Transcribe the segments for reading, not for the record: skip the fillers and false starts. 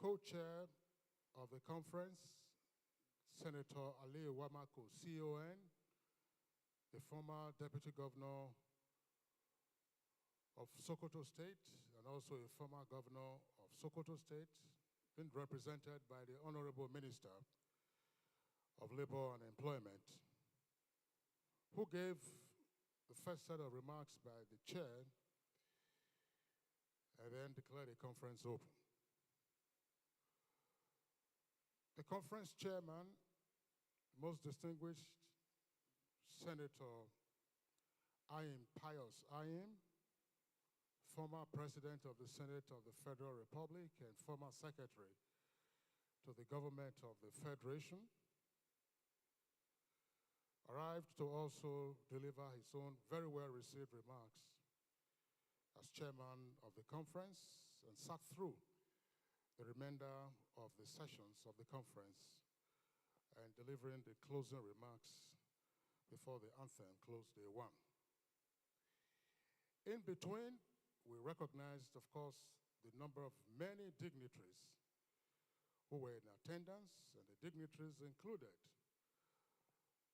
co-chair of the conference, Senator Aliyu Wamako, CON, the former Deputy Governor of Sokoto State and also a former Governor of Sokoto State, been represented by the Honorable Minister of Labor and Employment, who gave the first set of remarks by the chair and then declared the conference open. The conference chairman, most distinguished Senator Ayim Pius Ayim, former President of the Senate of the Federal Republic and former Secretary to the Government of the Federation, arrived to also deliver his own very well-received remarks as chairman of the conference and sat through the remainder of the sessions of the conference and delivering the closing remarks before the anthem closed day one. In between, we recognized, of course, the number of many dignitaries who were in attendance, and the dignitaries included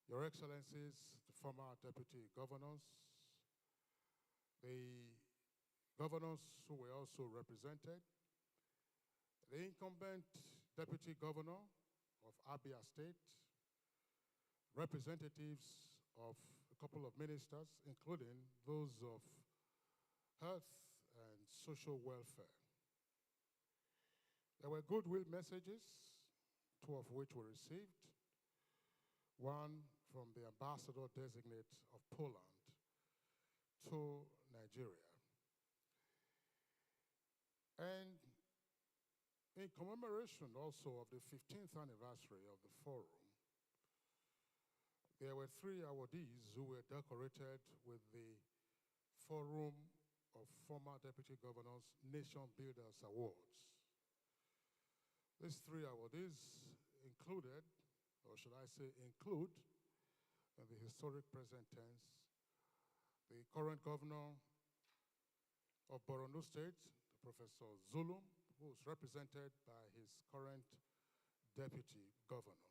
Your Excellencies, the former deputy governors, the governors who were also represented, the incumbent deputy governor of Abia State, representatives of a couple of ministers, including those of health and social welfare. There were goodwill messages, two of which were received, one from the ambassador-designate of Poland to Nigeria. And in commemoration also of the 15th anniversary of the forum, there were 3 awardees who were decorated with the Forum of Former Deputy Governors Nation Builders Awards. These 3 awardees included, or should I say include, in the historic present tense, the current governor of Borno State, Professor Zulum, who is represented by his current deputy governor.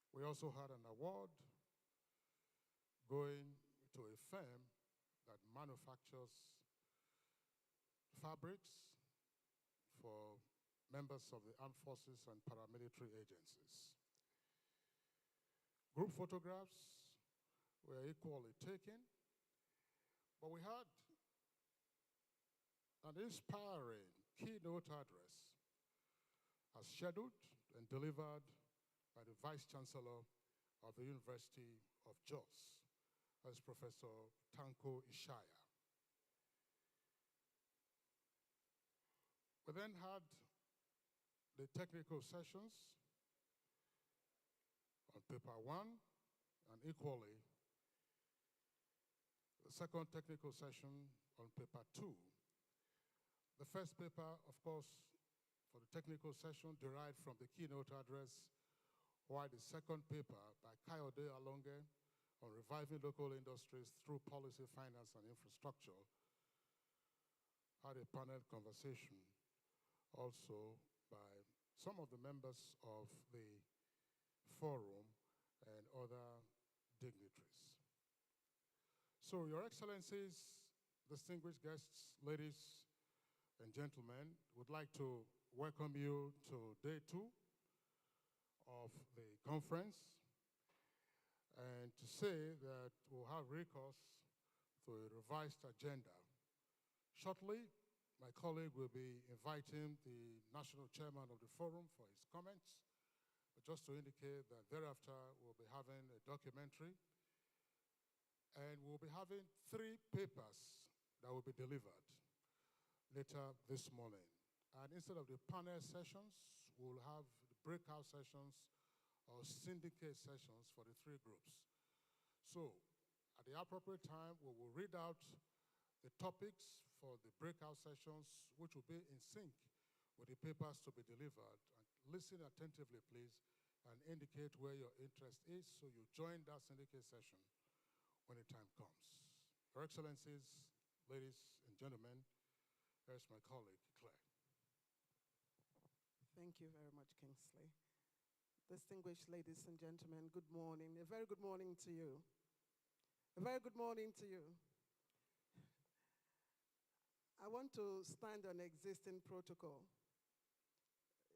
We also had an award going to a firm that manufactures fabrics for members of the armed forces and paramilitary agencies. Group photographs were equally taken, but we had an inspiring keynote address as scheduled and delivered by the Vice Chancellor of the University of Jos, as Professor Tanko Ishaya. We then had the technical sessions on paper 1, and equally the second technical session on paper 2. The first paper, of course, for the technical session derived from the keynote address, while the second paper by Kayode Alonge on reviving local industries through policy, finance, and infrastructure had a panel conversation also by some of the members of the forum and other dignitaries. So, Your Excellencies, distinguished guests, ladies and gentlemen, would like to welcome you to day 2 of the conference and to say that we'll have recourse to a revised agenda. Shortly, my colleague will be inviting the national chairman of the forum for his comments, but just to indicate that thereafter we'll be having a documentary and we'll be having 3 papers that will be delivered later this morning. And instead of the panel sessions, we'll have the breakout sessions or syndicate sessions for the 3 groups. So, at the appropriate time, we will read out the topics for the breakout sessions, which will be in sync with the papers to be delivered. And listen attentively, please, and indicate where your interest is so you join that syndicate session when the time comes. Your Excellencies, ladies and gentlemen, here's my colleague, Claire. Thank you very much, Kingsley. Distinguished ladies and gentlemen, good morning. A very good morning to you. A very good morning to you. I want to stand on existing protocol,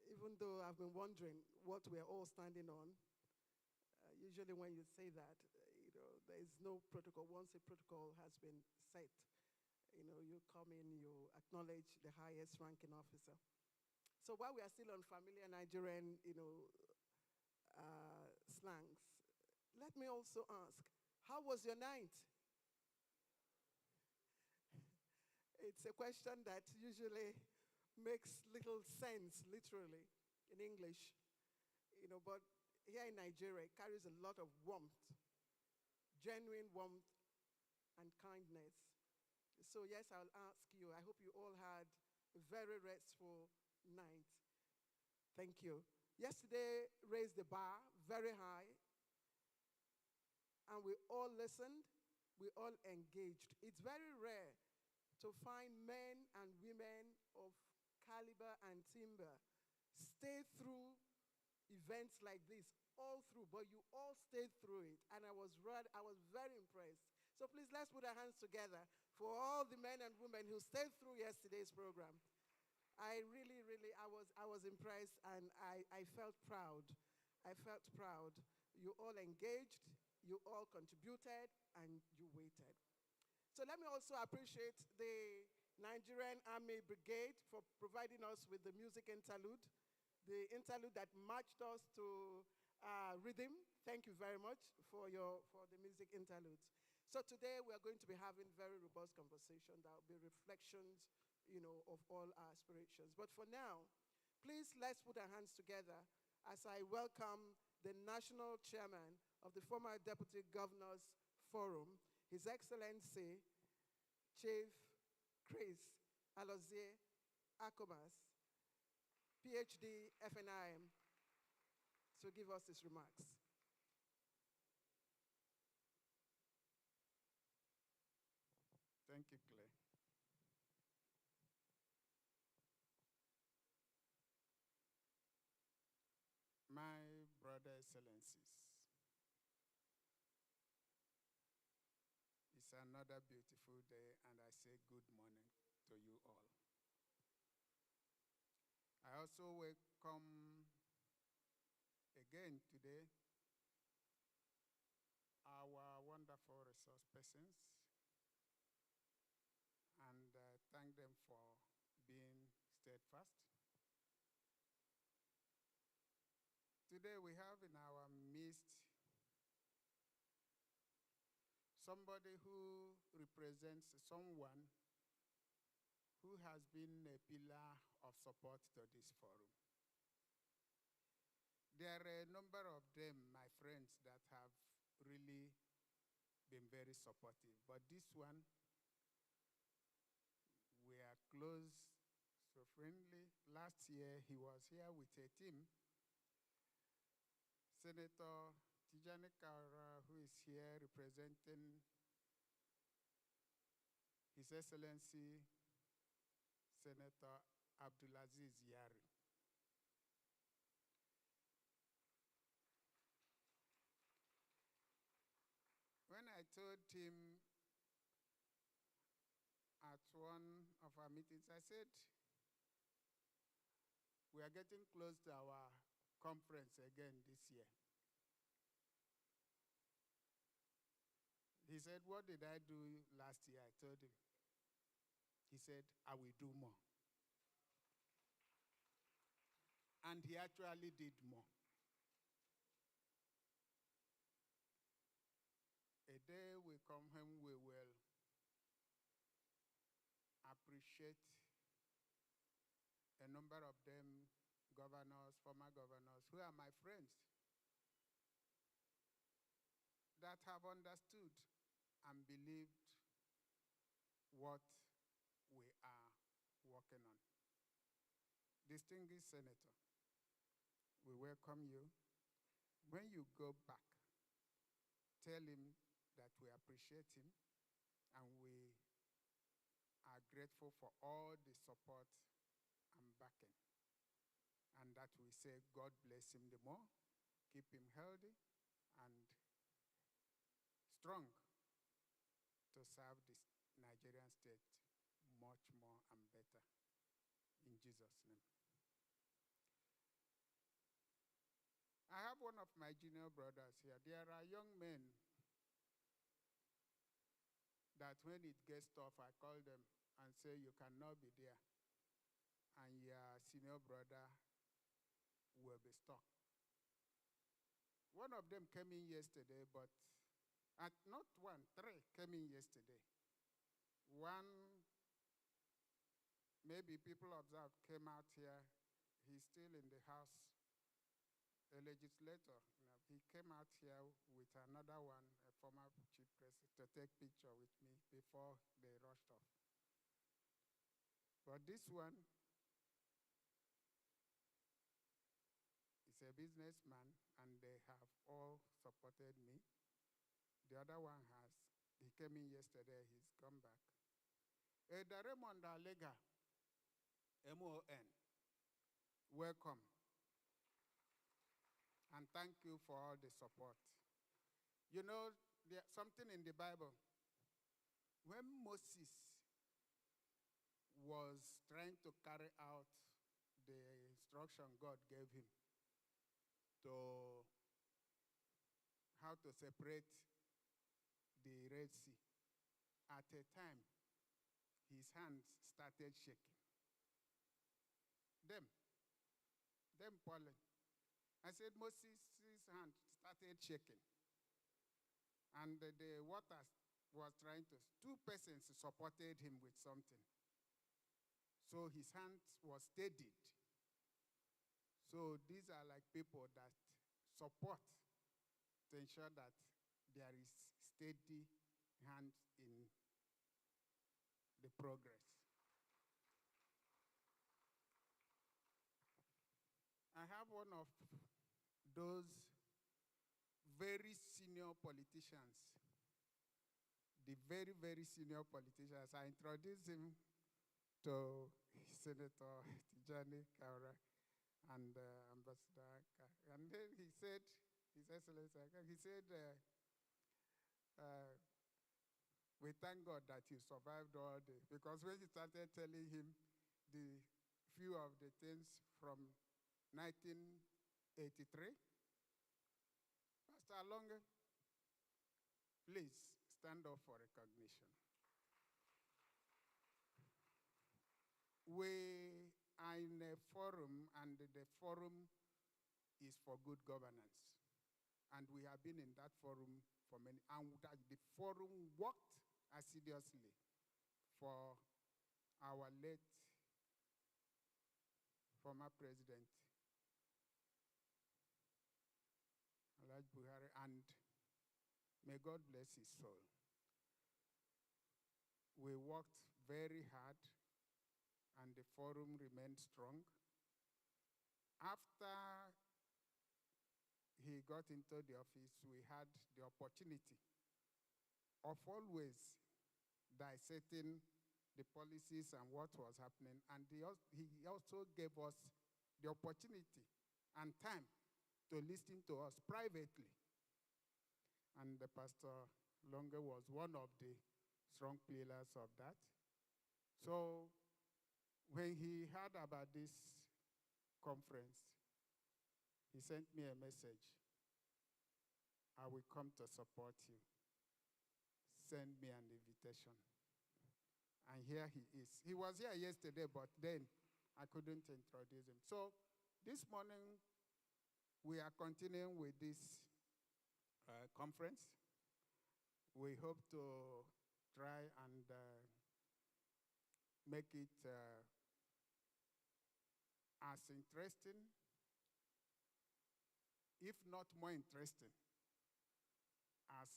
even though I've been wondering what we're all standing on. Usually when you say that, there is no protocol. Once a protocol has been set, you come in, you acknowledge the highest ranking officer. So while we are still on familiar Nigerian, slangs, let me also ask, how was your night? It's a question that usually makes little sense, literally, in English, but here in Nigeria, it carries a lot of warmth, genuine warmth and kindness. So yes, I'll ask you, I hope you all had a very restful night. Thank you. Yesterday raised the bar very high, and we all listened, we all engaged. It's very rare to find men and women of caliber and timber stay through events like this, all through, but you all stayed through it, and I was very impressed. So please, let's put our hands together for all the men and women who stayed through yesterday's program. I was impressed, and I felt proud. I felt proud. You all engaged, you all contributed, and you waited. So let me also appreciate the Nigerian Army Brigade for providing us with the music interlude, the interlude that matched us to rhythm. Thank you very much for the music interludes. So today we are going to be having very robust conversation. There will be reflections, of all our aspirations. But for now, please let's put our hands together as I welcome the National Chairman of the former Deputy Governors Forum, His Excellency, Chief Chris Alozie Akomas, PhD, FNIM, to give us his remarks. Thank you, Clay. My brother excellencies, it's another beautiful day, and I say good morning to you all. I also welcome again today our wonderful resource persons, and thank them for being steadfast. Today we have in our midst somebody who represents someone who has been a pillar of support to this forum. There are a number of them, my friends, that have really been very supportive, but this one, we are close, so friendly. Last year, he was here with a team. Senator Tijani Kaura, who is here representing His Excellency Senator Abdulaziz Yari. When I told him at one of our meetings, I said, we are getting close to our conference again this year. He said, what did I do last year? I told him. He said, I will do more. And he actually did more. A day will come when we will appreciate a number of them, governors, former governors, who are my friends, that have understood and believed what we are working on. Distinguished Senator, we welcome you. When you go back, tell him that we appreciate him and we are grateful for all the support and backing. and that we say God bless him the more, keep him healthy and strong to serve this Nigerian state much more and better. In Jesus' name. I have one of my junior brothers here. There are young men that when it gets tough, I call them and say, you cannot be there. And your senior brother will be stuck. One of them came in yesterday, but not one, three came in yesterday. One, maybe people observed, came out here. He's still in the house, a legislator. He came out here with another one, a former chief president, to take picture with me before they rushed off. But this one is a businessman, and they have all supported me. The other one he came in yesterday, he's come back. Raymond Alega, MON, welcome. And thank you for all the support. You know, there's something in the Bible. When Moses was trying to carry out the instruction God gave him to how to separate the Red Sea, at a time, his hands started shaking. Them falling. I said, Moses' hand started shaking. And the water was trying to, two persons supported him with something. So his hand was steadied. So these are like people that support to ensure that there is steady hand in the progress. I have one of those very senior politicians, the very, very senior politicians. I introduced him to Senator Tijani Kaura and Ambassador Aka. And then he said, His Excellency Aka, he said, we thank God that you survived all day. Because when he started telling him the few of the things from 1983, Pastor Alonge, please stand up for recognition. We are in a forum, and the forum is for good governance. And we have been in that forum for many, and the forum worked assiduously for our late former president, Alhaji Buhari, and may God bless his soul. We worked very hard, and the forum remained strong. After he got into the office, we had the opportunity of always dissecting the policies and what was happening, and he also gave us the opportunity and time to listen to us privately. And Pastor Longe was one of the strong pillars of that. So when he heard about this conference, he sent me a message. I will come to support you. Send me an invitation. And here he is. He was here yesterday, but then I couldn't introduce him. So this morning, we are continuing with this conference. We hope to try and make it as interesting, if not more interesting, as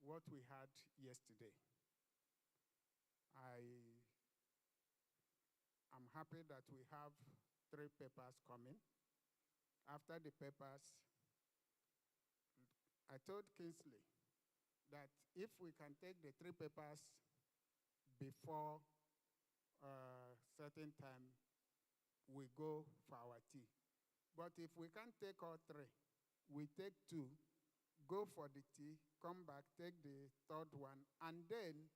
what we had yesterday. I am happy that we have 3 papers coming. After the papers, I told Kingsley that if we can take the 3 papers before a certain time, we go for our tea. But if we can't take all three, we take two, go for the tea, come back, take the third one, and then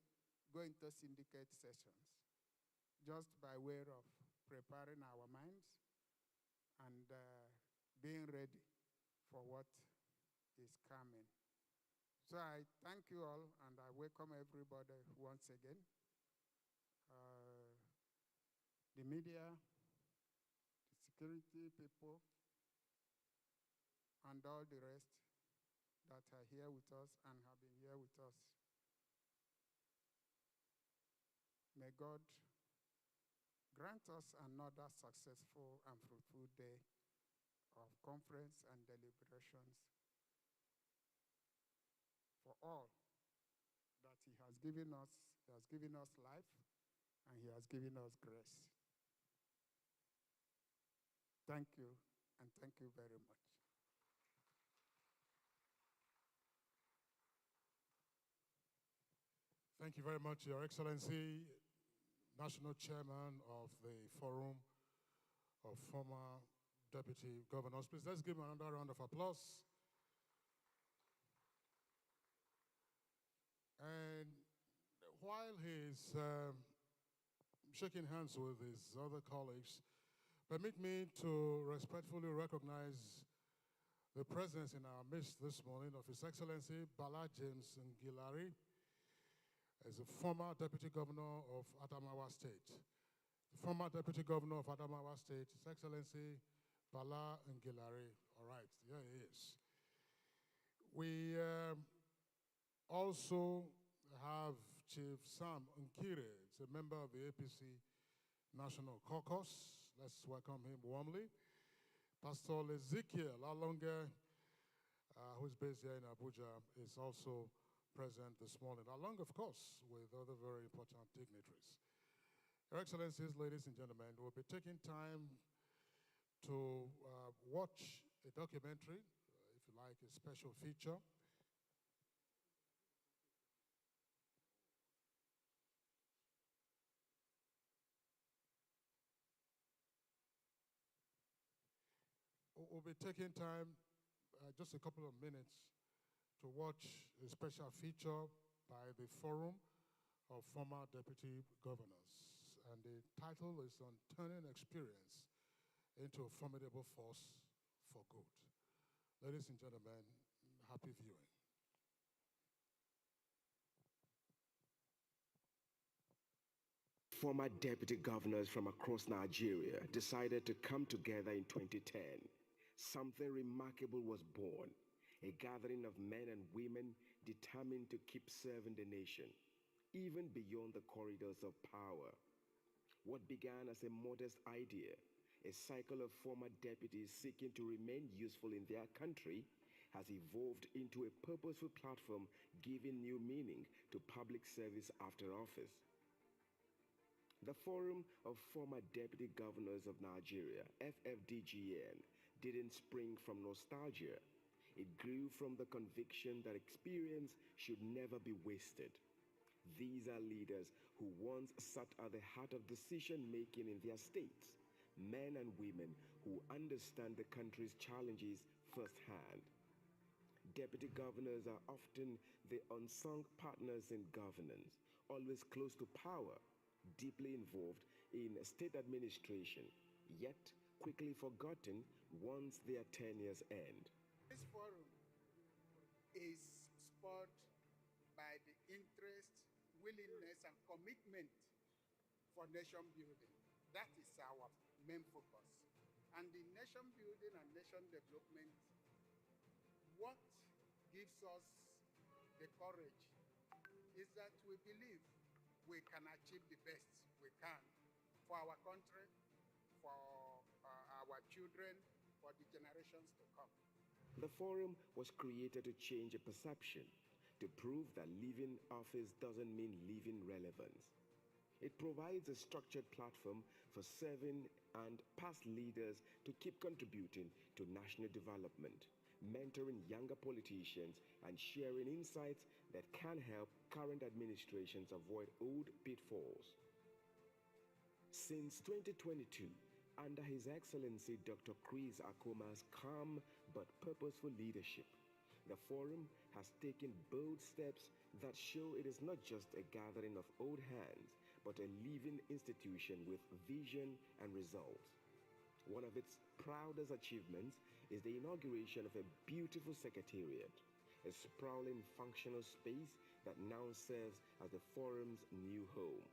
go into syndicate sessions, just by way of preparing our minds and being ready for what is coming. So I thank you all, and I welcome everybody once again. The media, the security people, and all the rest that are here with us and have been here with us. May God grant us another successful and fruitful day of conference and deliberations for all that He has given us. He has given us life, and He has given us grace. Thank you, and thank you very much. Thank you very much, Your Excellency, National Chairman of the Forum of Former Deputy Governors. Please, let's give him another round of applause. And while he's shaking hands with his other colleagues, permit me to respectfully recognize the presence in our midst this morning of His Excellency Bala James Ngilari, as a former Deputy Governor of Adamawa State. The former Deputy Governor of Adamawa State, His Excellency Bala Ngilari. All right, here he is. We also have Chief Sam Nkire, he's a member of the APC National Caucus. Let's welcome him warmly. Pastor Ezekiel Alonga, who's based here in Abuja, is also present this morning, along, of course, with other very important dignitaries. Your Excellencies, ladies and gentlemen, we'll be taking time to watch a documentary, if you like, a special feature. We'll be taking time, just a couple of minutes, to watch a special feature by the Forum of Former Deputy Governors. And the title is on Turning Experience into a Formidable Force for Good. Ladies and gentlemen, happy viewing. Former deputy governors from across Nigeria decided to come together in 2010. Something remarkable was born. A gathering of men and women determined to keep serving the nation, even beyond the corridors of power. What began as a modest idea, a cycle of former deputies seeking to remain useful in their country, has evolved into a purposeful platform giving new meaning to public service after office. The Forum of Former Deputy Governors of Nigeria, FFDGN, didn't spring from nostalgia. It grew from the conviction that experience should never be wasted. These are leaders who once sat at the heart of decision-making in their states, men and women who understand the country's challenges firsthand. Deputy governors are often the unsung partners in governance, always close to power, deeply involved in state administration, yet quickly forgotten once their tenures end. This forum is spurred by the interest, willingness, and commitment for nation building. That is our main focus. And in nation building and nation development, what gives us the courage is that we believe we can achieve the best we can for our country, for our children, for the generations to come. The forum was created to change a perception, to prove that leaving office doesn't mean leaving relevance. It provides a structured platform for serving and past leaders to keep contributing to national development, mentoring younger politicians, and sharing insights that can help current administrations avoid old pitfalls. Since 2022, under His Excellency Dr. Chris Akoma's calm but purposeful leadership, the forum has taken bold steps that show it is not just a gathering of old hands, but a living institution with vision and results. One of its proudest achievements is the inauguration of a beautiful secretariat, a sprawling functional space that now serves as the forum's new home.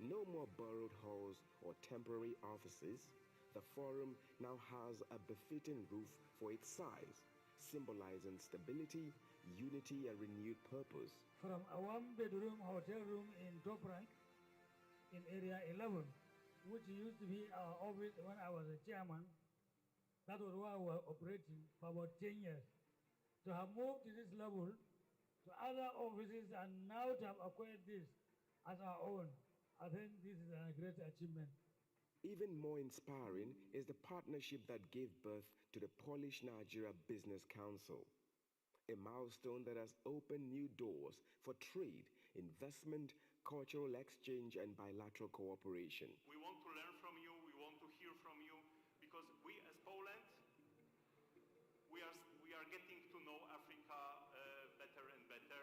No more borrowed halls or temporary offices. The forum now has a befitting roof for its size, symbolizing stability, unity, and renewed purpose. From a one-bedroom hotel room in top rank in area 11, which used to be our office when I was a chairman, that was where we were operating for about 10 years. To have moved to this level, to other offices, and now to have acquired this as our own, I think this is a great achievement. Even more inspiring is the partnership that gave birth to the Polish Nigeria Business Council, a milestone that has opened new doors for trade, investment, cultural exchange, and bilateral cooperation. We want to learn from you, we want to hear from you, because we as Poland, we are getting to know Africa better and better,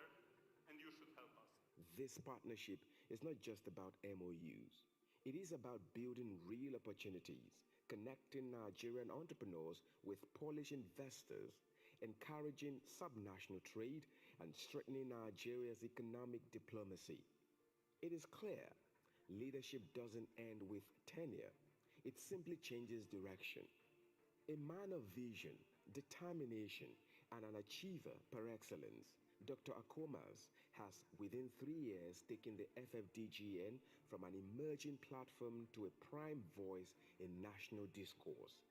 and you should help us. This partnership is not just about MOUs. It is about building real opportunities, connecting Nigerian entrepreneurs with Polish investors, encouraging subnational trade, and strengthening Nigeria's economic diplomacy. It is clear, leadership doesn't end with tenure. It simply changes direction. A man of vision, determination, and an achiever par excellence, Dr. Akomas has, within 3 years, taken the FFDGN from an emerging platform to a prime voice in national discourse.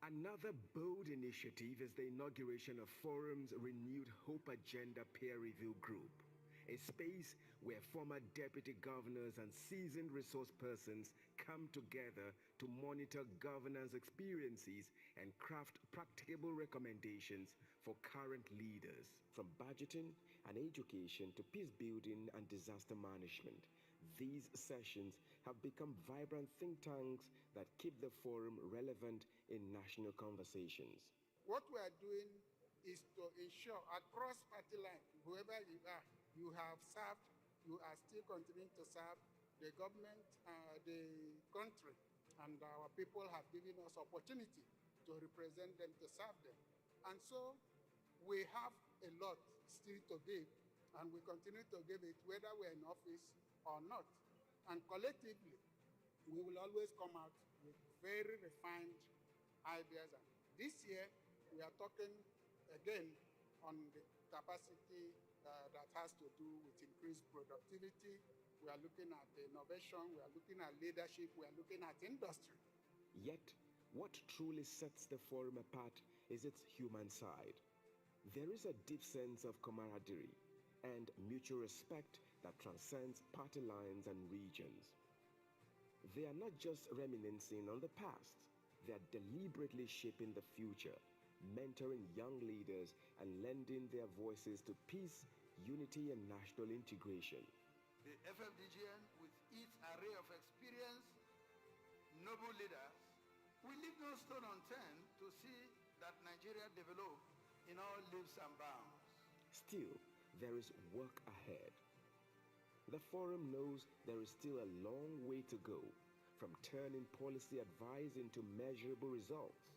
Another bold initiative is the inauguration of Forum's renewed Hope Agenda Peer Review Group, a space where former deputy governors and seasoned resource persons come together to monitor governance experiences and craft practicable recommendations for current leaders. From budgeting and education to peace building and disaster management, these sessions have become vibrant think tanks that keep the forum relevant in national conversations. What we are doing is to ensure across party line, whoever you are, you have served, you are still continuing to serve the government, the country, and our people have given us opportunity to represent them, to serve them. And so we have a lot still to give, and we continue to give it whether we're in office or not. And collectively, we will always come out with very refined ideas. And this year, we are talking again on the capacity that has to do with increased productivity. We are looking at innovation, we are looking at leadership, we are looking at industry. Yet, what truly sets the forum apart is its human side. There is a deep sense of camaraderie and mutual respect that transcends party lines and regions. They are not just reminiscing on the past, they are deliberately shaping the future, mentoring young leaders and lending their voices to peace, unity, and national integration. The FFDGN, with its array of experience, noble leaders, will leave no stone unturned to see that Nigeria develop in all leaps and bounds. Still, there is work ahead. The forum knows there is still a long way to go, from turning policy advice into measurable results,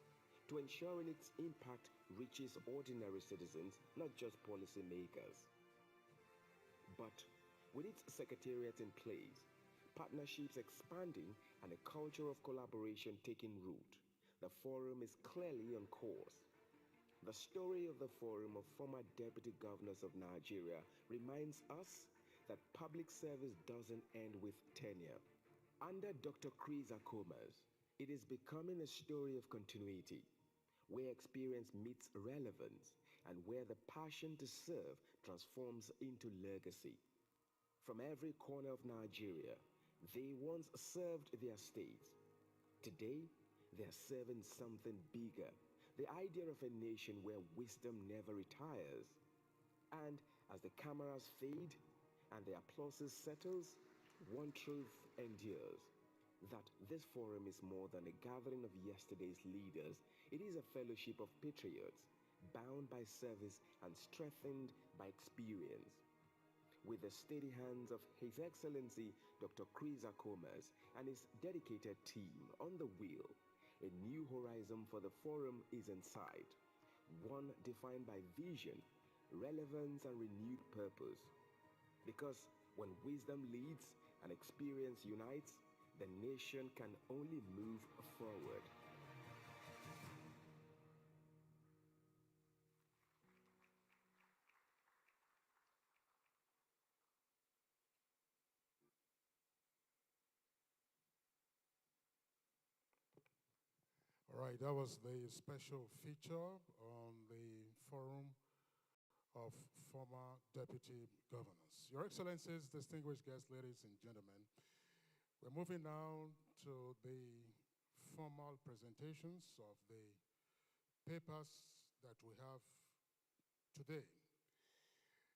to ensuring its impact reaches ordinary citizens, not just policymakers. But with its secretariat in place, partnerships expanding, and a culture of collaboration taking root, the forum is clearly on course. The story of the forum of former deputy governors of Nigeria reminds us that public service doesn't end with tenure. Under Dr. Chris Akomas, it is becoming a story of continuity, where experience meets relevance and where the passion to serve transforms into legacy. From every corner of Nigeria, they once served their states. Today, they are serving something bigger, the idea of a nation where wisdom never retires. And As the cameras fade and the applauses settles, one truth endures. That this forum is more than a gathering of yesterday's leaders. It is a fellowship of patriots, bound by service and strengthened by experience. With the steady hands of His Excellency Dr. Chris Akomas and his dedicated team on the wheel, a new horizon for the forum is in sight. One defined by vision, relevance, and renewed purpose. Because when wisdom leads and experience unites, the nation can only move forward. All right, that was the special feature on the forum of former deputy governors. Your Excellencies, distinguished guests, ladies and gentlemen, we're moving now to the formal presentations of the papers that we have today.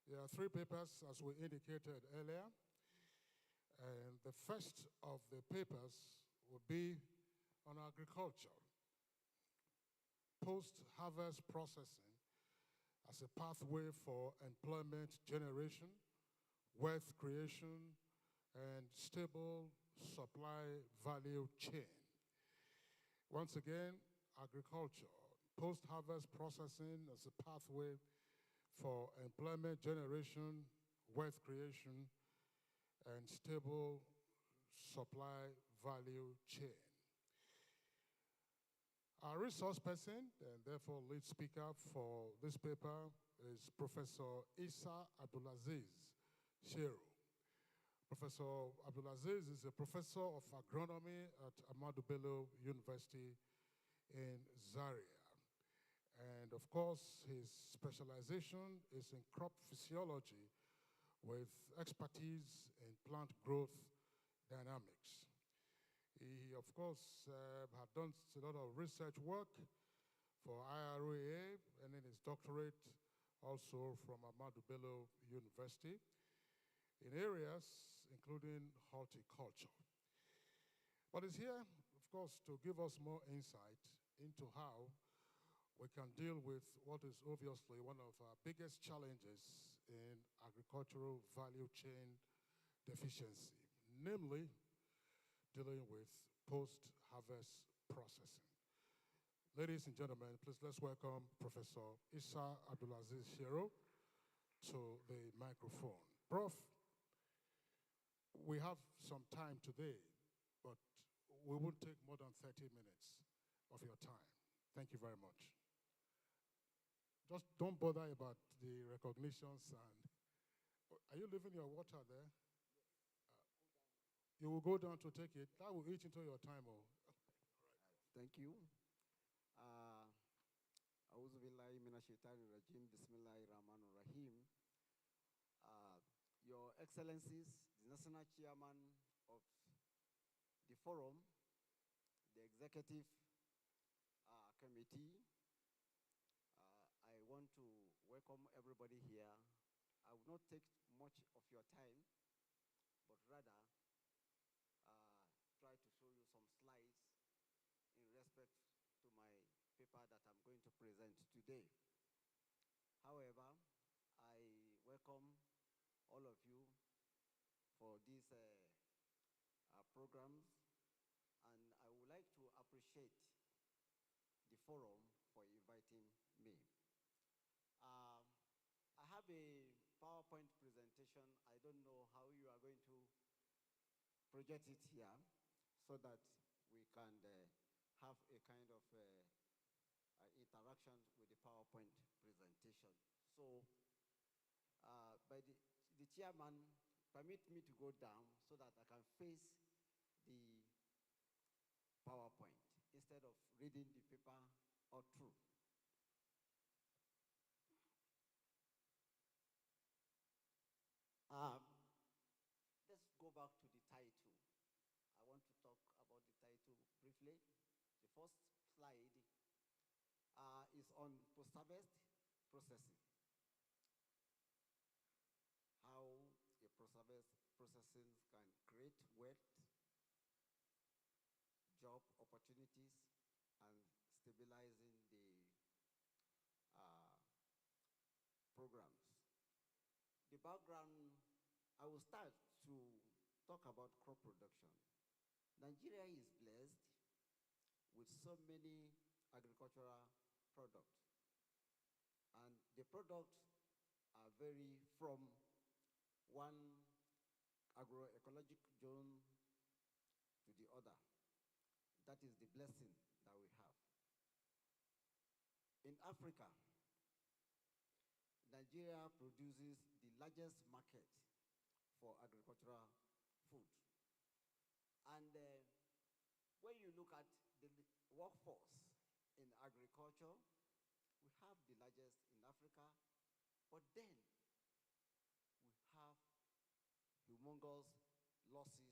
There are three papers, as we indicated earlier, and the first of the papers will be on agriculture, post-harvest processing as a pathway for employment generation, wealth creation, and stable supply value chain. Once again, agriculture, post-harvest processing as a pathway for employment generation, wealth creation, and stable supply value chain. Our resource person, and therefore lead speaker for this paper, is Professor Issa Abdulaziz Shero. Professor Abdulaziz is a professor of agronomy at Ahmadu Bello University in Zaria. And of course, his specialization is in crop physiology with expertise in plant growth dynamics. He, of course, had done a lot of research work for IRA and then his doctorate also from Ahmadu Bello University in areas including horticulture. But he's here, of course, to give us more insight into how we can deal with what is obviously one of our biggest challenges in agricultural value chain deficiency, namely dealing with post-harvest processing. Ladies and gentlemen, please let's welcome Professor Issa Abdulaziz Shero to the microphone. Prof, we have some time today, but we won't take more than 30 minutes of your time. Thank you very much. Just don't bother about the recognitions. And are you leaving your water there? You will go down to take it. That will eat into your time. Oh. Thank you. A'udhu billahi minash shaitani rajim. Bismillahir rahmanir rahim. Your Excellencies, the National Chairman of the Forum, the Executive Committee, I want to welcome everybody here. I will not take much of your time, but rather try to show you some slides in respect to my paper that I'm going to present today. However, I welcome all of you for these programs, and I would like to appreciate the forum for inviting me. I have a PowerPoint presentation. I don't know how you are going to project it here so that we can have a kind of interaction with the PowerPoint presentation. So, by the chairman, permit me to go down so that I can face the PowerPoint instead of reading the paper all through. Let's go back to the title. I want to talk about the title briefly. The first slide is on post-harvest processing. processing can create wealth, job opportunities, and stabilizing the uh, programs. The background, I will start to talk about crop production. Nigeria is blessed with so many agricultural products, and the products are very from one agroecologic zone to the other. That is the blessing that we have. In Africa, Nigeria produces the largest market for agricultural food. And when you look at the workforce in agriculture, we have the largest in Africa, but then we have humongous losses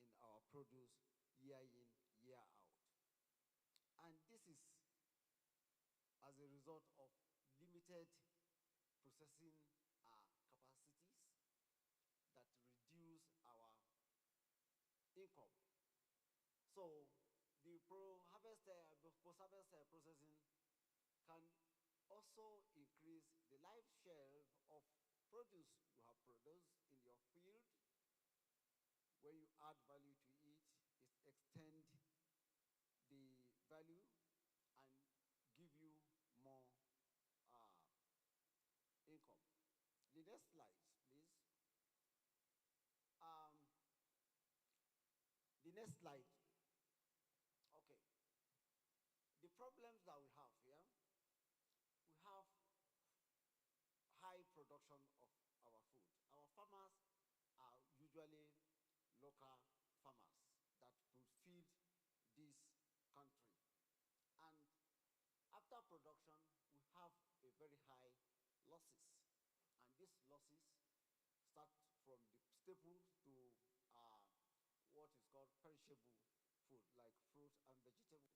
in our produce year in, year out. And this is as a result of limited processing capacities that reduce our income. So the post-harvest processing can also increase the life shelf of produce you have produced in your field. When you add value to it, it extends the value and give you more income. The next slide, please. The next slide. Okay. The problems that we have here, we have high production of our food. Our farmers are usually local farmers that will feed this country. And after production, we have a very high losses. And these losses start from the staples to what is called perishable food, like fruit and vegetables.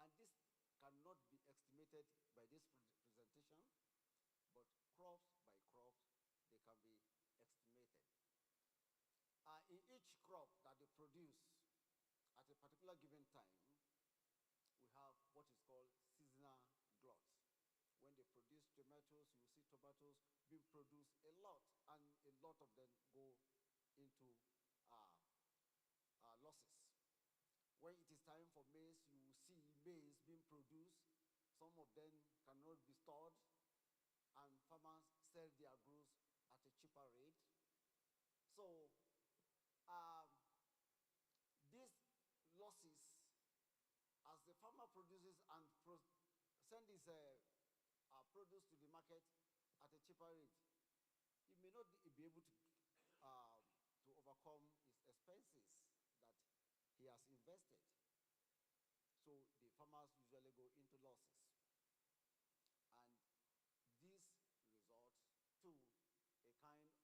And this cannot be estimated by this presentation, but crops by crops, they can be estimated. In each crop that they produce at a particular given time, we have what is called seasonal glut. When they produce tomatoes, you will see tomatoes being produced a lot, and a lot of them go into losses. When it is time for maize, you will see maize being produced. Some of them cannot be stored, and farmers sell their goods at a cheaper rate. So these losses, as the farmer produces and send his produce to the market at a cheaper rate, he may not be able to overcome his expenses that he has invested. So the farmers usually go into losses. And this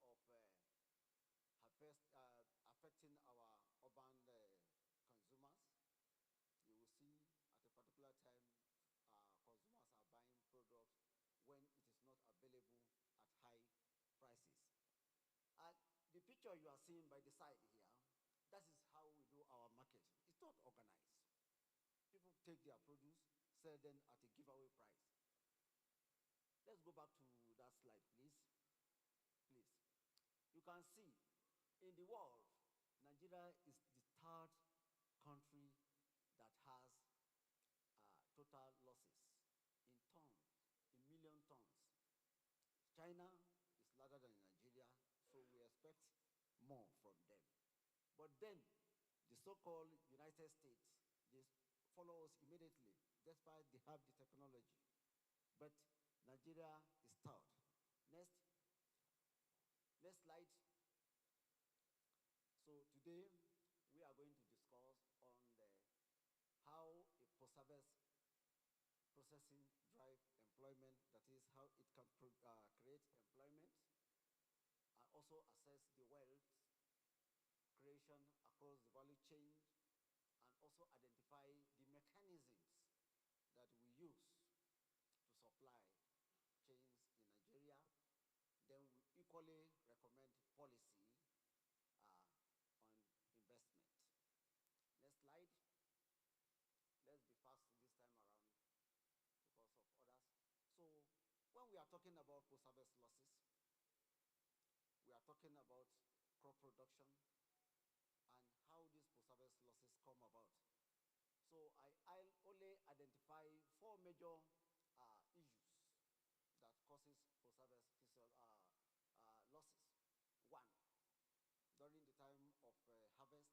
results to a kind of affecting our urban consumers. You will see at a particular time, consumers are buying products when it is not available at high prices. The picture you are seeing by the side here, that is how we do our marketing. It's not organized. People take their produce, sell them at a giveaway price. Let's go back to that slide, please. Please. You can see in the world, Nigeria is the third country that has total losses in tons, in million tons. China is larger than Nigeria, so we expect more from them. But then, the so-called United States, they follow us immediately, despite they have the technology. But Nigeria is third. Next slide. So today, we are going to discuss on how a post-harvest processing drive employment, that is how it can create employment, and also assess the wealth creation across the value chain, and also identify the mechanisms that we use to supply chains in Nigeria. Then we equally recommend policy this time around because of others. So when we are talking about post-harvest losses, we are talking about crop production and how these post-harvest losses come about. So I'll only identify 4 major issues that causes post-harvest losses. One, during the time of harvest,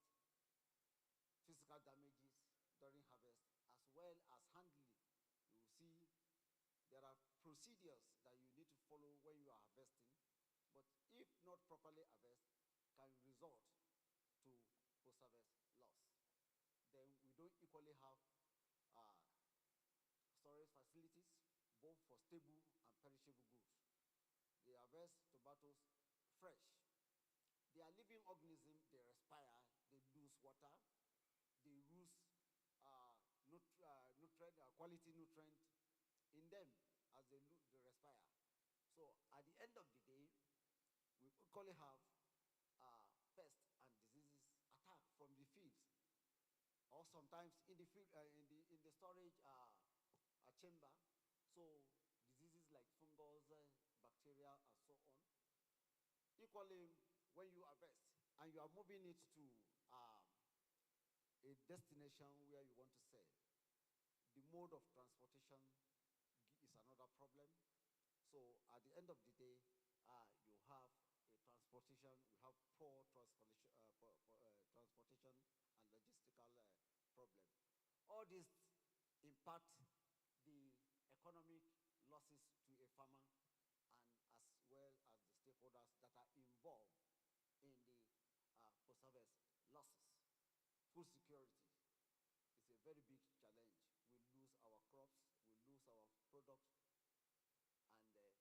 physical damages during harvest, as well as handling. You see there are procedures that you need to follow when you are harvesting, but if not properly harvested, can result to post-harvest loss. Then we don't equally have storage facilities, both for stable and perishable goods. They harvest tomatoes fresh. They are living organisms, they respire, they lose water, they lose quality nutrient in them as they respire. So at the end of the day, we equally have pests and diseases attack from the fields, or sometimes in the field, in the storage chamber. So diseases like fungus, bacteria, and so on. Equally, when you harvest and you are moving it to a destination where you want to sell, the mode of transportation is another problem. So at the end of the day, you have a transportation, we have poor transportation and logistical problem. All this impact the economic losses to a farmer and as well as the stakeholders that are involved in the post-harvest losses. Food security is a very big challenge. We lose our crops, we lose our products, and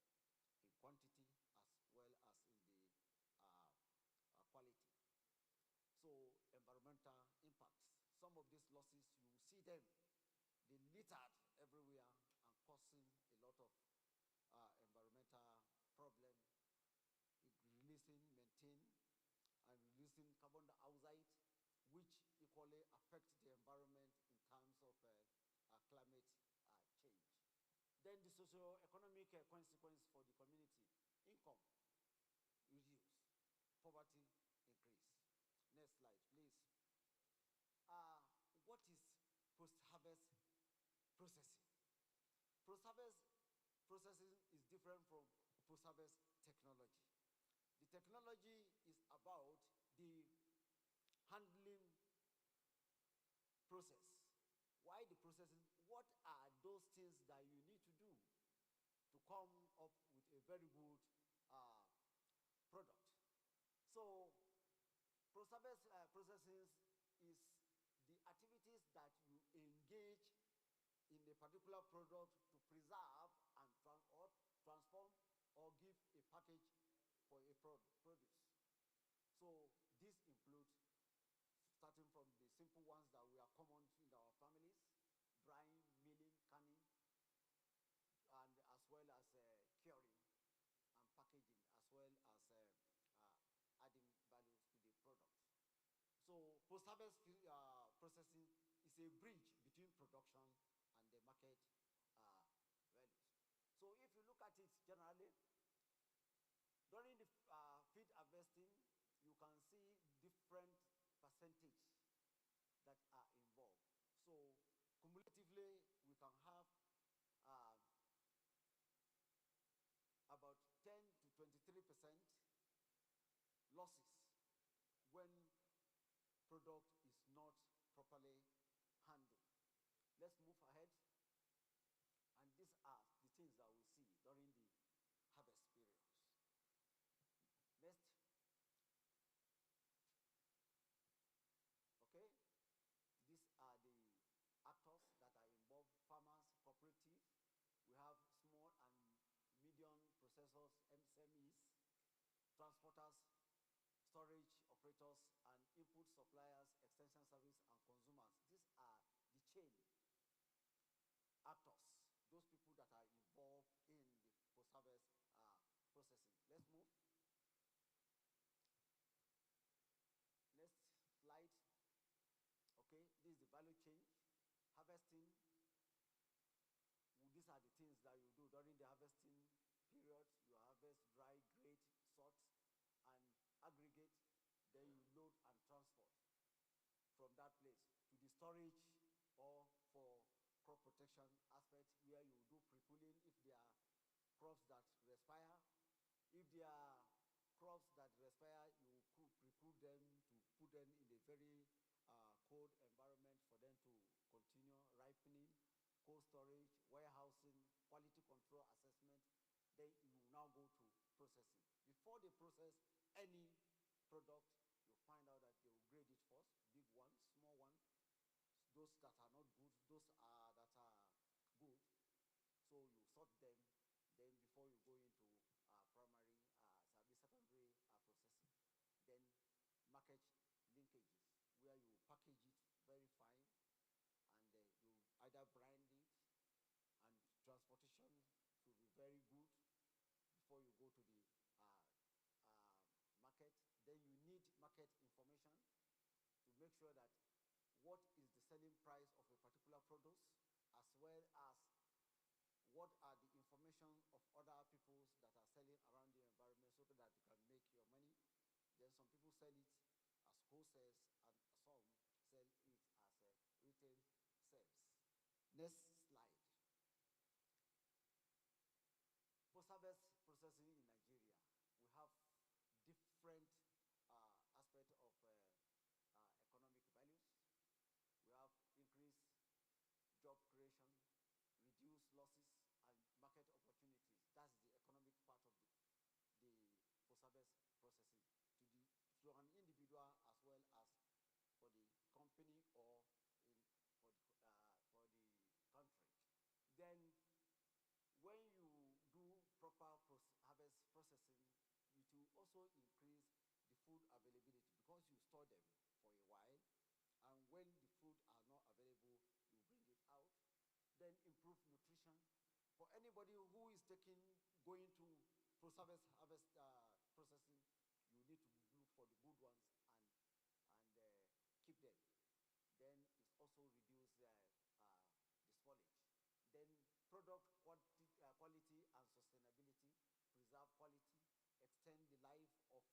in quantity as well as in the quality. So environmental impacts. Some of these losses, you will see them, they littered everywhere and causing a lot of environmental problem, releasing methane and releasing carbon dioxide, which equally affect the environment in terms of climate change. Then the socio-economic consequence for the community: income reduce, poverty increase. Next slide, please. What is post-harvest processing? Post-harvest processing is different from post-harvest technology. The technology is about the handling process. Why the processing? What are those things that you need to do to come up with a very good product? So post-harvest processing is the activities that you engage in a particular product to preserve and transform or give a package for a produce. So this includes starting from the simple ones that we are common in our families: drying, milling, canning, and as well as curing and packaging, as well as adding values to the product. So post-harvest processing is a bridge between production and the market values. So if you look at it generally, during the feed harvesting, you can see different percentage that are involved. So cumulatively, we can have about 10 to 23% losses when product is not properly handled. Let's move ahead. And these are the things that we see during the harvest periods. Next. Okay. These are the actors that are involved: farmers, cooperatives. We have small and medium processors, MSMEs, transporters, storage operators, and input suppliers, extension service, and consumers. These are the chain actors, those people that are involved in the post-harvest processing. Let's move. Next slide. Okay, this is the value chain: harvesting, that you do during the harvesting period. You harvest dry, grade, sort, and aggregate. Then you load and transport from that place to the storage or for crop protection aspect, where you do pre-pooling if there are crops that respire. If there are crops that respire, you could pre-pool them to put them in a very cold environment for them to continue ripening, cold storage, warehousing, quality control assessment. Then you now go to processing. Before they process any product, you find out that they will grade it first, big one, small one, those that are not good, those that are good. So you sort them, then before you go into primary, secondary processing. Then market linkages, where you package it very fine, and you either brand it, and transportation should be very good before you go to the market. Then you need market information to make sure that what is the selling price of a particular produce, as well as what are the information of other people that are selling around the environment, so that you can make your money. Then some people sell it as wholesales, and some sell it as retail sales. Next slide. Post-harvest processing in Nigeria. We have different aspects of economic values. We have increased job creation, reduced losses, and market opportunities. That's the economic part of the post-harvest processing to an individual, as well as for the company or for the country. Then when you do proper harvest processing, it will also increase the food availability, because you store them for a while, and when the food are not available, you bring it out. Then improve nutrition. For anybody who is going to post-harvest processing, you need to look for the good ones and keep them. Then it's also reduce the spoilage. Then product quality and sustainability, preserve quality, extend the life of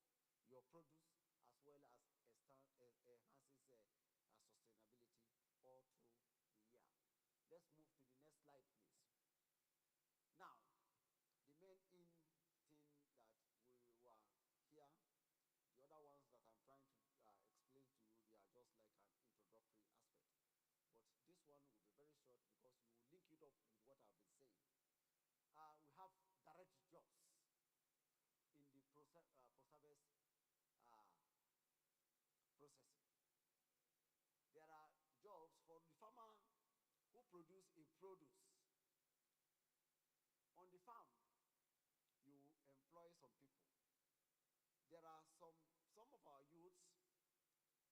your produce, as well as enhances sustainability all through the year. Let's move to the next slide, please. Now, the main thing that we were here, the other ones that I'm trying to explain to you, they are just like an introductory aspect. But this one will be very short, because you will link it up with what I've been saying. We have direct jobs in the post-harvest processing. There are jobs for the farmer who produce a produce. On the farm, you employ some people. There are some of our youths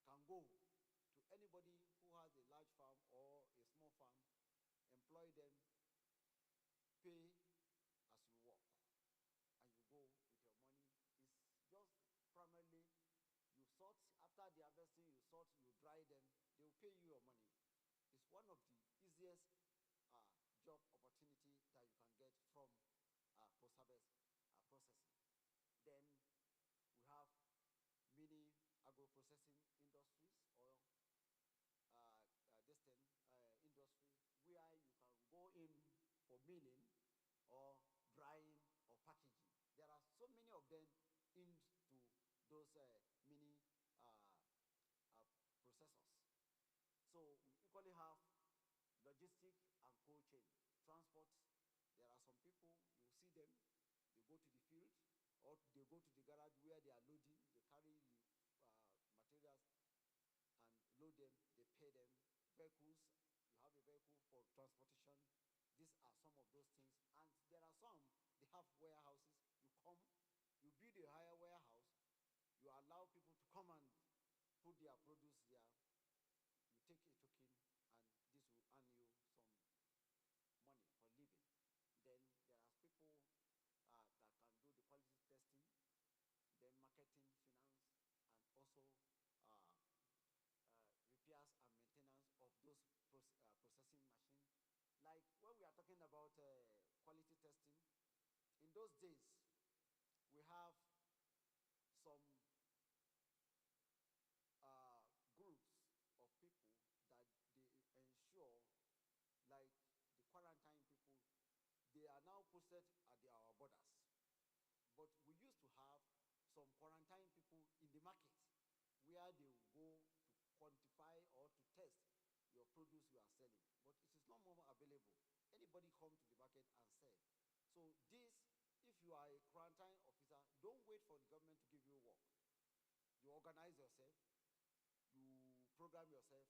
can go to anybody who has a large farm or a small farm, employ them, pay as you work, and you go with your money. It's just primarily you sort, after the harvesting, you sort, you dry them, they will pay you your money. It's one of the easiest job opportunity that you can get from post-harvest processing. Then we have mini agro-processing industries, or industries where you can go in for milling or drying or packaging. There are so many of them into those mini processors. So we equally have logistic and cold chain. Transport, there are some people, you see them, they go to the field, or they go to the garage where they are loading, they carry the materials and load them, they pay them. Vehicles, you have a vehicle for transportation. These are some of those things. And there are some, they have warehouses. You come, you build a higher warehouse, you allow people to come and put their produce there, you take a token, and this will earn you some money for living. Then there are people that can do the quality testing, then marketing, finance, and also repairs and maintenance of those processing machines. Like when we are talking about quality testing. In those days, we have some groups of people that they ensure, like the quarantine people, they are now posted at our borders. But we used to have some quarantine people in the market where they will go to quantify or to test your produce you are selling. But it is not more available. Anybody come to the market and sell. So this, if you are a quarantine officer, don't wait for the government to give you work. You organize yourself, you program yourself,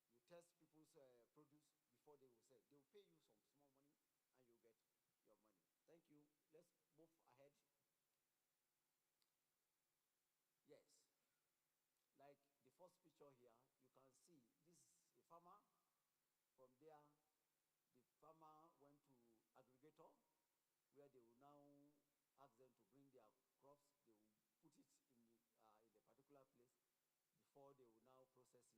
you test people's produce before they will sell. They will pay you some small money and you get your money. Thank you. Let's move ahead. Yes. Like the first picture here, you can see this is a farmer. From there, the farmer went to aggregator, where they will now ask them to bring their crops. They will put it in a particular place before they will now process it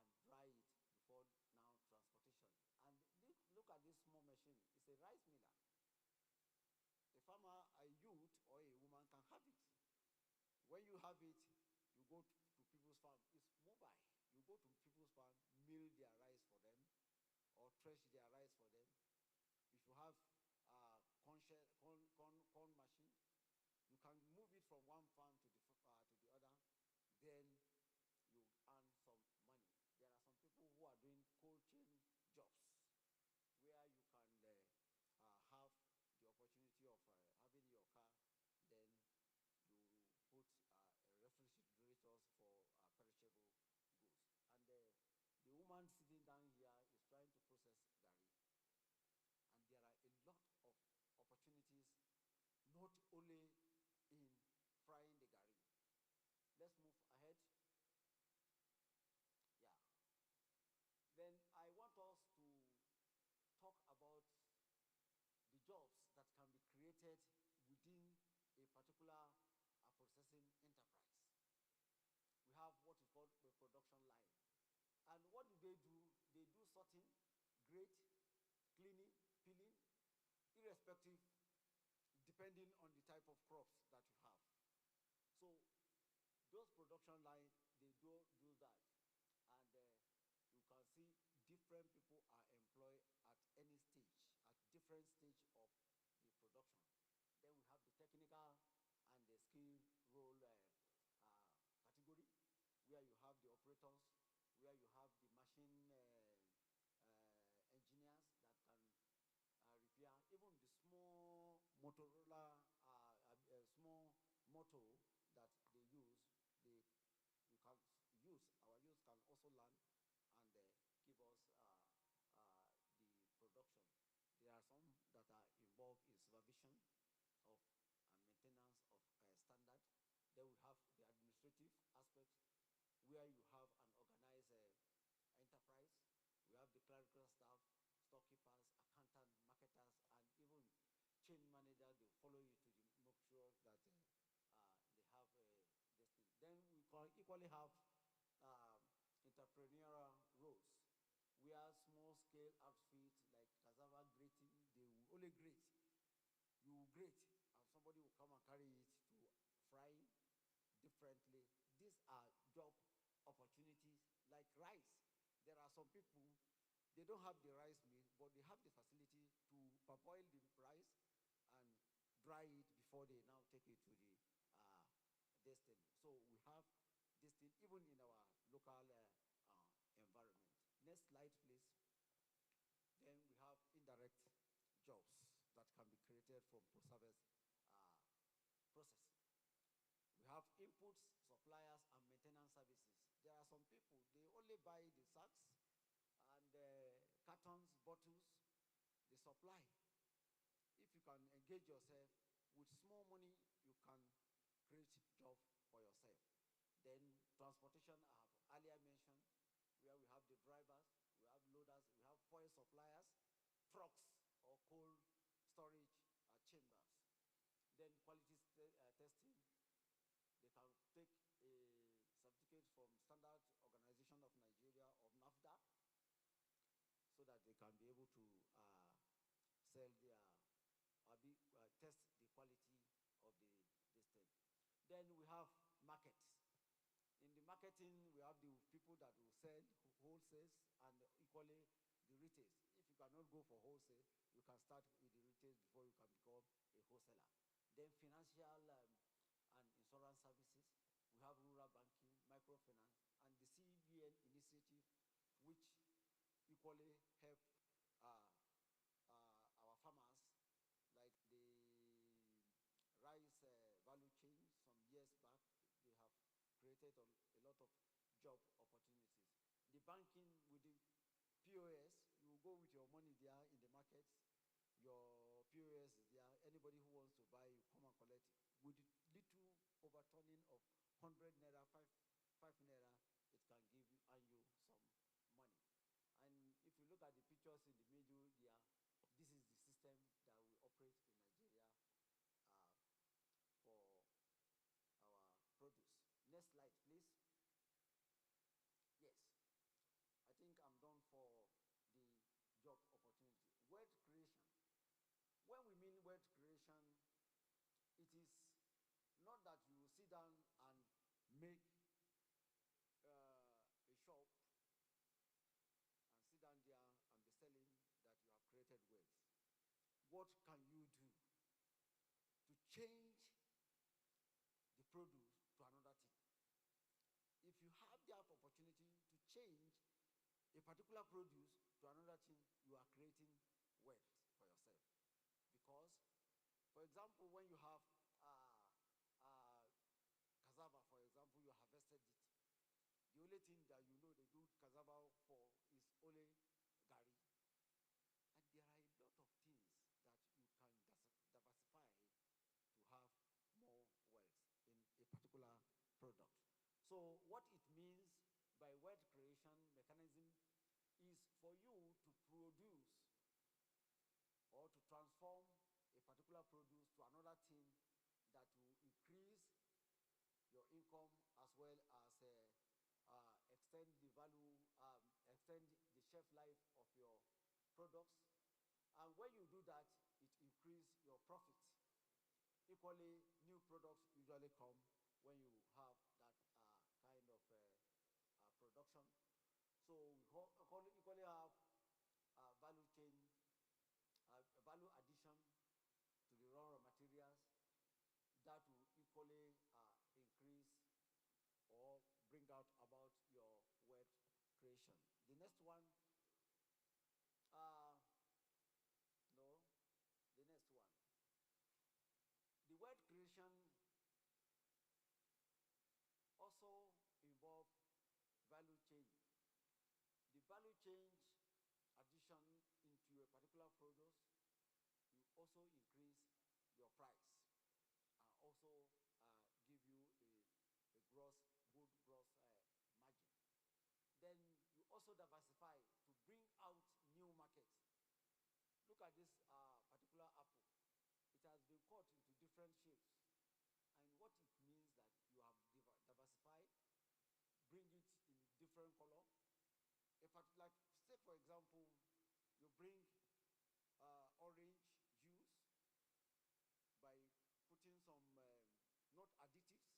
and dry it before now transportation. And look at this small machine. It's a rice miller. A farmer, a youth or a woman can have it. When you have it, you go to people's farm. It's mobile. You go to people's farm, mill their rice for them, or thresh their rice for them. If you have corn machine, you can move it from one farm to the other. Then you earn some money. There are some people who are doing cold chain jobs, where you can have the opportunity of having your car, then you put refrigerators for perishable goods. And the woman sitting down here is trying to process gari. And there are a lot of opportunities, not only in frying the gari. Let's move ahead. Yeah. Then I want us to talk about the jobs that can be created within a particular processing enterprise. We have what is called a production line. And what do? They do sorting, grate, cleaning, peeling, irrespective, depending on the type of crops that you have. So those production lines, they do that. And you can see different people are employed at any stage, at different stage of the production. Then we have the technical and the skill role category, where you have the operators, where you have the machine engineers that can repair, even the small Motorola, small motor that they use, we can use, our youth can also learn and give us the production. There are some that are involved in supervision of and maintenance of standard. Then we have the administrative aspect, where you have an organized enterprise. We have the clerical staff, storekeepers, accountants, marketers, and even chain manager. They follow you to make sure that they have this thing. Then we can equally have entrepreneurial roles, where small-scale outfits like cassava grating, they will only grate. You will grate, and somebody will come and carry it to fry differently. These are job opportunities like rice. There are some people, they don't have the rice mill, but they have the facility to parboil the rice and dry it before they now take it to the destiny. So we have this thing even in our local environment. Next slide, please. Then we have indirect jobs that can be created from post-harvest processing. We have inputs, suppliers, and maintenance services. There are some people, they only buy the sacks and cartons, bottles, they supply. If you can engage yourself with small money, you can create job for yourself. Then transportation, I have earlier mentioned, where we have the drivers, we have loaders, we have foil suppliers, trucks or cold storage chambers. Then quality testing, they can take a certificate from Standard Organization of Nigeria of NAFDA, so that they can be able to sell their test the quality of this thing. Then we have markets. In the marketing, we have the people that will sell wholesales and equally the retails. If you cannot go for wholesale, you can start with the retails before you can become a wholesaler. Then financial and insurance services. We have rural banking, microfinance, and the CVN initiative, which equally help our farmers, like the rice value chain some years back. They have created a lot of job opportunities. The banking with the POS, you go with your money there in the market, your POS is there. Anybody who wants to buy, you come and collect it. With little overturning of 100 naira, 5 naira, it can give you, and you some money. And if you look at the pictures in the middle there, this is the system that we operate in Nigeria for our produce. Next slide, please. Yes, I think I'm done for the job opportunity. Wealth creation. When we mean wealth creation, it is not that you sit down and make a shop and sit down there and be selling that you have created wealth. What can you do to change the produce to another thing? If you have that opportunity to change a particular produce to another thing, you are creating wealth for yourself. Because, for example, when you have cassava, for example, you harvested it. The only thing that you know they do cassava for is only gari. And there are a lot of things that you can diversify to have more wealth in a particular product. So what it means by wealth creation mechanism is for you to produce or to transform a particular produce to another thing that will increase your income as well as extend the value, extend the shelf life of your products. And when you do that, it increases your profit. Equally, new products usually come when you have that kind of production. So we equally have value chain, value addition to the raw materials that will equally increase or bring out about your wealth creation. The next one, the next one. The wealth creation also involve value chain. The value chain addition into a particular product will also increase your price and also give you a good gross margin. Then you also diversify to bring out new markets. Look at this particular apple. It has been cut into different shapes. And what it means that you have diversified, bring it in different color. Like, say for example, you bring orange juice by putting some, not additives,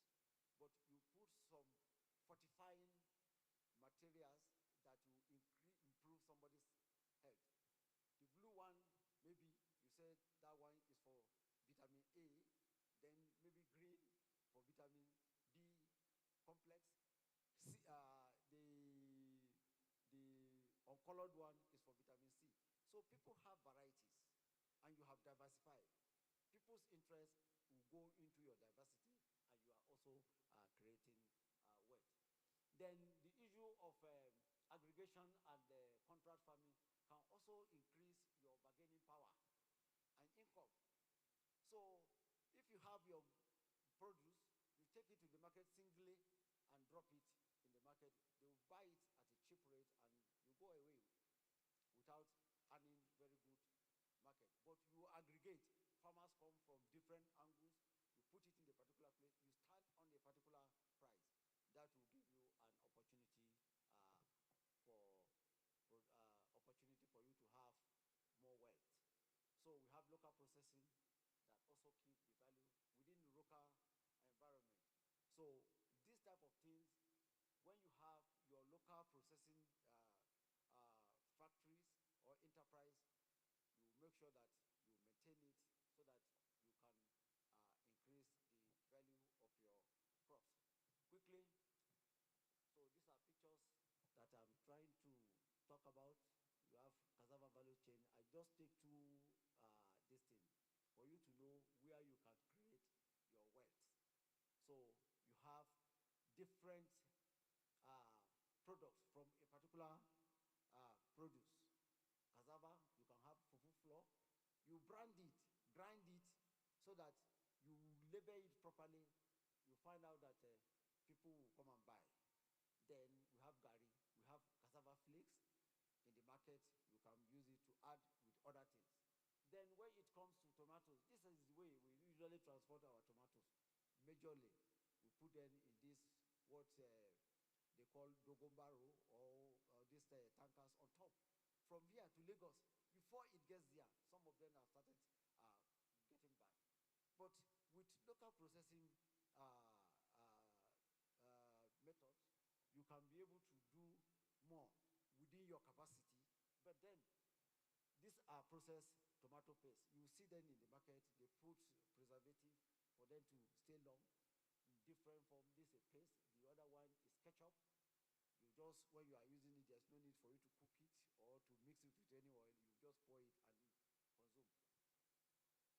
but you put some fortifying materials that will improve somebody's health. The blue one, maybe you said that one is for vitamin A, then maybe green for vitamin B complex. The uncolored one is for vitamin C. So people have varieties and you have diversified. People's interest will go into your diversity and you are also creating wealth. Then the issue of aggregation and contract farming can also increase your bargaining power and income. So if you have your produce, you take it to the market singly and drop it in the market, they will buy it at a cheap rate and you go away without earning very good market. But you aggregate, farmers come from different angles, you put it in a particular place, you start on a particular price. That will give you an opportunity for you to have more wealth. So we have local processing that also also keep the value within the local environment. So these type of things, when you have your local processing factories or enterprise, you make sure that you maintain it so that you can increase the value of your crops. Quickly, so these are pictures that I'm trying to talk about. You have cassava value chain. I just take two this thing for you to know where you can create your wealth. So you have different products from a particular produce. Cassava, you can have fufu flour. You brand it, grind it, so that you label it properly. You find out that people will come and buy. Then we have gari, we have cassava flakes in the market. You can use it to add with other things. Then when it comes to tomatoes, this is the way we usually transport our tomatoes. Majorly, we put them in this, what they call dogombaro, or these tankers on top. From here to Lagos, before it gets there, some of them have started getting bad. But with local processing methods, you can be able to do more within your capacity. But then, these are processed tomato paste. You see them in the market, they put preservative for them to stay long in different form. This is a paste, the other one is ketchup. You just, when you are using it, there's no need for you to cook it or to mix it with any oil. You just pour it and consume.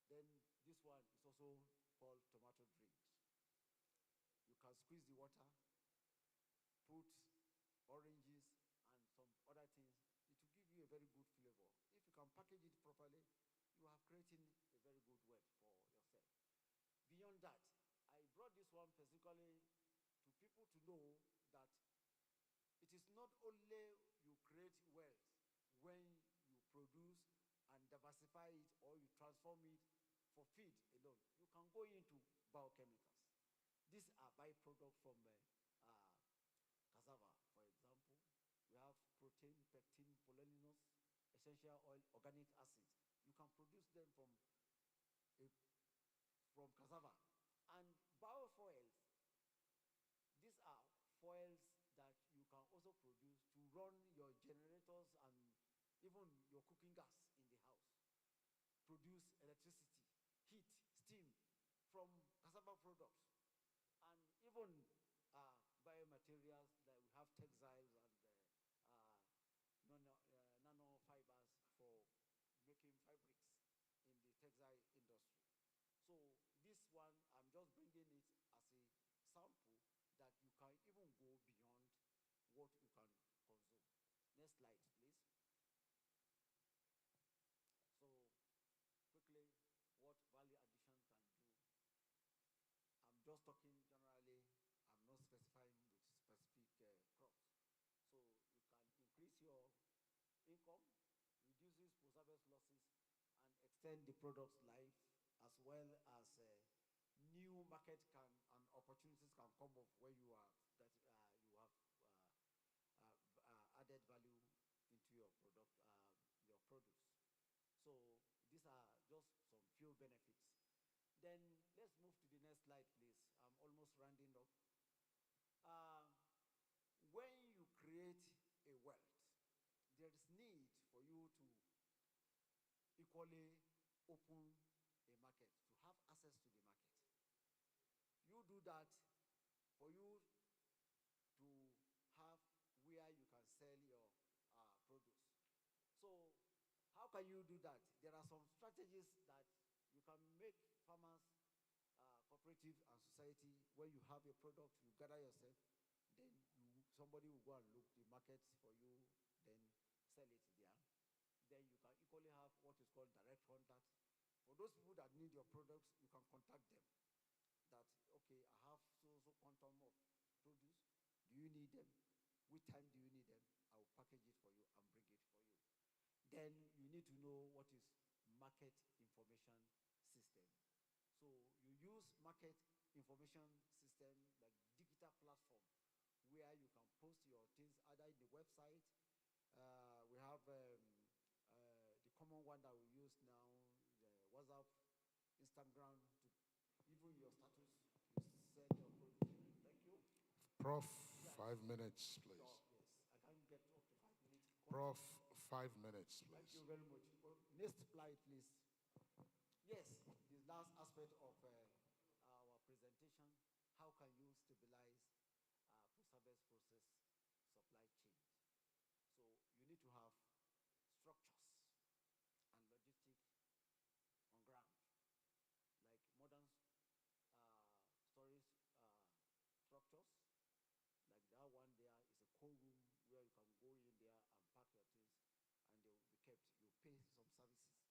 Then this one is also called tomato drinks. You can squeeze the water, put oranges and some other things. It will give you a very good flavor. If you can package it properly, you are creating a very good wealth for yourself. Beyond that, I brought this one specifically to people to know that it is not only you create wealth when you produce and diversify it or you transform it for feed alone. You can go into biochemicals. These are byproducts from cassava, for example. We have protein, pectin, polylinous, essential oil, organic acids. You can produce them from cassava. And biofuels, these are fuels that you can also produce to run your generators and even your cooking gas in the house. Produce electricity, heat, steam from cassava products. And even biomaterials, that we have textiles and nano fibers for making fabrics in the textile industry. So this one, I'm just bringing it as a sample that you can even go beyond what you can consume. Next slide, please. So quickly, what value addition can do. I'm just talking generally. I'm not specifying with specific crops. So you can increase your income, reduces post-harvest losses, and extend the product's life, as well as new market and opportunities can come up where you have added value into your product, your produce. So these are just some few benefits. Then let's move to the next slide, please. I'm almost rounding up. When you create a wealth, there is need for you to equally open a market, to have access to the market. You do that for you to have where you can sell your produce. So how can you do that? There are some strategies that you can make farmers, cooperative and society. When you have a product, you gather yourself, then somebody will go and look the markets for you, then sell it there. Then you can equally have what is called direct contact. For those people that need your products, you can contact them. That, okay, I have so quantum of produce. Do you need them? Which time do you need them? I will package it for you and bring it for you. Then you need to know what is market information system. So you use market information system like digital platform where you can post your things either in the website. We have the common one that we use now, the WhatsApp, stamp ground to even your status, you sell your produce. Thank you. Prof, Yes. 5 minutes, please. Sure, yes. I can get up to 5 minutes. Prof, 5 minutes, Thank please. you very much. Well, next slide, please. Yes, the last aspect of our presentation, how can you stabilize post-harvest process supply chain? So you need to have structures and logistics on ground, like modern storage structures. Like that one there is a cold room where you can go in there and pack your things and they will be kept. You pay some services.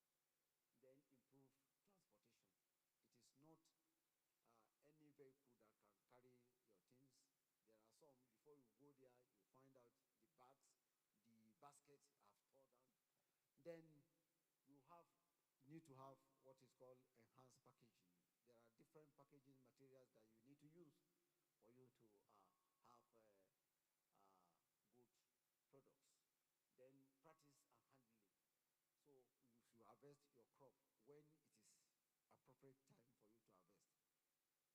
Then improve transportation. It is not any vehicle that can carry your things. There are some, before you go there, you find out the bags, the baskets are stored down. Then you need to have what is called enhanced packaging. There are different packaging materials that you need to use for you to have good products. Then practice and handling. So you should harvest your crop when it is appropriate time for you to harvest.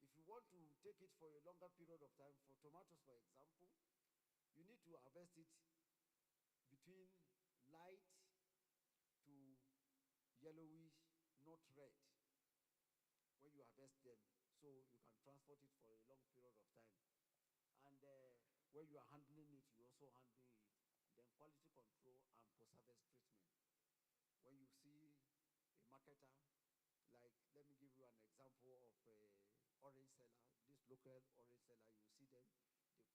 If you want to take it for a longer period of time, for tomatoes, for example, you need to harvest it between light to yellowish, not red, when you harvest them, so you can transport it for a long period of time. And when you are handling it, you also handle it. Then quality control and post-harvest treatment. When you see a marketer, like, let me give you an example of a orange seller, this local orange seller, you see them,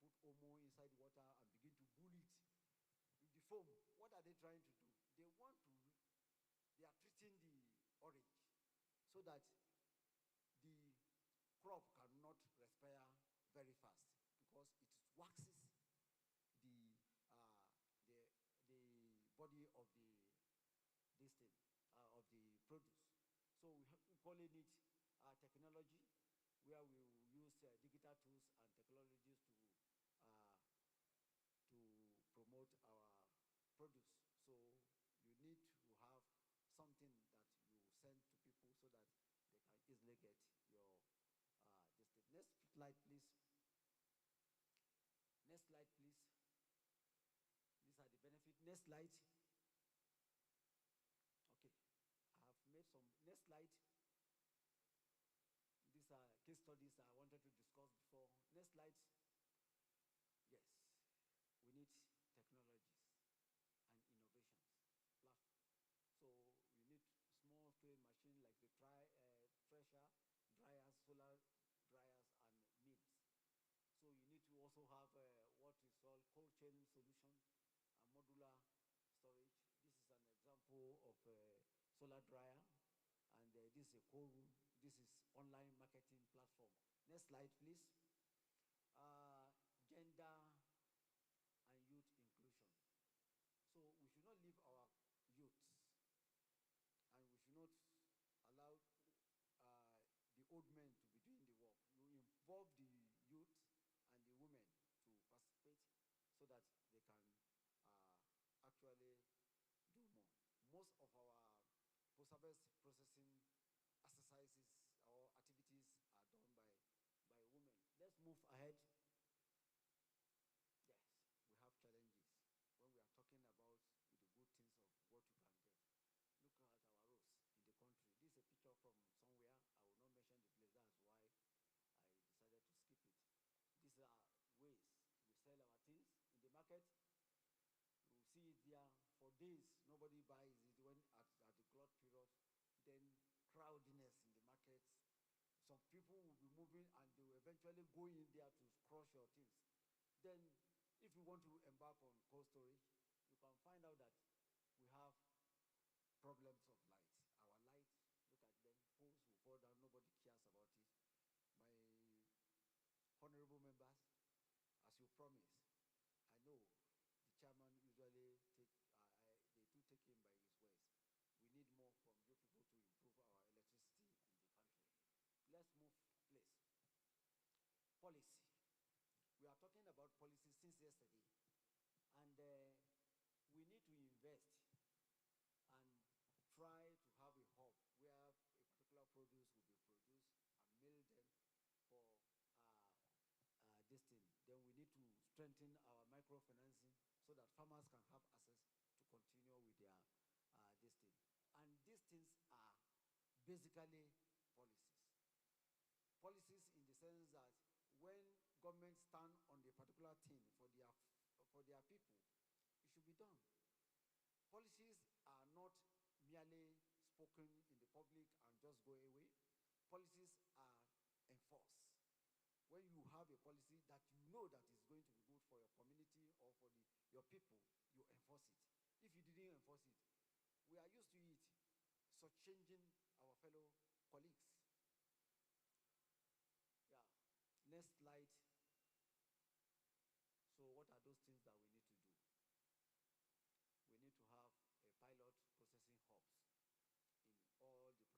they put omo inside water and begin to boil it with the foam. What are they trying to do? They are treating the orange so that the crop cannot respire very fast because it waxes the body of the of the produce. So we calling it technology, where we use digital tools and technologies to promote our produce. So you need to have something that you send to people so that they can easily get your this thing. Next slide, please. Next slide, please. These are the benefits. Next slide. Okay, I have made some. Next slide. These are case studies I wanted to discuss before. Next slide. Yes, we need technologies and innovations, platform. So you need small scale machine like the thresher, dryers, solar dryers, and mills. So you need to also have what is called cold chain solution and modular storage. This is an example of a solar dryer, and this is a cold room. This is online marketing platform. Next slide, please. Gender and youth inclusion. So we should not leave our youths, and we should not allow the old men to be doing the work. You involve the youth and the women to participate so that they can actually do more. Most of our post-harvest processing exercises or activities are done by women. Let's move ahead. Yes, we have challenges when we are talking about the good things of what you can get. Look at our roads in the country. This is a picture from somewhere. I will not mention the place. That's why I decided to skip it. These are ways we sell our things in the market. You see it there for days. Nobody buys it when at the glut period. Then crowdiness in the market. Some people will be moving and they will eventually go in there to crush your things. Then if you want to embark on cold storage, you can find out that we have problems of light. Our lights, look at them, poles will fall down, nobody cares about it. My honorable members, as you promised, I know the chairman usually they do take him by his words. We need more from you people to improve our electricity in the country. Let's move, please. Policy. We are talking about policy since yesterday, and we need to invest and try to have a hub where a particular produce will be to strengthen our microfinancing so that farmers can have access to continue with their this thing. And these things are basically policies. Policies in the sense that when governments stand on a particular thing for their people, it should be done. Policies are not merely spoken in the public and just go away. Policies are enforced. When you have a policy that you know that is going to be good for your community or for your people, you enforce it. If you didn't enforce it, we are used to it, so changing our fellow colleagues. Yeah. Next slide. So what are those things that we need to do? We need to have a pilot processing hubs in all the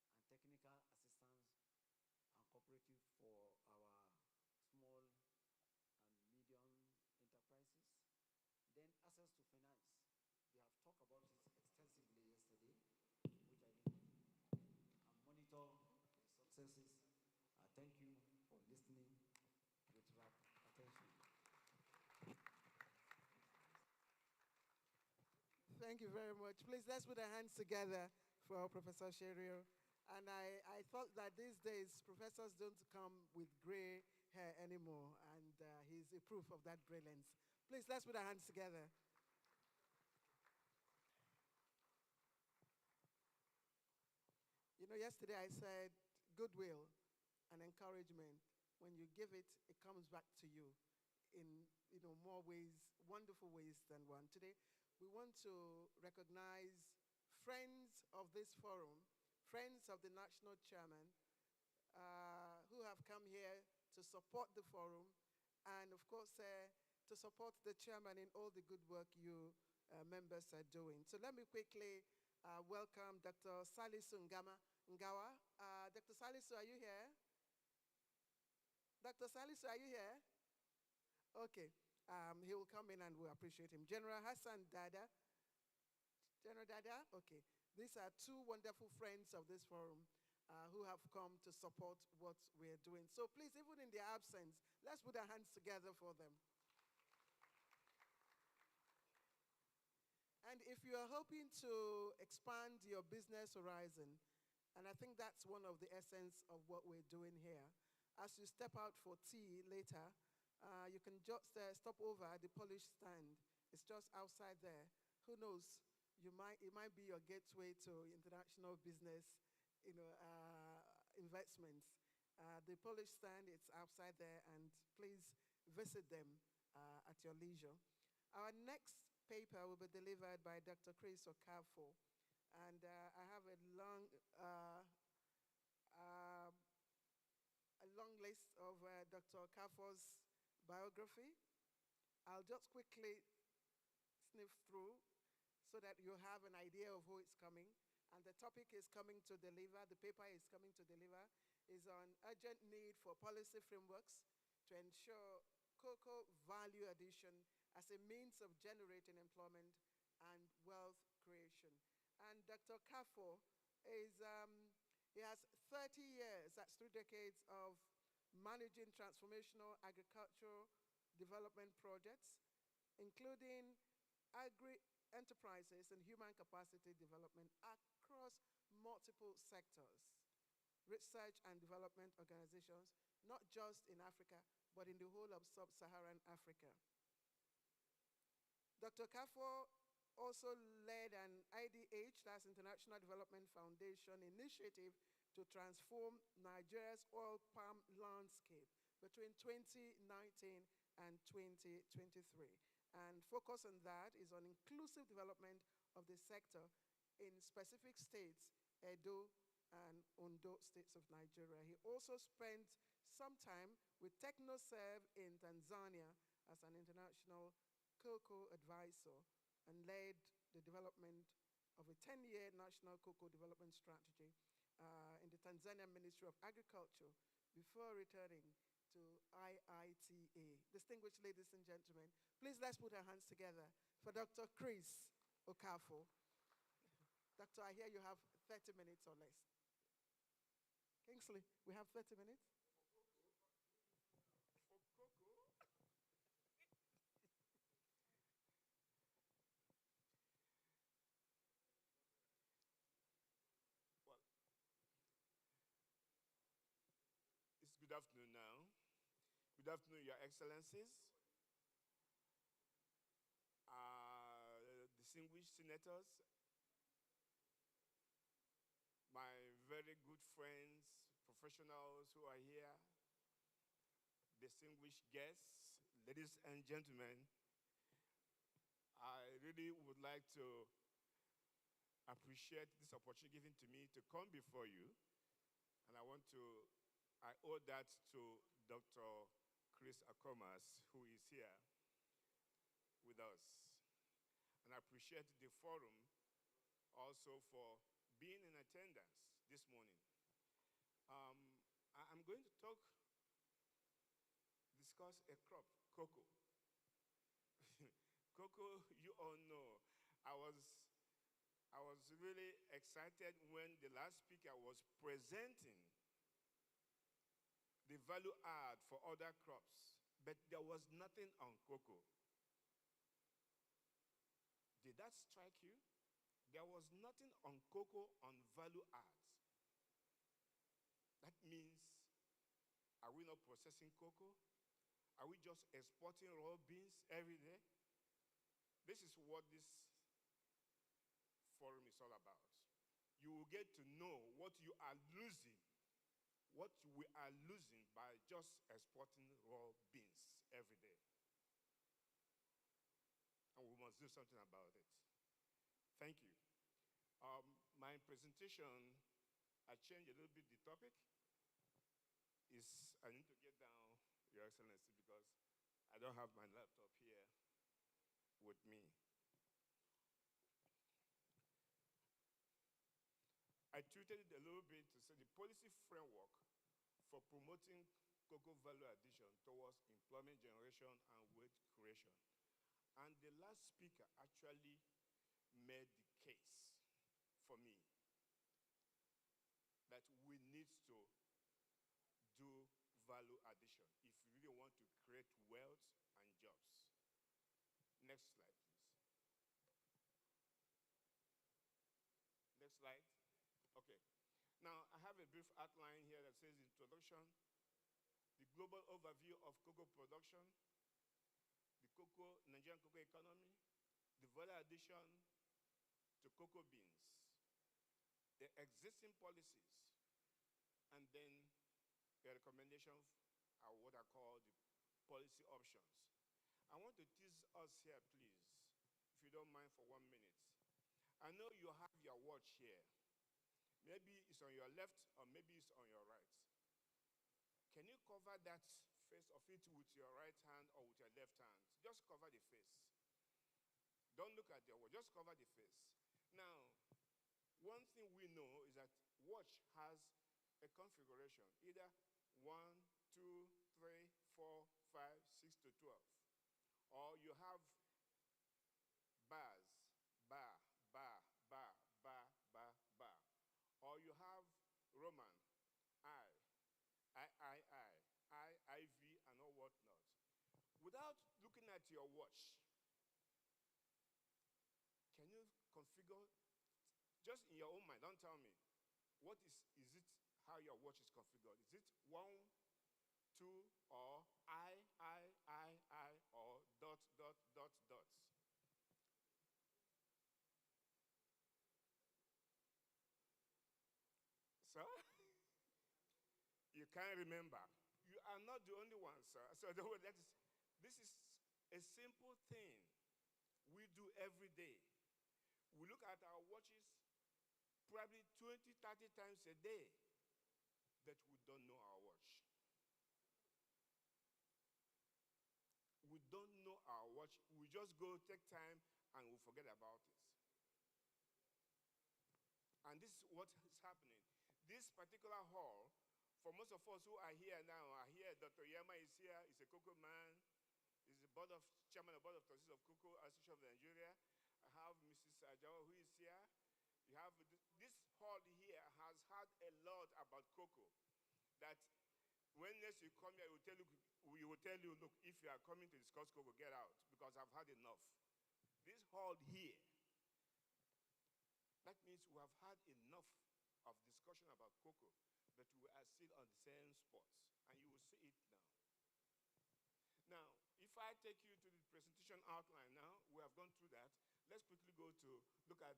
potential production areas. Then we also need to build capacities and technical assistance and cooperative for our small and medium enterprises. Then access to finance. They have talked about it extensively yesterday, which I need and monitor the successes. Thank you for listening with rapt attention. Thank you very much. Please, let's put our hands together for Professor Sherio. And I thought that these days, professors don't come with gray hair anymore, and he's a proof of that brilliance. Please, let's put our hands together. You know, yesterday I said goodwill and encouragement. When you give it, it comes back to you in more ways, wonderful ways than one. Today, we want to recognize friends of this forum, friends of the national chairman, who have come here to support the forum, and of course, to support the chairman in all the good work you members are doing. So let me quickly welcome Dr. Salisu Ngawa. Dr. Salisu, are you here? Dr. Salisu, are you here? Okay. He will come in and we'll appreciate him. General Hassan Dada. General Dada? Okay. These are two wonderful friends of this forum who have come to support what we're doing. So please, even in their absence, let's put our hands together for them. And if you are hoping to expand your business horizon, and I think that's one of the essence of what we're doing here, as you step out for tea later, you can just stop over at the Polish stand. It's just outside there. Who knows? It might be your gateway to international business, investments. The Polish stand, it's outside there, and please visit them at your leisure. Our next paper will be delivered by Dr. Chris Okafo, and I have a long list of Dr. Okafor's biography. I'll just quickly sniff through so that you have an idea of who is coming. And the topic is coming to deliver, the paper is coming to deliver, is on urgent need for policy frameworks to ensure cocoa value addition as a means of generating employment and wealth creation. And Dr. Okafo he has 30 years, that's 3 decades of managing transformational agricultural development projects, including agri-enterprises and human capacity development across multiple sectors, research and development organizations, not just in Africa, but in the whole of sub-Saharan Africa. Dr. Okafo also led an IDH, that's International Development Foundation, initiative to transform Nigeria's oil palm landscape between 2019 and 2023. And focus on that is on inclusive development of the sector in specific states, Edo and Ondo states of Nigeria. He also spent some time with TechnoServe in Tanzania as an international cocoa advisor and led the development of a 10-year national cocoa development strategy in the Tanzanian Ministry of Agriculture before returning to IITA. Distinguished ladies and gentlemen, please let's put our hands together for Dr. Chris Okafo. Doctor, I hear you have 30 minutes or less. Kingsley, we have 30 minutes. For cocoa? Well, it's good afternoon now. Good afternoon, Your Excellencies, distinguished senators, my very good friends, professionals who are here, distinguished guests, ladies and gentlemen. I really would like to appreciate this opportunity given to me to come before you. And I owe that to Dr. Chris Akomas, who is here with us. And I appreciate the forum also for being in attendance this morning. I'm going to discuss a crop, cocoa. Cocoa, you all know. I was really excited when the last speaker was presenting the value add for other crops, but there was nothing on cocoa. Did that strike you? There was nothing on cocoa on value adds. That means, are we not processing cocoa? Are we just exporting raw beans every day? This is what this forum is all about. You will get to know what you are losing, what we are losing by just exporting raw beans every day. And we must do something about it. Thank you. My presentation, I changed a little bit the topic. I need to get down, Your Excellency, because I don't have my laptop here with me. I tweeted it a little bit to say the policy framework for promoting cocoa value addition towards employment generation and wealth creation. And the last speaker actually made the case for me that we need to do value addition if we really want to create wealth and jobs. Next slide, please. Next slide. Okay. Now, I have a brief outline here that says introduction, the global overview of cocoa production, the Nigerian cocoa economy, the value addition to cocoa beans, the existing policies, and then a recommendation are what I call the policy options. I want to tease us here, please, if you don't mind for 1 minute. I know you have your watch here. Maybe it's on your left or maybe it's on your right. Can you cover that face of it with your right hand or with your left hand? Just cover the face. Don't look at your watch, just cover the face. Now, one thing we know is that watch has a configuration, either 1, 2, 3, 4, 5, 6 to 12. Or you have bars, bar, bar, bar, bar, bar, bar. Or you have Roman, I, IV, and all whatnot. Without looking at your watch, can you configure, just in your own mind, don't tell me, what is it, how your watch is configured? Is it 1, 2, or I, or dot, dot, dot, dot? Sir? You can't remember. You are not the only one, sir. So this is a simple thing we do every day. We look at our watches probably 20, 30 times a day, but we don't know our watch. We don't know our watch. We just go take time and we forget about it. And this is what is happening. This particular hall, for most of us who are here now, Dr. Yama is here, he's a cocoa man, he's the chairman of the Board of Trustees of Cocoa Association of Nigeria. I have Mrs. Ajawa who is here. You have this hall here has had a lot about cocoa. That when next you come here, we will tell you, look, if you are coming to discuss cocoa, get out, because I've had enough. This hall here, that means we have had enough of discussion about cocoa, but we are still on the same spots, and you will see it now. Now, if I take you to the presentation outline now, we have gone through that. Let's quickly go to look at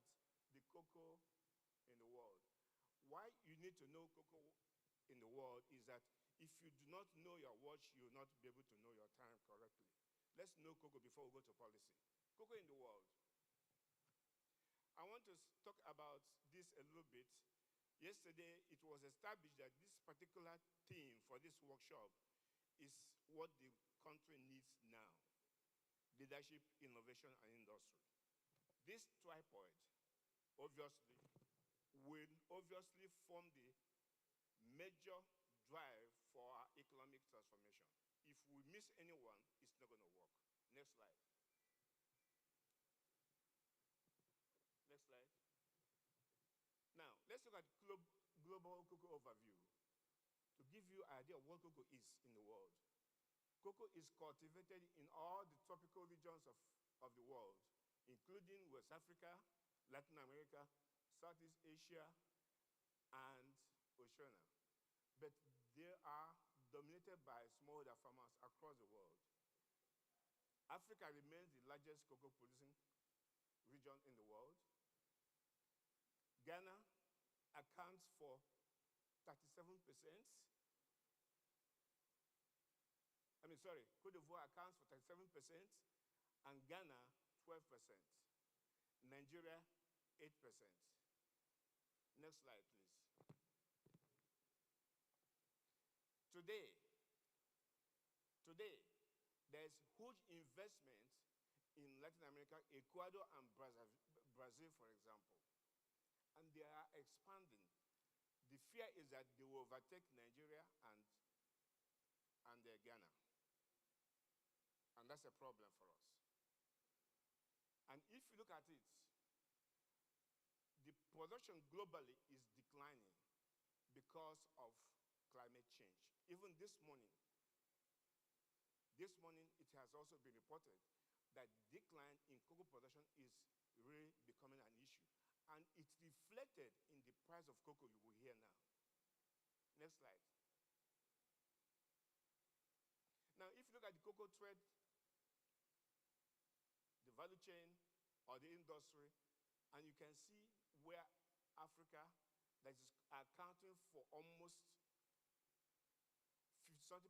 the cocoa in the world. Why you need to know cocoa in the world is that if you do not know your watch, you will not be able to know your time correctly. Let's know cocoa before we go to policy. Cocoa in the world. I want to talk about this a little bit. Yesterday, it was established that this particular theme for this workshop is what the country needs now: leadership, innovation, and industry. This tripod, obviously, will obviously form the major drive for our economic transformation. If we miss anyone, it's not going to work. Next slide. Next slide. Now, let's look at global cocoa overview to give you an idea of what cocoa is in the world. Cocoa is cultivated in all the tropical regions of the world, including West Africa, Latin America, Southeast Asia, and Oceania. But they are dominated by smallholder farmers across the world. Africa remains the largest cocoa producing region in the world. Ghana accounts for 37%. Cote d'Ivoire accounts for 37%, and Ghana 12%. Nigeria 8%. Next slide, please. Today, there is huge investment in Latin America, Ecuador, and Brazil, for example. And they are expanding. The fear is that they will overtake Nigeria and Ghana. And that's a problem for us. And if you look at it, the production globally is declining because of climate change. Even this morning, it has also been reported that decline in cocoa production is really becoming an issue. And it's reflected in the price of cocoa you will hear now. Next slide. Now, if you look at the cocoa trade, the value chain, or the industry, and you can see where Africa that is accounting for almost 30%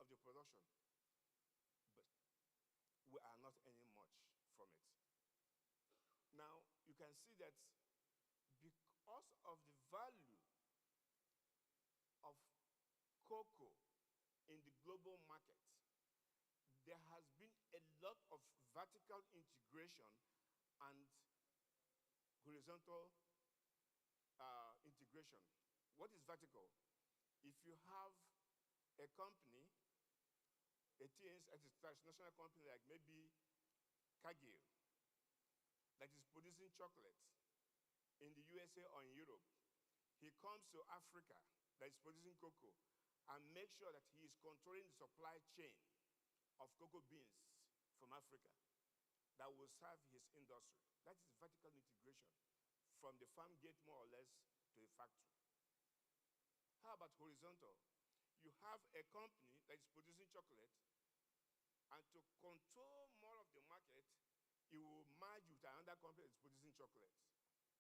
of the production, but we are not earning much from it. Now, you can see that because of the value of cocoa in the global market, there has been a lot of vertical integration and horizontal integration. What is vertical? If you have a company, a transnational company like maybe Cargill, that is producing chocolate in the USA or in Europe, he comes to Africa that is producing cocoa and makes sure that he is controlling the supply chain of cocoa beans from Africa that will serve his industry. That is vertical integration from the farm gate more or less to the factory. How about horizontal? You have a company that is producing chocolate, and to control more of the market, it will merge with another company that is producing chocolate. That's horizontal.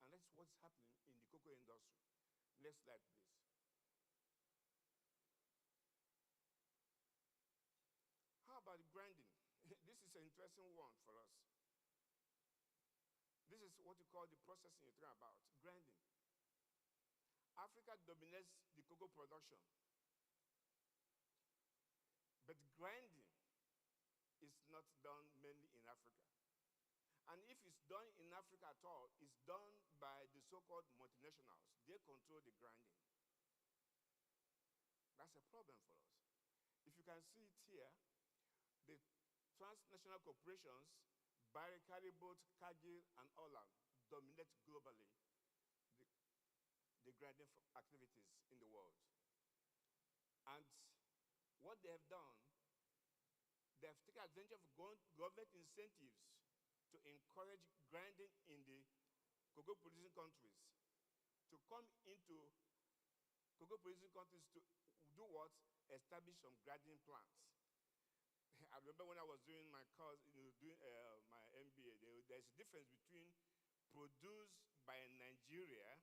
And that's what's happening in the cocoa industry. Next slide, please. How about grinding? This is an interesting one for us. This is what you call the processing you're talking about, grinding. Africa dominates the cocoa production. But grinding is not done mainly in Africa. And if it's done in Africa at all, it's done by the so-called multinationals. They control the grinding. That's a problem for us. If you can see it here, the transnational corporations, Barry, Caribou, Cargill, and Olam, dominate globally the grinding activities in the world. And what they have done, they have taken advantage of government incentives to encourage grinding in the cocoa producing countries to come into cocoa producing countries to do what? Establish some grinding plants. I remember when I was doing my course, doing my MBA, there's a difference between produced by Nigeria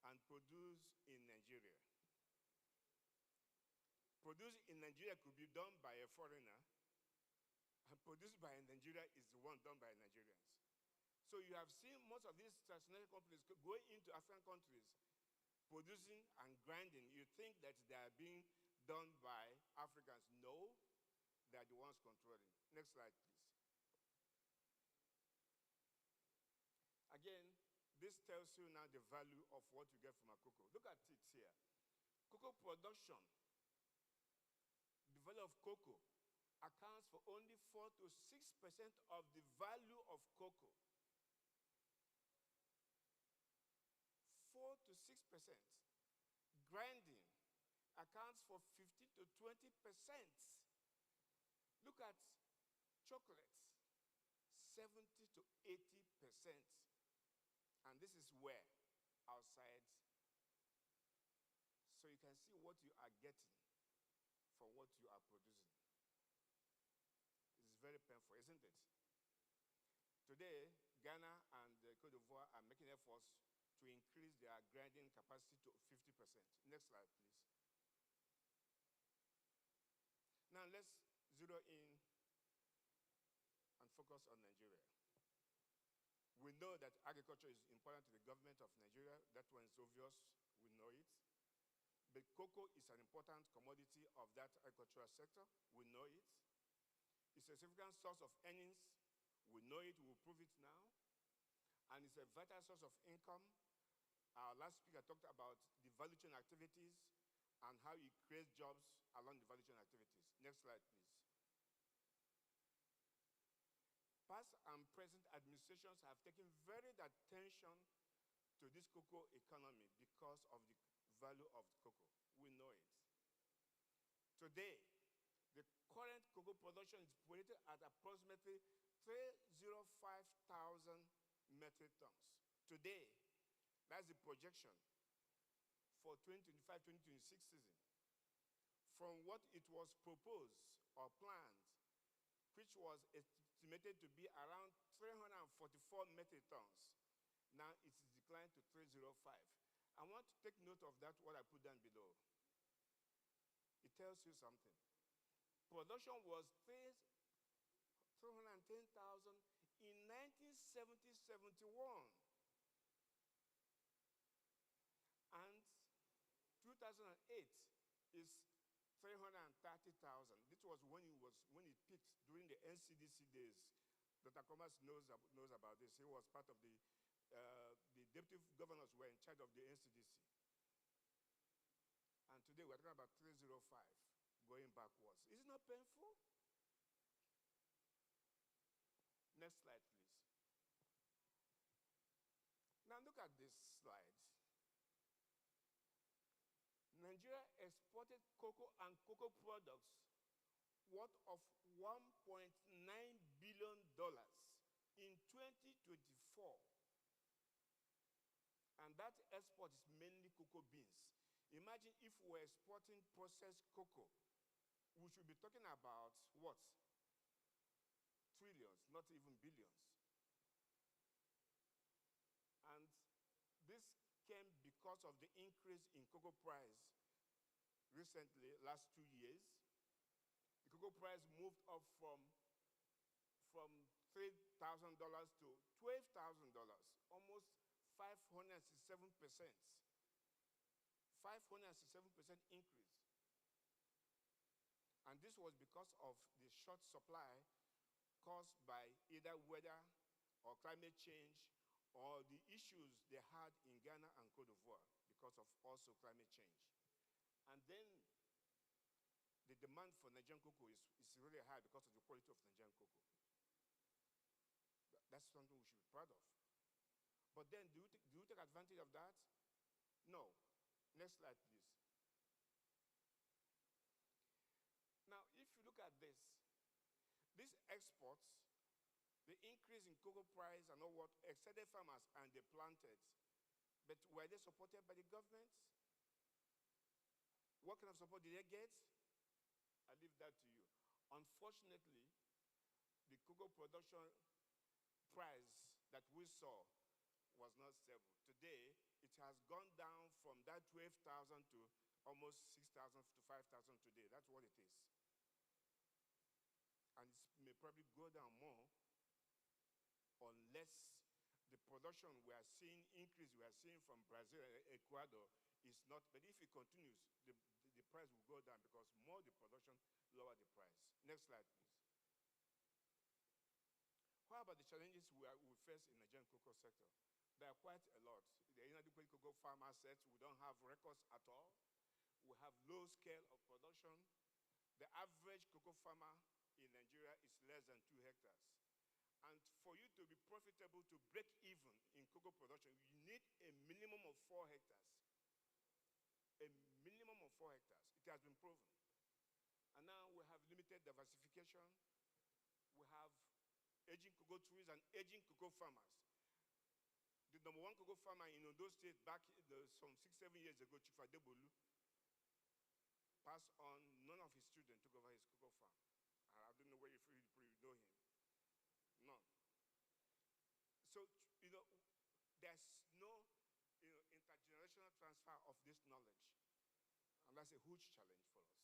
and produced in Nigeria. Produced in Nigeria could be done by a foreigner, and produced by Nigeria is the one done by Nigerians. So you have seen most of these transnational companies going into African countries, producing and grinding. You think that they are being done by Africans. No, they are the ones controlling. Next slide, please. Again, this tells you now the value of what you get from a cocoa. Look at it here. Cocoa production, the value of cocoa, accounts for only 4 to 6% of the value of cocoa. 4 to 6%. Grinding accounts for 15 to 20%. Look at chocolates, 70 to 80%. And this is where? Outside. So you can see what you are getting from what you are producing. It's very painful, isn't it? Today, Ghana and Cote d'Ivoire are making efforts to increase their grinding capacity to 50%. Next slide, please. Now let's zero in and focus on Nigeria. We know that agriculture is important to the government of Nigeria. That one is obvious. We know it. But cocoa is an important commodity of that agricultural sector. We know it. It's a significant source of earnings. We know it. We will prove it now. And it's a vital source of income. Our last speaker talked about the value chain activities and how it creates jobs along the value chain activities. Next slide, please. Past and present administrations have taken varied attention to this cocoa economy because of the value of the cocoa. We know it. Today, the current cocoa production is projected at approximately 305,000 metric tons. Today, that's the projection for 2025-2026 season. From what it was proposed or planned, which was estimated to be around 344 metric tons. Now it is declined to 305. I want to take note of that, what I put down below. It tells you something. Production was 310,000 in 1970-71. And 2008 is 330,000. This was when it peaked during the NCDC days. Dr. Comas knows about this. He was part of the deputy governors who were in charge of the NCDC. And today we're talking about 305 going backwards. Is it not painful? Next slide, please. Now look at this slide. Nigeria exported cocoa and cocoa products worth of $1.9 billion in 2024. And that export is mainly cocoa beans. Imagine if we're exporting processed cocoa, we should be talking about what? Trillions, not even billions. And this came because of the increase in cocoa price recently, last 2 years. The cocoa price moved up from $3,000 to $12,000, almost 567%. 567% increase. And this was because of the short supply caused by either weather or climate change or the issues they had in Ghana and Cote d'Ivoire because of also climate change. And then the demand for Nigerian cocoa is really high because of the quality of Nigerian cocoa. That's something we should be proud of. But then, do you take advantage of that? No. Next slide, please. Now, if you look at this, these exports, the increase in cocoa price and all what excited farmers and they planted, but were they supported by the government? What kind of support did they get? I leave that to you. Unfortunately, the cocoa production price that we saw was not stable. Today, it has gone down from that 12,000 to almost 6,000 to 5,000 today. That's what it is. And it may probably go down more unless the production we are seeing increase, we are seeing from Brazil and Ecuador is not, but if it continues, the price will go down because more the production, lower the price. Next slide, please. How about the challenges we face in the Nigerian cocoa sector? There are quite a lot. The inadequate cocoa farmer says we don't have records at all. We have low scale of production. The average cocoa farmer in Nigeria is less than 2 hectares. And for you to be profitable, to break even in cocoa production, you need a minimum of 4 hectares. A minimum of 4 hectares. It has been proven. And now we have limited diversification. We have aging cocoa trees and aging cocoa farmers. The number 1 cocoa farmer in Ondo State back some 6-7 years ago, Chief Adebolu, passed on. None of his children took over his cocoa farm. I don't know where you know him. None. So, there's no intergenerational transfer of this knowledge. And that's a huge challenge for us.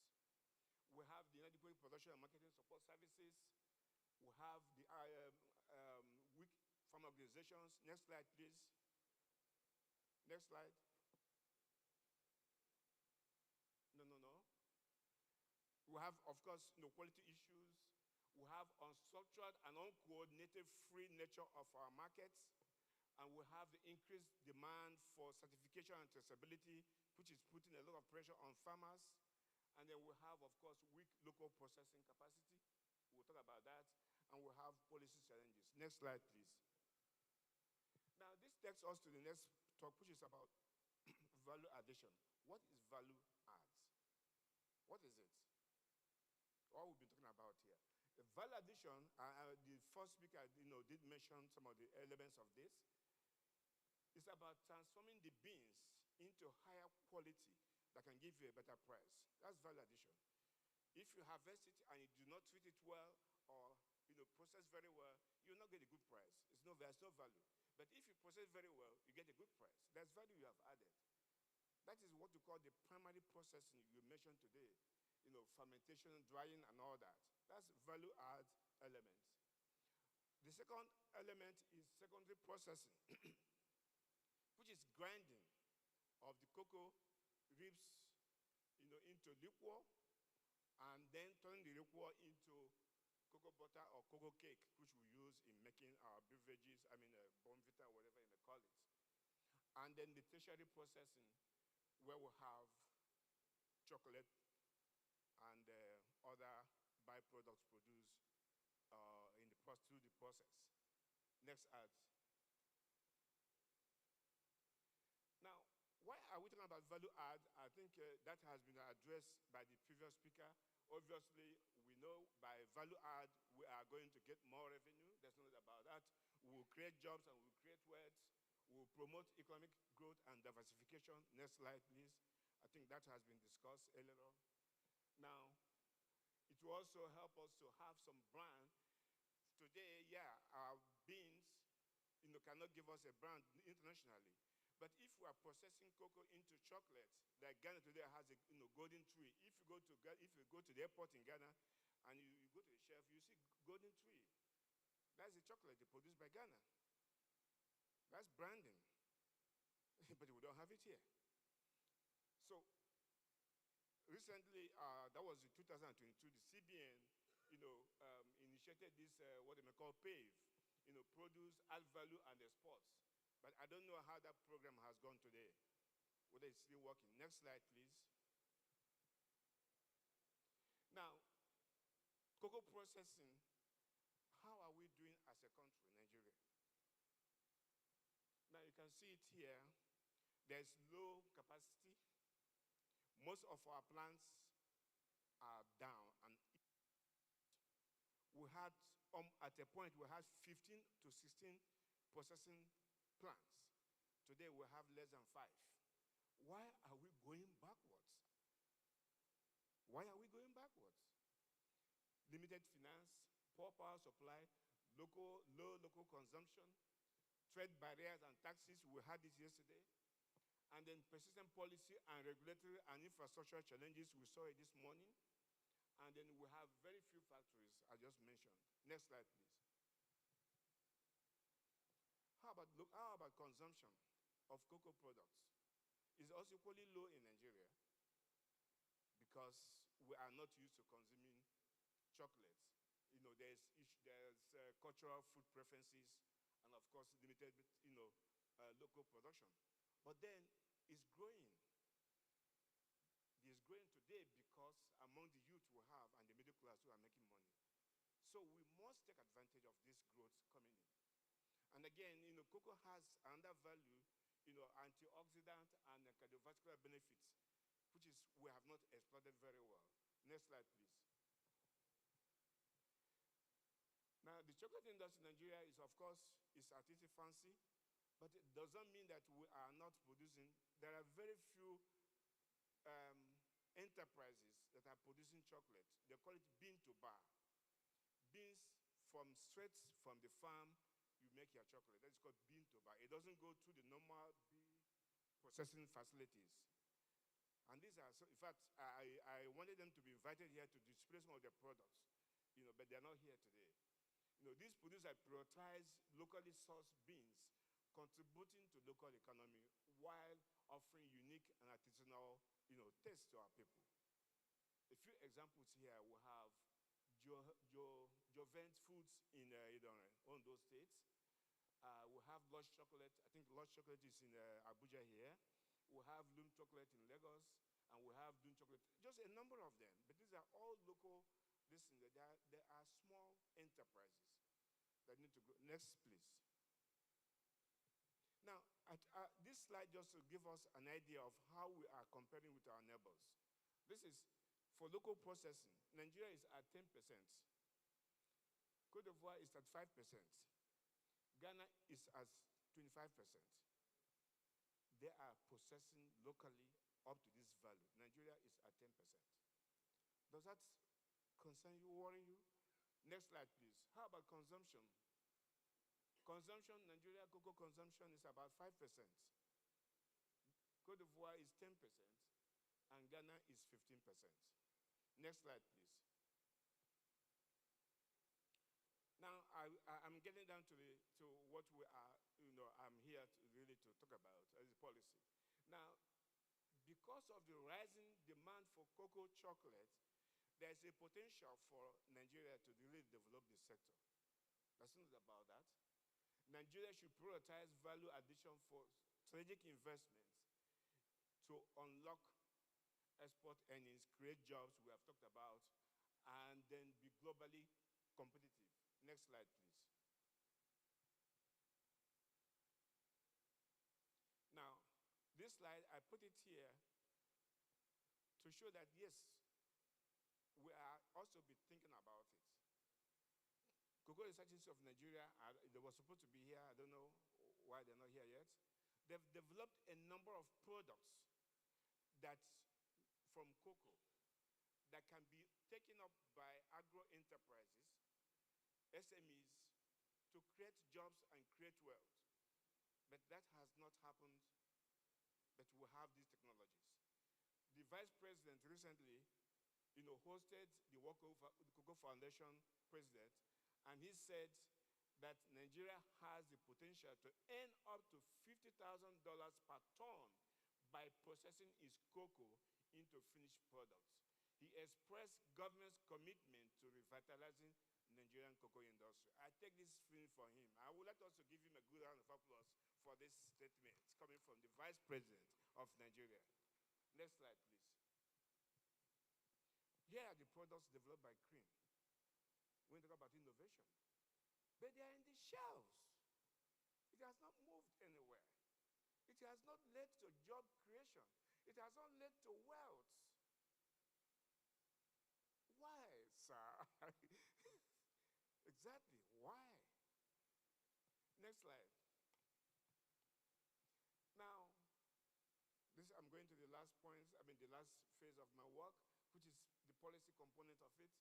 We have the inadequate production and marketing support services. We have the weak farm organizations. Next slide, please. Next slide. No. We have, of course, quality issues. We have unstructured and uncoordinated free nature of our markets. And we have the increased demand for certification and traceability, which is putting a lot of pressure on farmers. And then we have, of course, weak local processing capacity. We'll talk about that. And we have policy challenges. Next slide, please. Now, this takes us to the next talk, which is about value addition. What is value add? What is it? What we've been talking about here. The value addition, the first speaker did mention some of the elements of this. It's about transforming the beans into higher quality that can give you a better price. That's value addition. If you harvest it and you do not treat it well or process very well, you'll not get a good price. There's no value. But if you process very well, you get a good price. That's value you have added. That is what we call the primary processing you mentioned today. Fermentation, drying, and all that. That's value add elements. The second element is secondary processing, which is grinding of the cocoa ribs into liquor, and then turning the liquor into cocoa butter or cocoa cake, which we use in making our beverages, Bonvita, whatever you may call it. And then the tertiary processing, where we have chocolate and other byproducts produced through the process. Next ad. Now, why are we talking about value add? I think that has been addressed by the previous speaker. Obviously, we know by value add, we are going to get more revenue. There's no doubt about that. We will create jobs and we will create wealth. We will promote economic growth and diversification. Next slide, please. I think that has been discussed earlier on. Now, it will also help us to have some brand. Today, our beans, cannot give us a brand internationally. But if we are processing cocoa into chocolate, like Ghana today has a golden tree. If you go to the airport in Ghana and you go to the shelf, you see golden tree. That's the chocolate produced by Ghana. That's branding. But we don't have it here. So recently, that was in 2022, the CBN, initiated this, what they may call PAVE, produce, add value, and exports. But I don't know how that program has gone today, whether it's still working. Next slide, please. Now, cocoa processing, how are we doing as a country, Nigeria? Now, you can see it here. There's low capacity. Most of our plants are down, and we had, at a point, we had 15 to 16 processing plants. Today, we have less than 5. Why are we going backwards? Why are we going backwards? Limited finance, poor power supply, low local consumption, trade barriers and taxes, we had this yesterday, and then persistent policy and regulatory and infrastructure challenges, we saw it this morning, and then we have very few factories, I just mentioned. Next slide, please. How about consumption of cocoa products? It's also equally low in Nigeria because we are not used to consuming chocolate. You know, there's cultural food preferences and, of course, limited, local production. But then it's growing. It's growing today because among the youth we have and the middle class who are making money. So we must take advantage of this growth coming in. And again, cocoa has another value, antioxidant and cardiovascular benefits, which is we have not exploited very well. Next slide, please. Now, the chocolate industry in Nigeria is, of course, is at its infancy, but it doesn't mean that we are not producing. There are very few enterprises that are producing chocolate. They call it bean to bar. Beans straight from the farm, you make your chocolate. That's called bean to bar. It doesn't go through the normal bee processing facilities. And these are, so in fact, I wanted them to be invited here to display some of their products, but they're not here today. These producers prioritize locally sourced beans, contributing to local economy while offering unique and artisanal, taste to our people. A few examples here, we have Jovent Foods in Ondo State. We have Lush Chocolate. I think Lush Chocolate is in Abuja here. We have Loom Chocolate in Lagos, and we have Dune Chocolate. Just a number of them, but these are all local. There are small enterprises that need to grow. Next, please. Now, this slide just to give us an idea of how we are comparing with our neighbors. This is for local processing. Nigeria is at 10%. Cote d'Ivoire is at 5%. Ghana is at 25%. They are processing locally up to this value. Nigeria is at 10%. Does that concern you, worry you? Next slide, please. How about consumption? Consumption, Nigeria cocoa consumption is about 5%. Cote d'Ivoire is 10%, and Ghana is 15%. Next slide, please. Now, I'm getting down to what we are, I'm here really to talk about as a policy. Now, because of the rising demand for cocoa chocolate, there's a potential for Nigeria to really develop this sector. There's nothing about that. Nigeria should prioritize value addition for strategic investments to unlock export earnings, create jobs we have talked about, and then be globally competitive. Next slide, please. Now, this slide, I put it here to show that, yes, we are also be thinking about it. Cocoa Research Institute of Nigeria, they were supposed to be here. I don't know why they're not here yet. They've developed a number of products that, from cocoa, that can be taken up by agro enterprises, SMEs, to create jobs and create wealth. But that has not happened, but we have these technologies. The Vice President recently, hosted the Cocoa Foundation president, and he said that Nigeria has the potential to earn up to $50,000 per ton by processing its cocoa into finished products. He expressed government's commitment to revitalizing Nigerian cocoa industry. I take this feeling for him. I would like us to give him a good round of applause for this statement coming from the Vice President of Nigeria. Next slide, please. Here are the products developed by Cream. When we talk about innovation. But they are in the shelves. It has not moved anywhere. It has not led to job creation. It has not led to wealth. Why, sir? Exactly, why? Next slide. Now, I'm going to the last point, the last phase of my work, which is the policy component of it.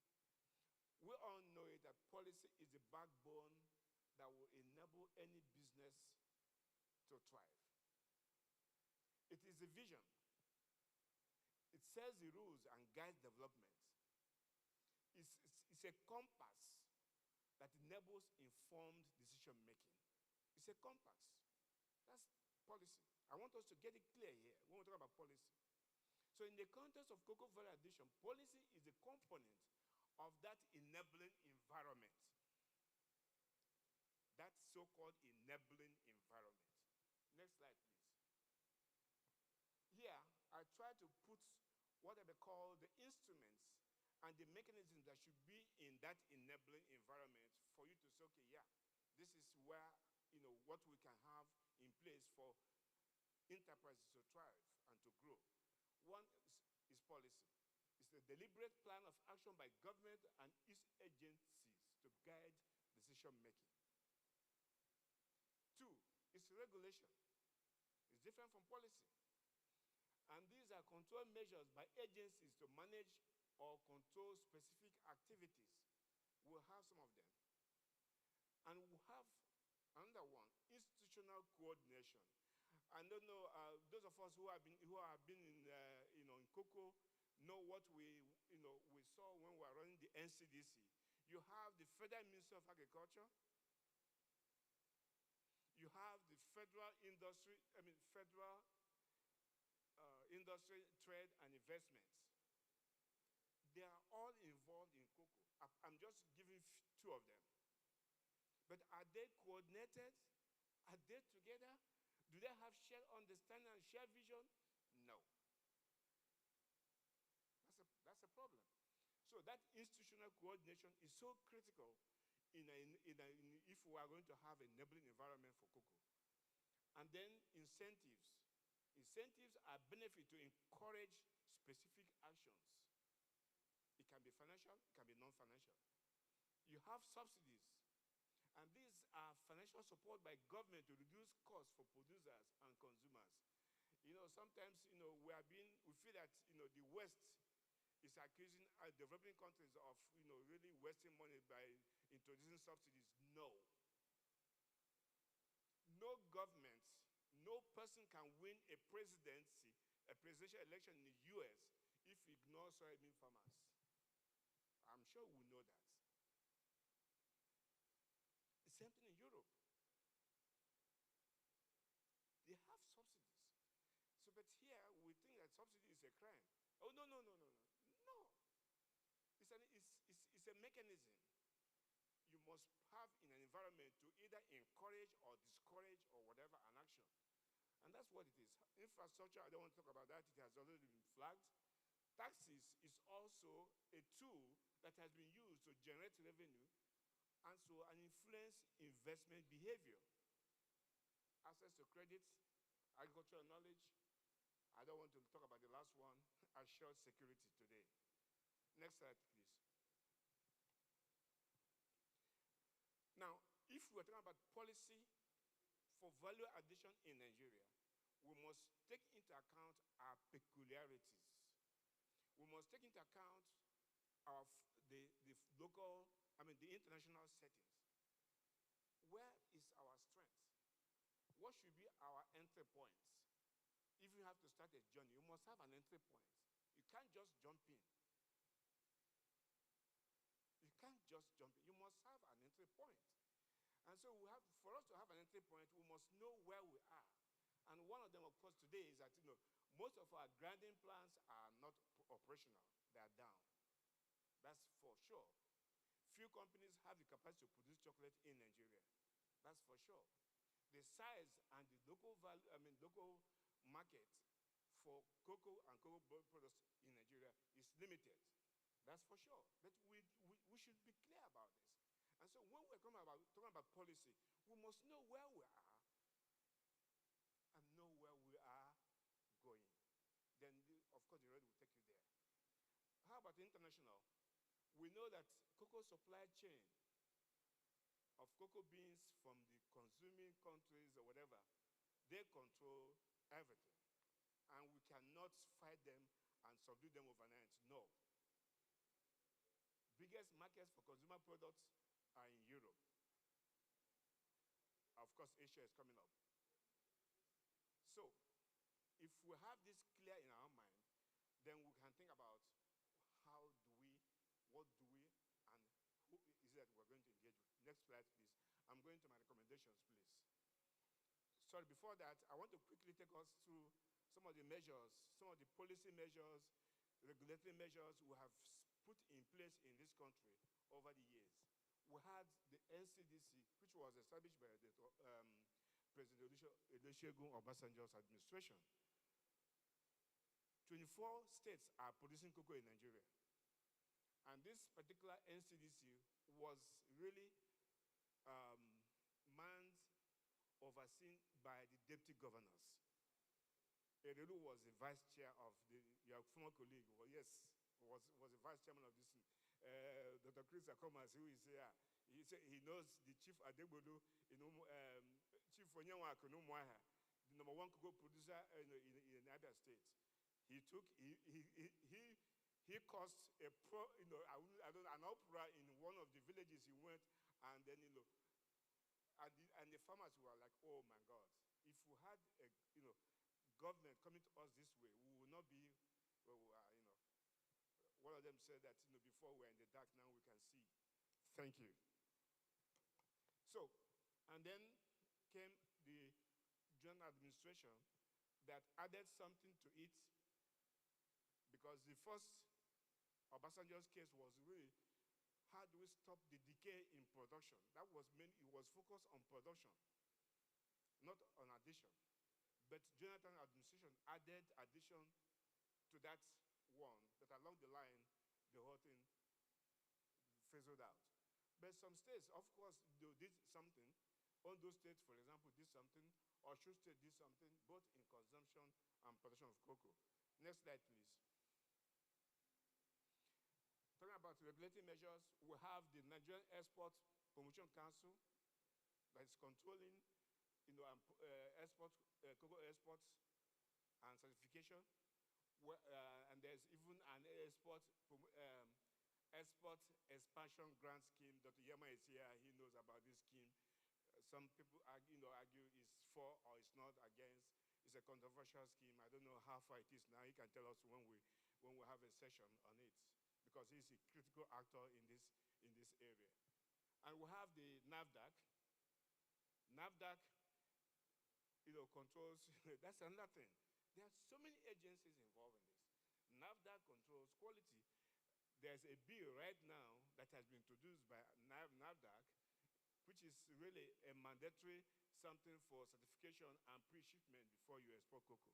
We all know it, that policy is the backbone that will enable any business to thrive. It is a vision. It sets the rules and guides development. It's a compass that enables informed decision making. It's a compass. That's policy. I want us to get it clear here when we talk about policy. So in the context of cocoa value addition, policy is a component of that enabling environment. That so-called enabling environment. Next slide, please. Here, I try to put what I call the instruments and the mechanisms that should be in that enabling environment for you to say, okay, yeah, this is where, what we can have in place for enterprises to thrive and to grow. One is policy. It's a deliberate plan of action by government and its agencies to guide decision making. Two, is regulation. It's different from policy. And these are control measures by agencies to manage or control specific activities. We'll have some of them. And we'll have another one, institutional coordination. I don't know, those of us who have been in, in cocoa know what we saw when we were running the NCDC. You have the Federal Ministry of Agriculture. You have the Federal Industry, Industry, Trade, and Investments. They are all involved in cocoa. I'm just giving two of them. But are they coordinated? Are they together? Do they have shared understanding and shared vision? No. That's a problem. So that institutional coordination is so critical if we are going to have an enabling environment for cocoa. And then incentives. Incentives are benefit to encourage specific actions. It can be financial, it can be non-financial. You have subsidies. And these are financial support by government to reduce costs for producers and consumers. Sometimes, we feel that, the West is accusing developing countries of, really wasting money by introducing subsidies. No. No government, no person can win a presidential election in the US if he ignores soybean farmers. I'm sure we know that. The same thing in Europe. They have subsidies. So, but here we think that subsidy is a crime. Oh, no. No. It's a mechanism you must have in an environment to either encourage or discourage or whatever an action. And that's what it is. Infrastructure, I don't want to talk about that. It has already been flagged. Taxes is also a tool that has been used to generate revenue and so and influence investment behavior. Access to credit, agricultural knowledge. I don't want to talk about the last one, assured security today. Next slide, please. Now, if we're talking about policy for value addition in Nigeria, we must take into account our peculiarities. We must take into account the local, the international settings. Where is our strength? What should be our entry points? If you have to start a journey, you must have an entry point. You can't just jump in. You can't just jump in. You must have an entry point. And so for us to have an entry point, we must know where we are. And one of them, of course, today is that, most of our grinding plants are not operational. They are down. That's for sure. Few companies have the capacity to produce chocolate in Nigeria. That's for sure. The size and the local market for cocoa and cocoa products in Nigeria is limited. That's for sure. But we should be clear about this. And so when we're talking about policy, we must know where we are and know where we are going. talk about international, we know that cocoa supply chain of cocoa beans from the consuming countries or whatever, they control everything. And we cannot fight them and subdue them overnight. No. Biggest markets for consumer products are in Europe. Of course, Asia is coming up. So, if we have this clear in our mind, then we can think about how do we, what do we, and who is it that we're going to engage with. Next slide, please. I'm going to my recommendations, please. Sorry, before that, I want to quickly take us through some of the measures, some of the policy measures, regulatory measures we have put in place in this country over the years. We had the NCDC, which was established by the President Olusegun Obasanjo's administration. 24 states are producing cocoa in Nigeria. And this particular NCDC was really manned, overseen by the deputy governors. Erelu was the vice chair of your former colleague. Well, yes, was the vice chairman of this. Dr. Chris Akomas, who is here, he said he knows the chief Adegbodo, Chief Onyenwaka in Umuahia, the number one cocoa producer in Abia State. He caused an uproar in one of the villages he went, and then and the farmers were like, oh my God, if we had a government coming to us this way, we will not be where we are. One of them said that before we were in the dark, now we can see. Thank you. So, and then came the general administration that added something to it, because the first Obasanjo's case was really, how do we stop the decay in production? That was it was focused on production, not on addition. But Jonathan administration added addition to that one, that along the line, the whole thing fizzled out. But some states, of course, they did something. Ondo State, for example, did something. Oshu State did something, both in consumption and production of cocoa. Next slide, please. Talking about regulatory measures, we have the Nigerian Export Promotion Council that is controlling, cocoa exports and certification. And there's even an export expansion grant scheme. Dr. Yama is here; he knows about this scheme. Some people argue is for or is not against. It's a controversial scheme. I don't know how far it is now. He can tell us when we have a session on it, because he's a critical actor in this area. And we have the NAFDAC. NAFDAC, controls. That's another thing. There are so many agencies involved in this. NAFDAC controls quality. There's a bill right now that has been introduced by NAFDAC, which is really a mandatory something for certification and pre-shipment before you export cocoa.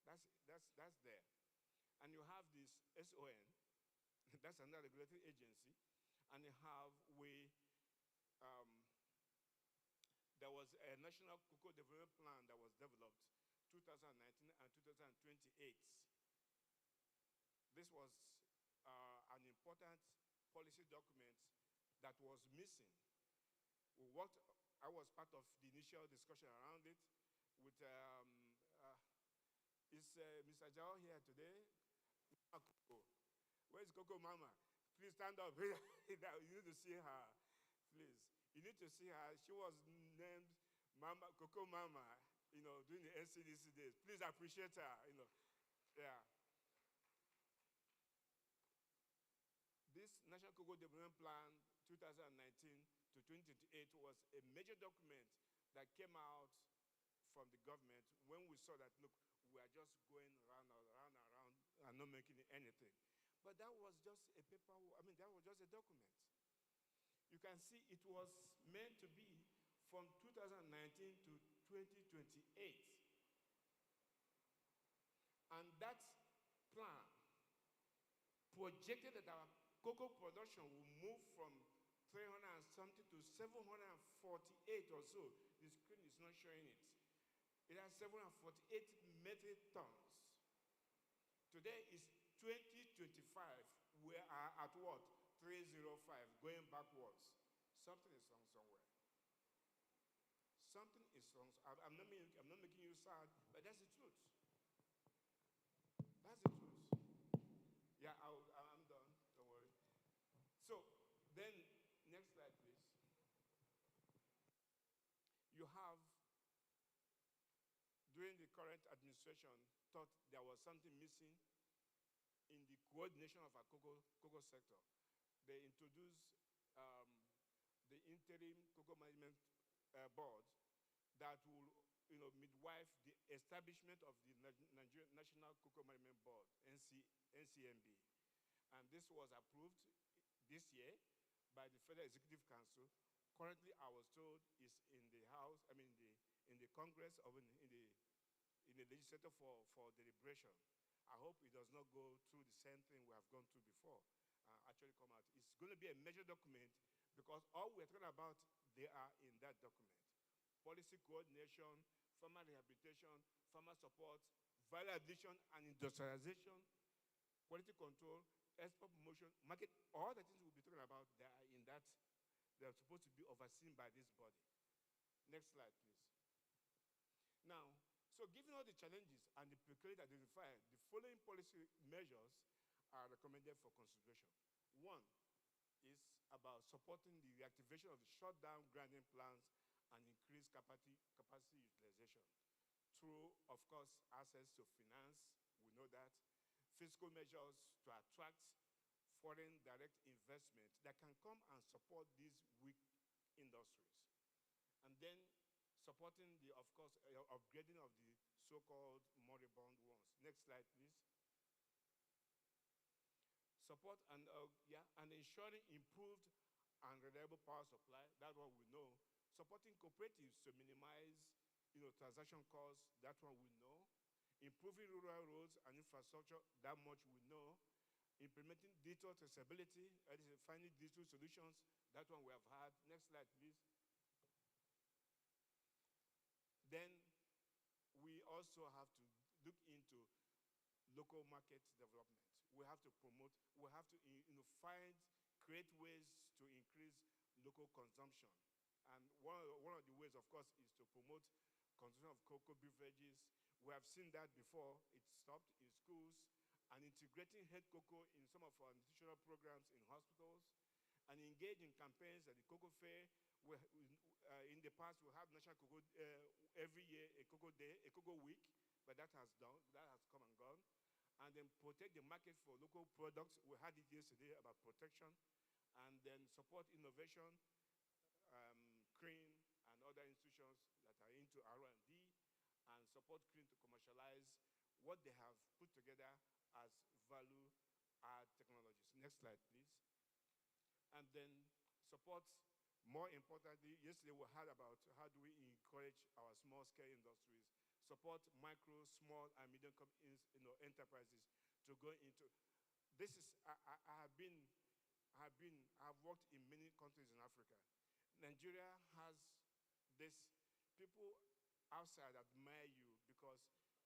That's there. And you have this SON, that's another regulatory agency. And you have there was a National Cocoa Development Plan that was developed 2019 and 2028. This was an important policy document that was missing. I was part of the initial discussion around it with, is Mr. Jao here today? Where's Coco Mama? Please stand up. You need to see her, please. You need to see her. She was named Mama, Coco Mama, during the NCDC days. Please appreciate her, yeah. This National Cocoa Development Plan 2019 to 2028 was a major document that came out from the government when we saw that, look, we are just going around and not making anything. But that was just a paper, that was just a document. You can see it was meant to be from 2019 to 2028. And that plan projected that our cocoa production will move from 300 and something to 748 or so. The screen is not showing it. It has 748 metric tons. Today is 2025. we are at what? 305, going backwards. Something is wrong somewhere. Something is wrong. I'm not making you sad, but that's the truth. That's the truth. Yeah, I'm done. Don't worry. So, then, next slide, please. You have, during the current administration, thought there was something missing in the coordination of our cocoa sector. They introduced the interim cocoa management board that will, midwife the establishment of the Nigerian National Cocoa Management Board, NCMB. And this was approved this year by the Federal Executive Council. Currently, I was told is in the House, in the Congress, or in the legislature for deliberation. I hope it does not go through the same thing we have gone through before. Actually come out. It's going to be a major document because all we're talking about, they are in that document. Policy coordination, farmer rehabilitation, farmer support, value addition and industrialization, quality control, export promotion, market, all the things we'll be talking about, they are in that. They're supposed to be overseen by this body. Next slide, please. Now, so given all the challenges and the precarious identified, the following policy measures are recommended for consideration. One is about supporting the reactivation of the shut-down grinding plants and increased capacity utilization through, of course, access to finance, we know that, fiscal measures to attract foreign direct investment that can come and support these weak industries. And then supporting the, of course, upgrading of the so-called moribund ones. Next slide, please. Support and ensuring improved and reliable power supply. That's what we know. Supporting cooperatives to minimize, transaction costs. That's what we know. Improving rural roads and infrastructure. That much we know. Implementing digital traceability, finding digital solutions. That one we have had. Next slide, please. Then we also have to look into local market development. We have to promote, we have to create ways to increase local consumption. And one of the ways, of course, is to promote consumption of cocoa beverages. We have seen that before. It stopped in schools. And integrating head cocoa in some of our nutritional programs in hospitals. And engage in campaigns at the Cocoa Fair. In the past, we have National Cocoa, every year, a Cocoa Day, a Cocoa Week. But that has come and gone. And then protect the market for local products. We had it yesterday about protection. And then support innovation, CREAM, and other institutions that are into R&D, and support CREAM to commercialize what they have put together as value-add technologies. Next slide, please. And then support, more importantly, yesterday we heard about how do we encourage our small-scale industries, support micro, small, and medium enterprises to go into. This is, I've worked in many countries in Africa. Nigeria has this, people outside admire you because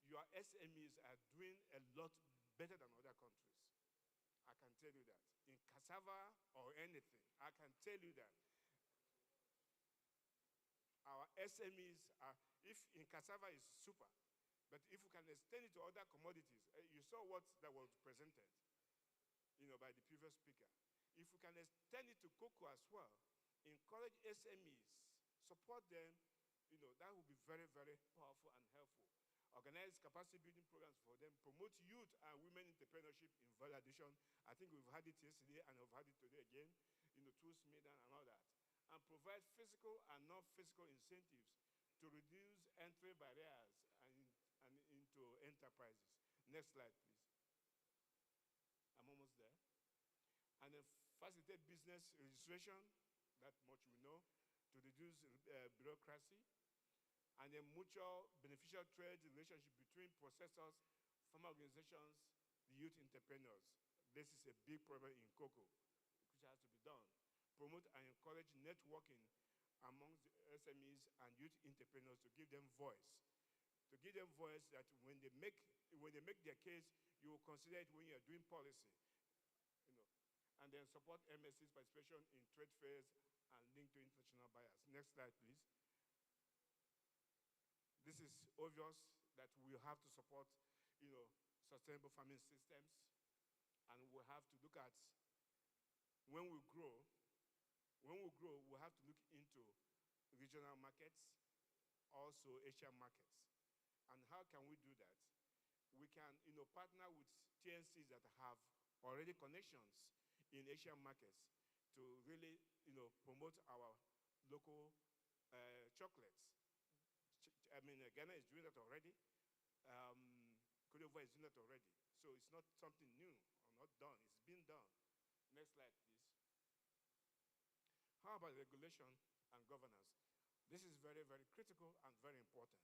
your SMEs are doing a lot better than other countries. I can tell you that. In cassava or anything, I can tell you that. Our SMEs are, if in cassava is super, but if we can extend it to other commodities, you saw what that was presented, by the previous speaker. If we can extend it to cocoa as well, encourage SMEs, support them, that would be very, very powerful and helpful. Organize capacity building programs for them, promote youth and women entrepreneurship in value addition. I think we've had it yesterday and we've had it today again, through SMIDA and all that. And provide physical and non-physical incentives to reduce entry barriers and into enterprises. Next slide, please. I'm almost there. And then facilitate business registration, that much we know, to reduce bureaucracy. And then mutual beneficial trade relationship between processors, farmer organizations, the youth entrepreneurs. This is a big problem in cocoa, which has to be done. Promote and encourage networking amongst the SMEs and youth entrepreneurs to give them voice. To give them voice that when they make their case, you will consider it when you are doing policy. and then support MSC's participation in trade fairs and linked to international buyers. Next slide, please. This is obvious that we have to support, sustainable farming systems, and we have to look at when we grow, we have to look into regional markets, also Asian markets. And how can we do that? We can, partner with TNCs that have already connections in Asian markets to really, promote our local chocolates. Ghana is doing that already. Cote d'Ivoire is doing that already. So it's not something new or not done. It's been done. Next slide, please. How about regulation and governance? This is very, very critical and very important.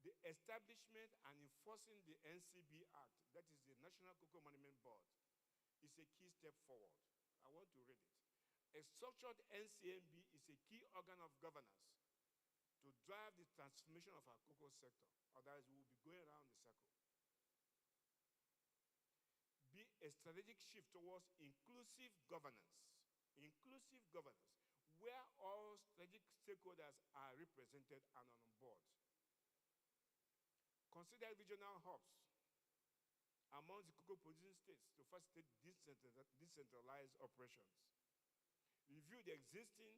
The establishment and enforcing the NCB Act, that is the National Cocoa Management Board, is a key step forward. I want to read it. A structured NCMB is a key organ of governance to drive the transformation of our cocoa sector. Otherwise, we will be going around the circle. Be a strategic shift towards inclusive governance, where all strategic stakeholders are represented and on board. Consider regional hubs among the cocoa producing states to facilitate decentralized operations. Review the existing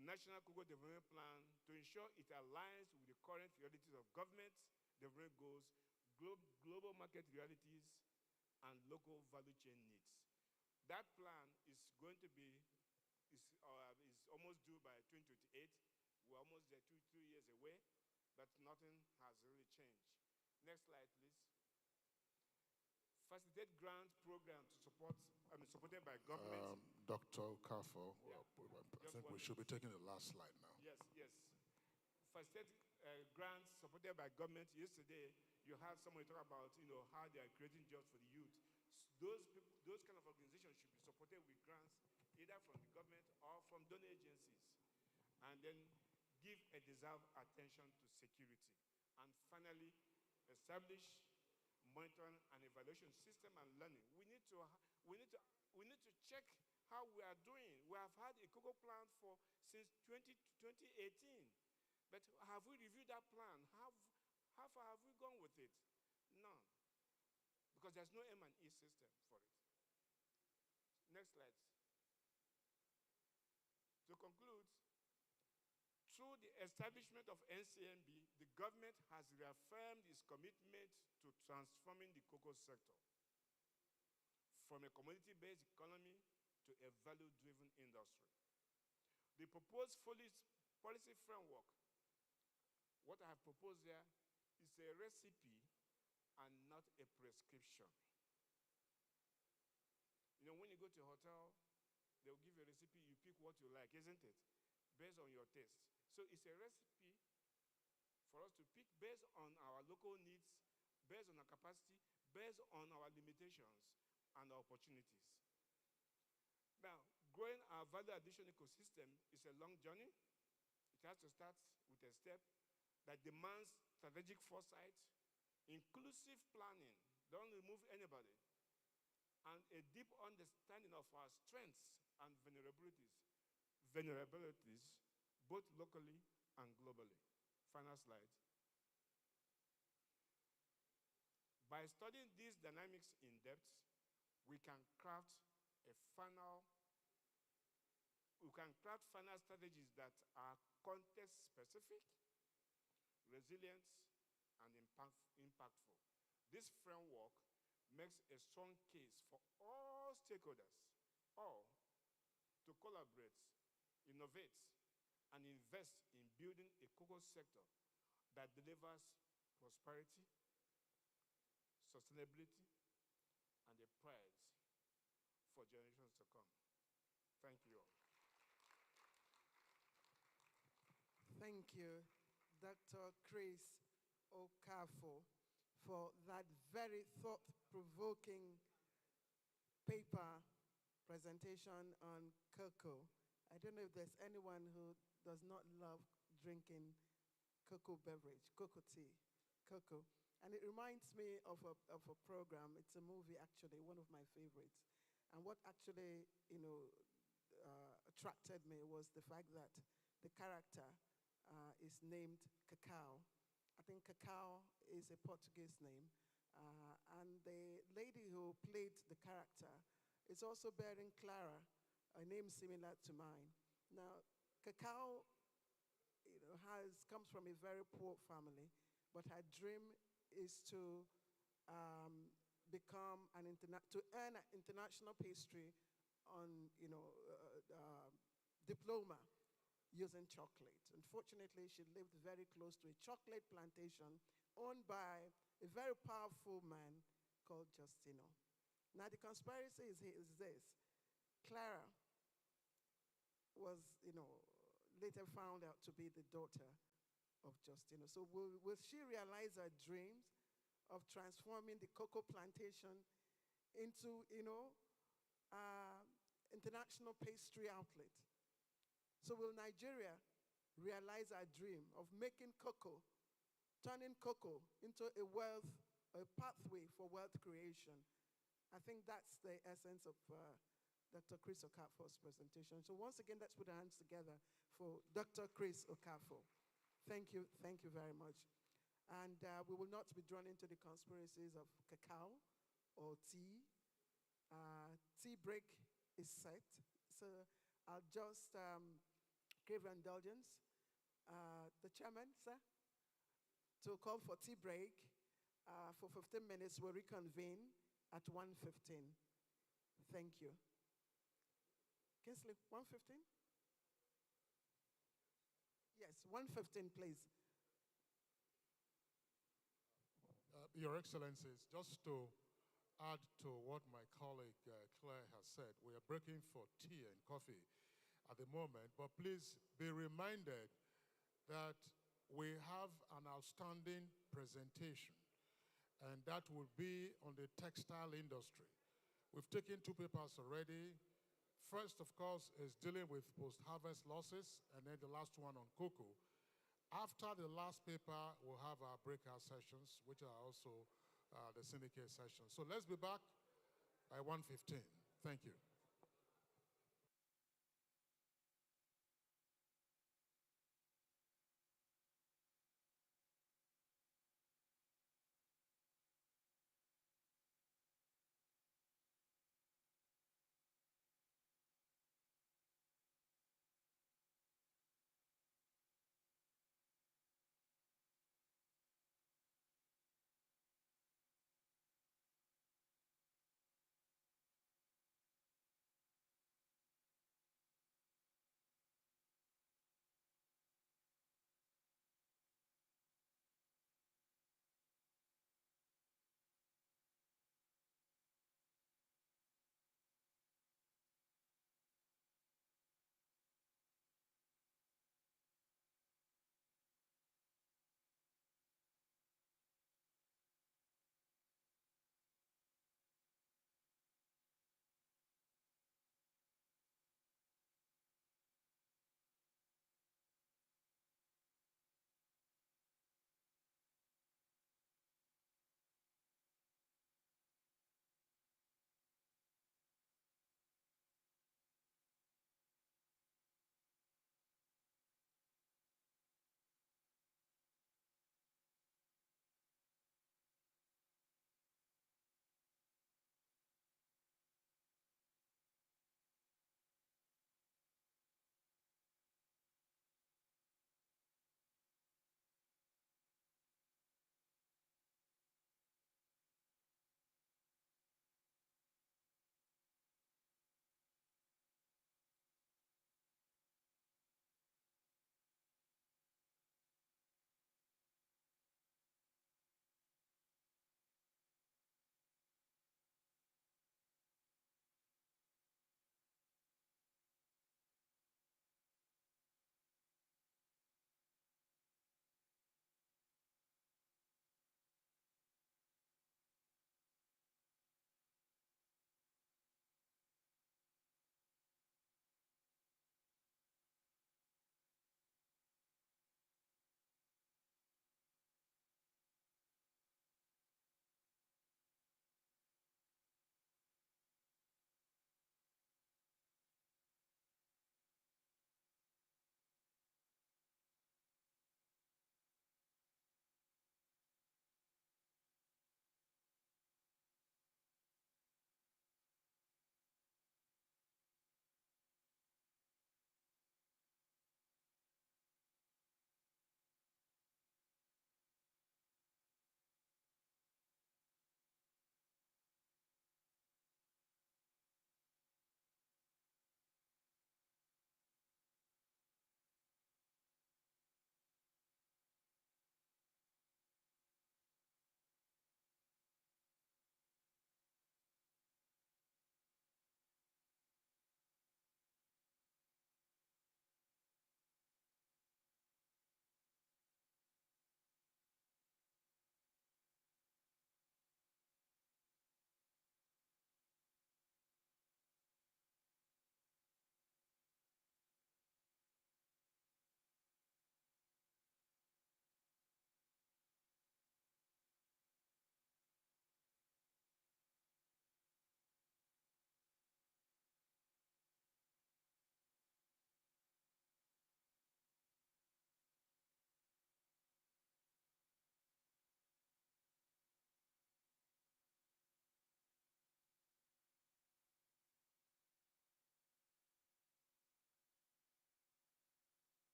National Cocoa Development Plan to ensure it aligns with the current realities of government development goals, global market realities, and local value chain needs. That plan is going to be, is almost due by 2028. We're almost there, 2 years away, but nothing has really changed. Next slide, please. Facilitate grant program to supported by government. Dr. Kafo, Yeah. I think we should be taking the last slide now. Yes. Facilitate grants supported by government. Yesterday, you had someone talk about, how they are creating jobs for the youth. Those kind of organizations should be supported with grants, either from the government or from donor agencies. And then give a deserved attention to security. And finally, establish monitoring and evaluation system and learning. We need to check how we are doing. We have had a cocoa plan since 2018. But have we reviewed that plan? How far have we gone with it? None. Because there's no M&E system for it. Next slide. To conclude, through the establishment of NCMB, the government has reaffirmed its commitment to transforming the cocoa sector from a commodity-based economy to a value-driven industry. The proposed policy framework, what I have proposed there, is a recipe and not a prescription. When you go to a hotel, they'll give you a recipe, you pick what you like, isn't it? Based on your taste. So it's a recipe for us to pick based on our local needs, based on our capacity, based on our limitations and our opportunities. Now, growing our value addition ecosystem is a long journey. It has to start with a step that demands strategic foresight, inclusive planning, don't remove anybody, and a deep understanding of our strengths and vulnerabilities, both locally and globally. Final slide. By studying these dynamics in depth, we can craft final strategies that are context-specific, resilient, and impactful. This framework makes a strong case for all stakeholders, to collaborate, innovate, and invest in building a cocoa sector that delivers prosperity, sustainability, and a prize for generations to come. Thank you all. Thank you, Dr. Chris Okafor, for that very thought-provoking paper presentation on cocoa. I don't know if there's anyone who does not love drinking cocoa beverage, cocoa tea, cocoa. And it reminds me of a program. It's a movie, actually, one of my favorites. And what actually, attracted me was the fact that the character is named Cacao. I think Cacao is a Portuguese name. And the lady who played the character is also bearing Clara, a name similar to mine. Now, Cacao, comes from a very poor family, but her dream is to to earn an international pastry on, diploma using chocolate. Unfortunately, she lived very close to a chocolate plantation owned by a very powerful man called Justino. Now, the conspiracy is this. Clara was, later found out to be the daughter of Justino. So will she realize her dreams of transforming the cocoa plantation into, international pastry outlet? So will Nigeria realize our dream of making cocoa, turning cocoa into a pathway for wealth creation? I think that's the essence of Dr. Chris Okafor's presentation. So once again, let's put our hands together for Dr. Chris Okafor. Thank you very much. And we will not be drawn into the conspiracies of cacao or tea. Tea break is set. So I'll just give indulgence. The chairman, sir, to call for tea break for 15 minutes. We'll reconvene at 1:15. Thank you. Kinsley, 1:15? Yes, 1:15, please. Your Excellencies, just to add to what my colleague Claire has said, we are breaking for tea and coffee at the moment, but please be reminded that we have an outstanding presentation, and that will be on the textile industry. We've taken 2 papers already. First, of course, is dealing with post-harvest losses, and then the last one on cocoa. After the last paper, we'll have our breakout sessions, which are also the syndicate sessions. So let's be back by 1:15. Thank you.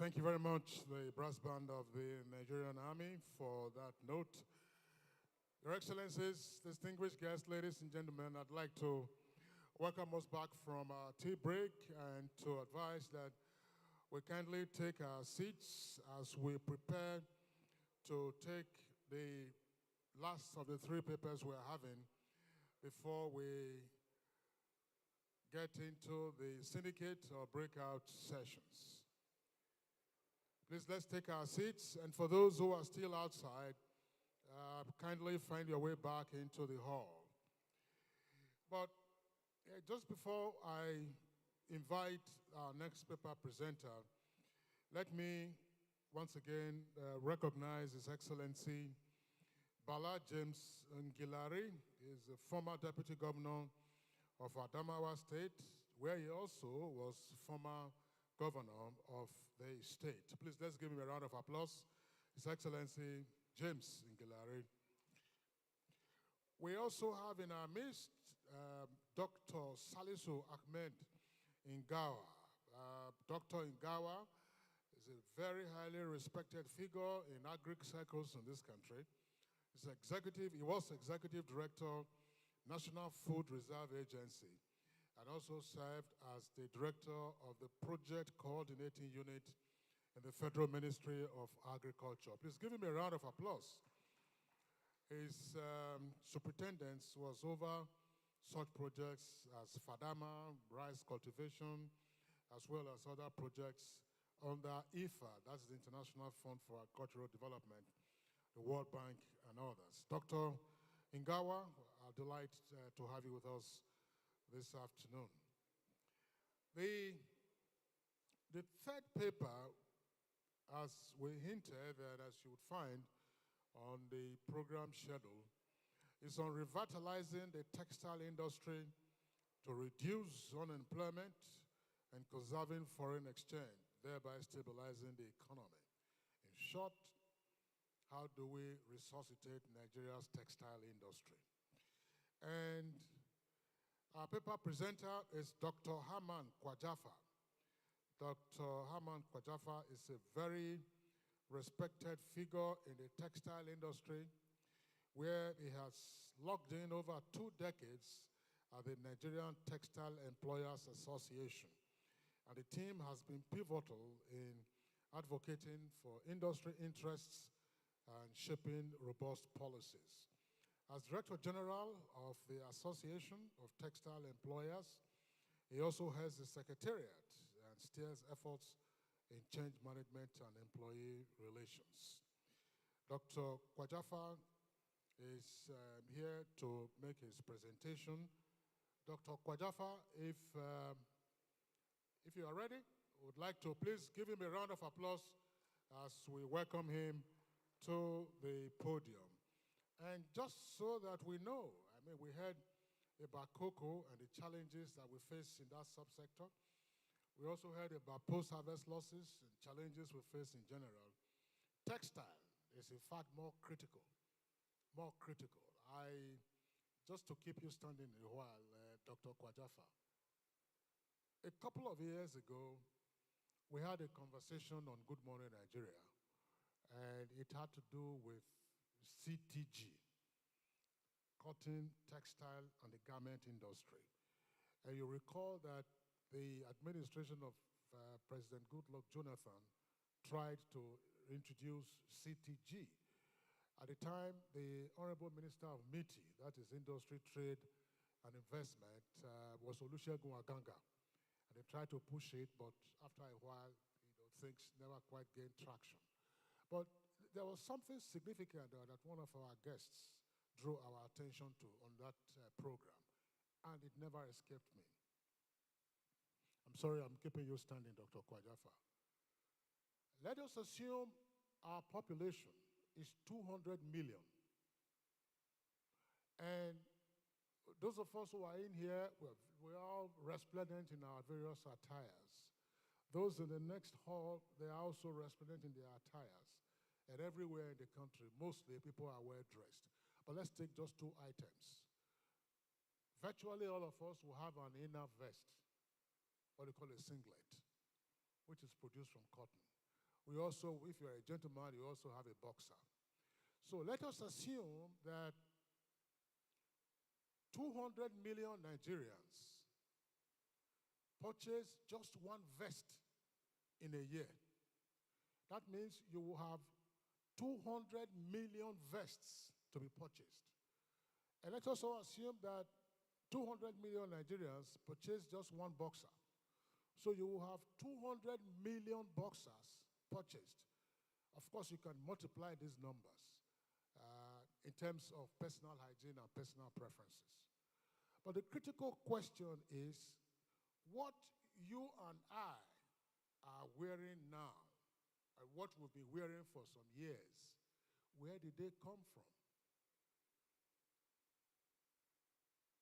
Thank you very much, the brass band of the Nigerian Army, for that note. Your Excellencies, distinguished guests, ladies and gentlemen, I'd like to welcome us back from our tea break and to advise that we kindly take our seats as we prepare to take the last of the three papers we're having before we get into the syndicate or breakout sessions. Please, let's take our seats, and for those who are still outside, kindly find your way back into the hall. But just before I invite our next paper presenter, let me once again recognize His Excellency Bala James Ngilari. He is the former Deputy Governor of Adamawa State, where he also was former Governor of the state. Please, let's give him a round of applause. His Excellency James Ngilari. We also have in our midst Dr. Salisu Ahmed Ngawa. Dr. Ngawa is a very highly respected figure in agric circles in this country. He was Executive Director, National Food Reserve Agency, and also served as the Director of the Project Coordinating Unit in the Federal Ministry of Agriculture. Please give him a round of applause. His superintendence was over such projects as Fadama, rice cultivation, as well as other projects under IFA, that's the International Fund for Agricultural Development, the World Bank, and others. Dr. Ngawa, I'm delighted to have you with us this afternoon. The third paper, as we hinted and as you would find on the program schedule, is on revitalizing the textile industry to reduce unemployment and conserving foreign exchange, thereby stabilizing the economy. In short, how do we resuscitate Nigeria's textile industry? And our paper presenter is Dr. Haman Kwajafa. Dr. Haman Kwajafa is a very respected figure in the textile industry, where he has logged in over 2 decades at the Nigerian Textile Employers Association. And the team has been pivotal in advocating for industry interests and shaping robust policies. As Director General of the Association of Textile Employers, he also has the Secretariat and steers efforts in change management and employee relations. Dr. Kwajafa is here to make his presentation. Dr. Kwajafa, if you are ready, would like to please give him a round of applause as we welcome him to the podium. And just so that we know, I mean, we heard about cocoa and the challenges that we face in that subsector. We also heard about post-harvest losses and challenges we face in general. Textile is in fact more critical. Just to keep you standing a while, Dr. Kwajafa. A couple of years ago, we had a conversation on Good Morning Nigeria, and it had to do with CTG, cotton, textile, and the garment industry. And you recall that the administration of President Goodluck Jonathan tried to introduce CTG. At the time, the Honorable Minister of MITI, that is Industry, Trade, and Investment, was Olusegun Aganga. And they tried to push it, but after a while, things never quite gained traction. But there was something significant that one of our guests drew our attention to on that program, and it never escaped me. I'm sorry, I'm keeping you standing, Dr. Kwajafa. Let us assume our population is 200 million. And those of us who are in here, we're all resplendent in our various attires. Those in the next hall, they are also resplendent in their attires. And everywhere in the country, mostly people are well-dressed. But let's take just 2 items. Virtually all of us will have an inner vest, what they call a singlet, which is produced from cotton. We also, if you're a gentleman, you also have a boxer. So let us assume that 200 million Nigerians purchase just one vest in a year. That means you will have 200 million vests to be purchased. And let's also assume that 200 million Nigerians purchase just one boxer. So you will have 200 million boxers purchased. Of course, you can multiply these numbers in terms of personal hygiene and personal preferences. But the critical question is, what you and I are wearing now, and what we've been wearing for some years, where did they come from?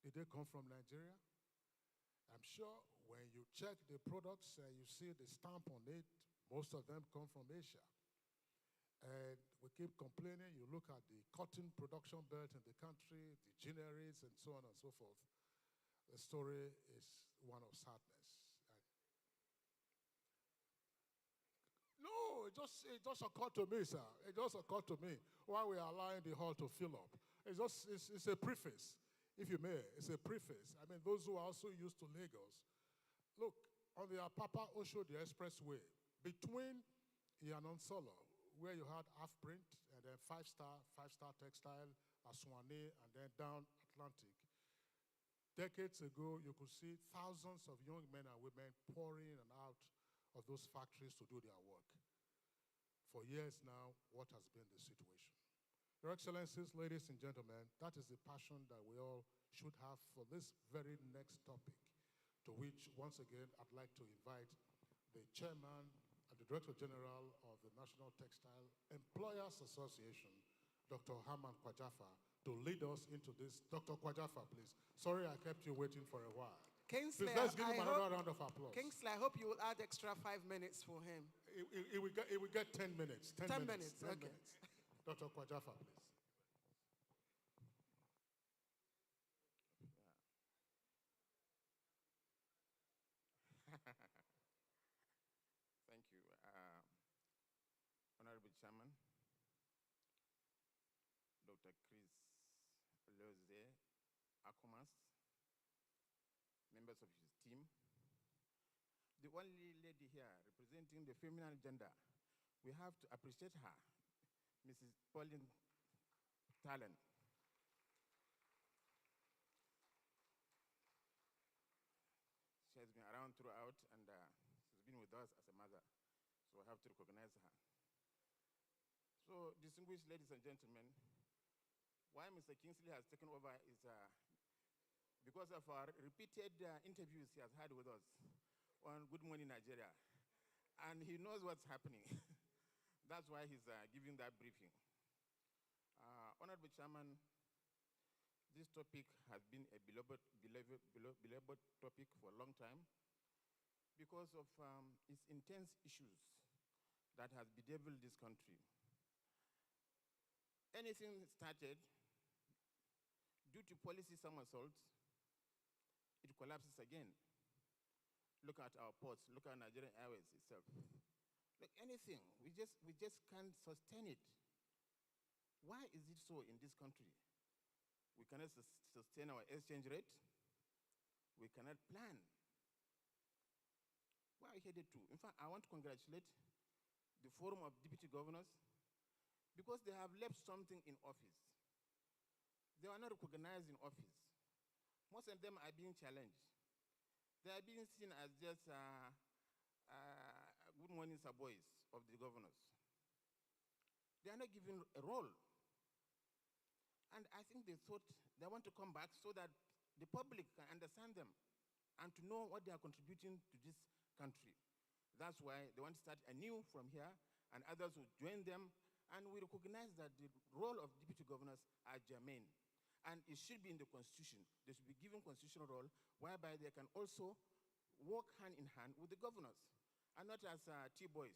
Did they come from Nigeria? I'm sure when you check the products and you see the stamp on it, most of them come from Asia. And we keep complaining. You look at the cotton production belt in the country, the ginneries, and so on and so forth. The story is one of sadness. No, it just occurred to me, sir. It just occurred to me while we are allowing the hall to fill up. It's a preface, if you may. It's a preface. I mean, those who are also used to Lagos. Look, on the Apapa Oshodi Expressway, between Yanon Solo, where you had Half-Print, and then five-star textile, Aswane, and then down Atlantic. Decades ago, you could see thousands of young men and women pouring in and out of those factories to do their work. For years now, what has been the situation? Your Excellencies, ladies and gentlemen, that is the passion that we all should have for this very next topic, to which, once again, I'd like to invite the chairman and the Director General of the National Textile Employers Association, Dr. Haman Kwajafa, to lead us into this. Dr. Kwajafa, please. Sorry I kept you waiting for a while. Kingsley, please, let's give him another round of applause. Kingsley, I hope you will add extra 5 minutes for him. It will get 10 minutes. 10 minutes. 10 okay. minutes. Dr. Kwajafa, please. Thank you, Honorable Chairman, Dr. Chris Loze Akumas, members of his team, the only lady here representing the feminine gender. We have to appreciate her, Mrs. Pauline Talon. She has been around throughout, and she's been with us as a mother, so we have to recognize her. So, distinguished ladies and gentlemen, why Mr. Kingsley has taken over is because of our repeated interviews he has had with us on Good Morning Nigeria. And he knows what's happening. That's why he's giving that briefing. Honorable Chairman, this topic has been a beloved topic for a long time because of its intense issues that has bedeviled this country. Anything started due to policy somersaults, it collapses again. Look at our ports, look at Nigerian Airways itself. Like anything, we just can't sustain it. Why is it so in this country? We cannot sustain our exchange rate. We cannot plan. Where are we headed to? In fact, I want to congratulate the Forum of Deputy Governors because they have left something in office. They are not recognized in office. Most of them are being challenged. They are being seen as just good morning sir boys of the governors. They are not given a role. And I think they thought they want to come back so that the public can understand them and to know what they are contributing to this country. That's why they want to start anew from here, and others will join them. And we recognize that the role of deputy governors are germane. And it should be in the Constitution. They should be given constitutional role whereby they can also work hand in hand with the governors and not as T-boys.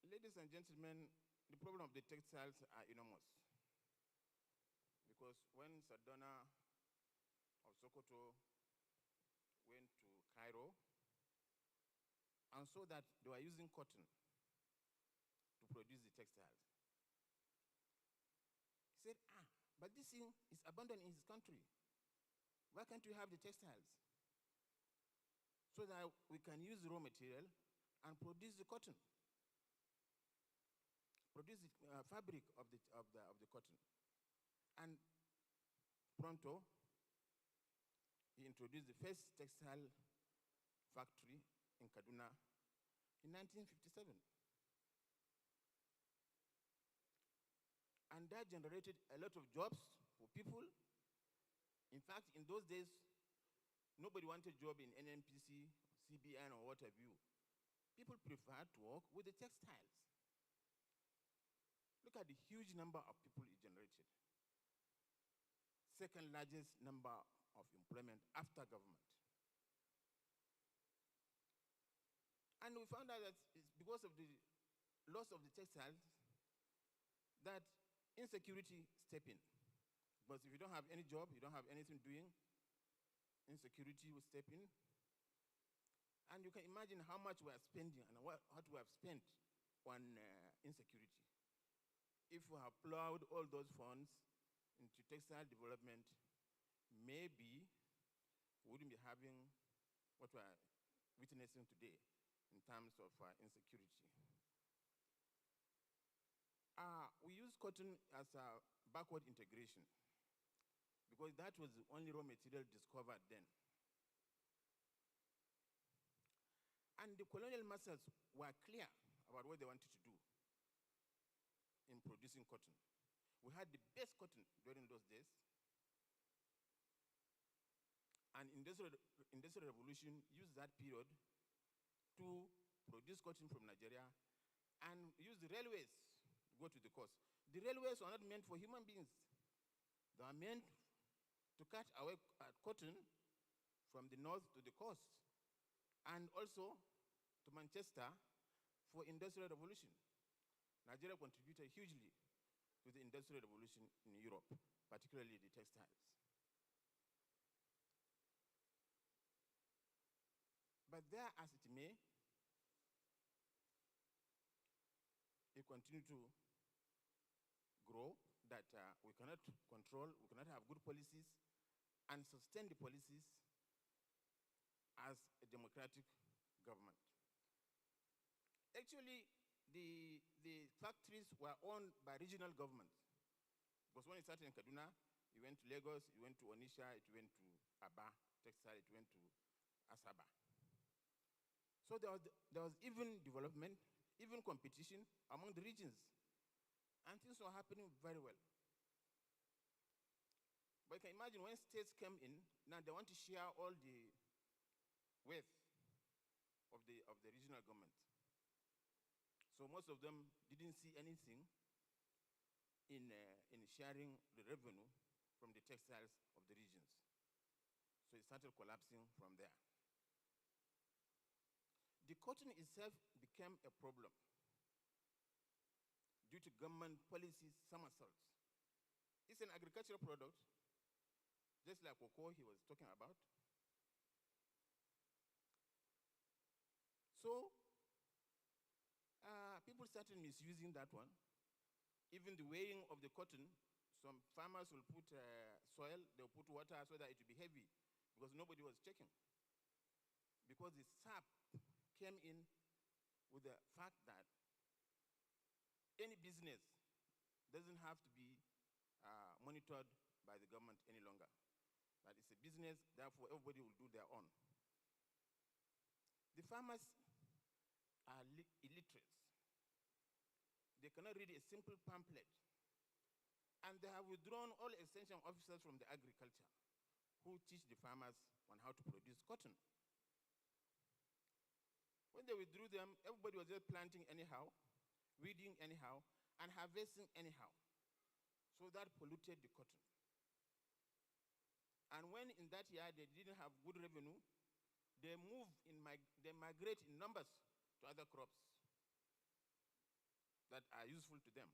Ladies and gentlemen, the problem of the textiles are enormous. Because when Sardona of Sokoto, went to Cairo, and saw that they were using cotton to produce the textiles. He said, but this thing is abundant in his country. Why can't we have the textiles? So that we can use the raw material and produce the cotton, produce the fabric of the cotton. And pronto, he introduced the first textile factory in Kaduna in 1957. And that generated a lot of jobs for people. In fact, in those days, nobody wanted a job in NNPC, CBN, or what have you. People preferred to work with the textiles. Look at the huge number of people it generated. Second largest number of employment after government. And we found out that it's because of the loss of the textiles that insecurity step in. Because if you don't have any job, you don't have anything doing, insecurity will step in. And you can imagine how much we are spending and what we have spent on insecurity. If we have plowed all those funds into textile development, maybe we wouldn't be having what we are witnessing today in terms of insecurity. We use cotton as a backward integration because that was the only raw material discovered then. And the colonial masters were clear about what they wanted to do in producing cotton. We had the best cotton during those days. And industrial revolution used that period to produce cotton from Nigeria and use the railways to go to the coast. The railways were not meant for human beings. They are meant to cut away cotton from the north to the coast, and also to Manchester for industrial revolution. Nigeria contributed hugely to the industrial revolution in Europe, particularly the textiles. But there, as it may, it continued to grow, that we cannot control, we cannot have good policies and sustain the policies as a democratic government. Actually, the factories were owned by regional governments. Because when it started in Kaduna, it went to Lagos, it went to Onisha, it went to Aba, textile, it went to Asaba. So there was even development, even competition among the regions. And things were happening very well. But you can imagine when states came in, now they want to share all the wealth of the regional government. So most of them didn't see anything in sharing the revenue from the textiles of the regions. So it started collapsing from there. The cotton itself became a problem due to government policies somersaults. It's an agricultural product, just like cocoa he was talking about. So people started misusing that one. Even the weighing of the cotton, some farmers will put soil, they'll put water so that it will be heavy because nobody was checking. Because the sap came in with the fact that any business doesn't have to be monitored by the government any longer. That it's a business, therefore everybody will do their own. The farmers are illiterates. They cannot read a simple pamphlet. And they have withdrawn all extension officers from the agriculture who teach the farmers on how to produce cotton. When they withdrew them, everybody was just planting anyhow, weeding anyhow, and harvesting anyhow. So that polluted the cotton. And when in that year they didn't have good revenue, they migrate in numbers to other crops that are useful to them.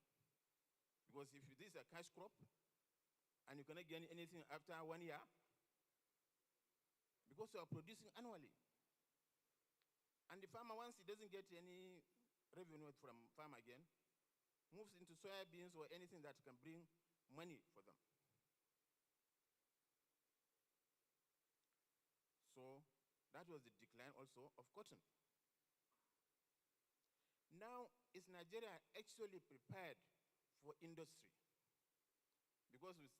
Because if this is a cash crop, and you cannot get anything after 1 year, because you are producing annually. And the farmer, once he doesn't get any revenue from farm again, moves into soybeans or anything that can bring money for them. So that was the decline also of cotton. Now, is Nigeria actually prepared for industry? Because with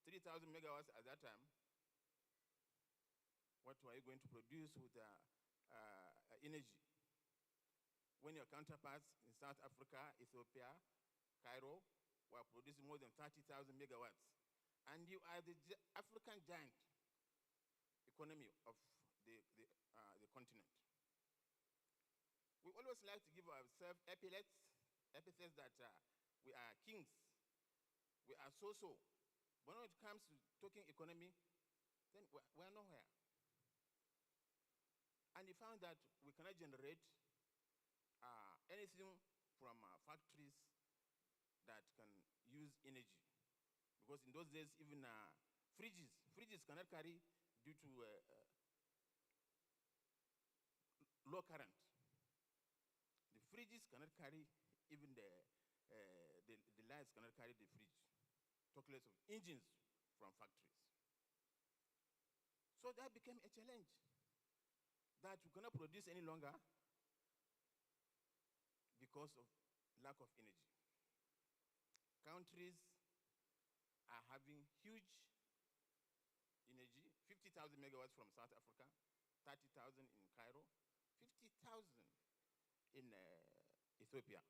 3,000 megawatts at that time, what were you going to produce with energy? When your counterparts in South Africa, Ethiopia, Cairo were producing more than 30,000 megawatts. And you are the African giant economy of the continent. We always like to give ourselves epithets that we are kings, we are so-so. But when it comes to talking economy, then we're nowhere. And we found that we cannot generate anything from factories that can use energy. Because in those days, even fridges cannot carry due to low current. The fridges cannot carry, even the lights cannot carry the fridge. Talk less of engines from factories. So that became a challenge that we cannot produce any longer because of lack of energy. Countries are having huge energy, 50,000 megawatts from South Africa, 30,000 in Cairo, 50,000 in Ethiopia.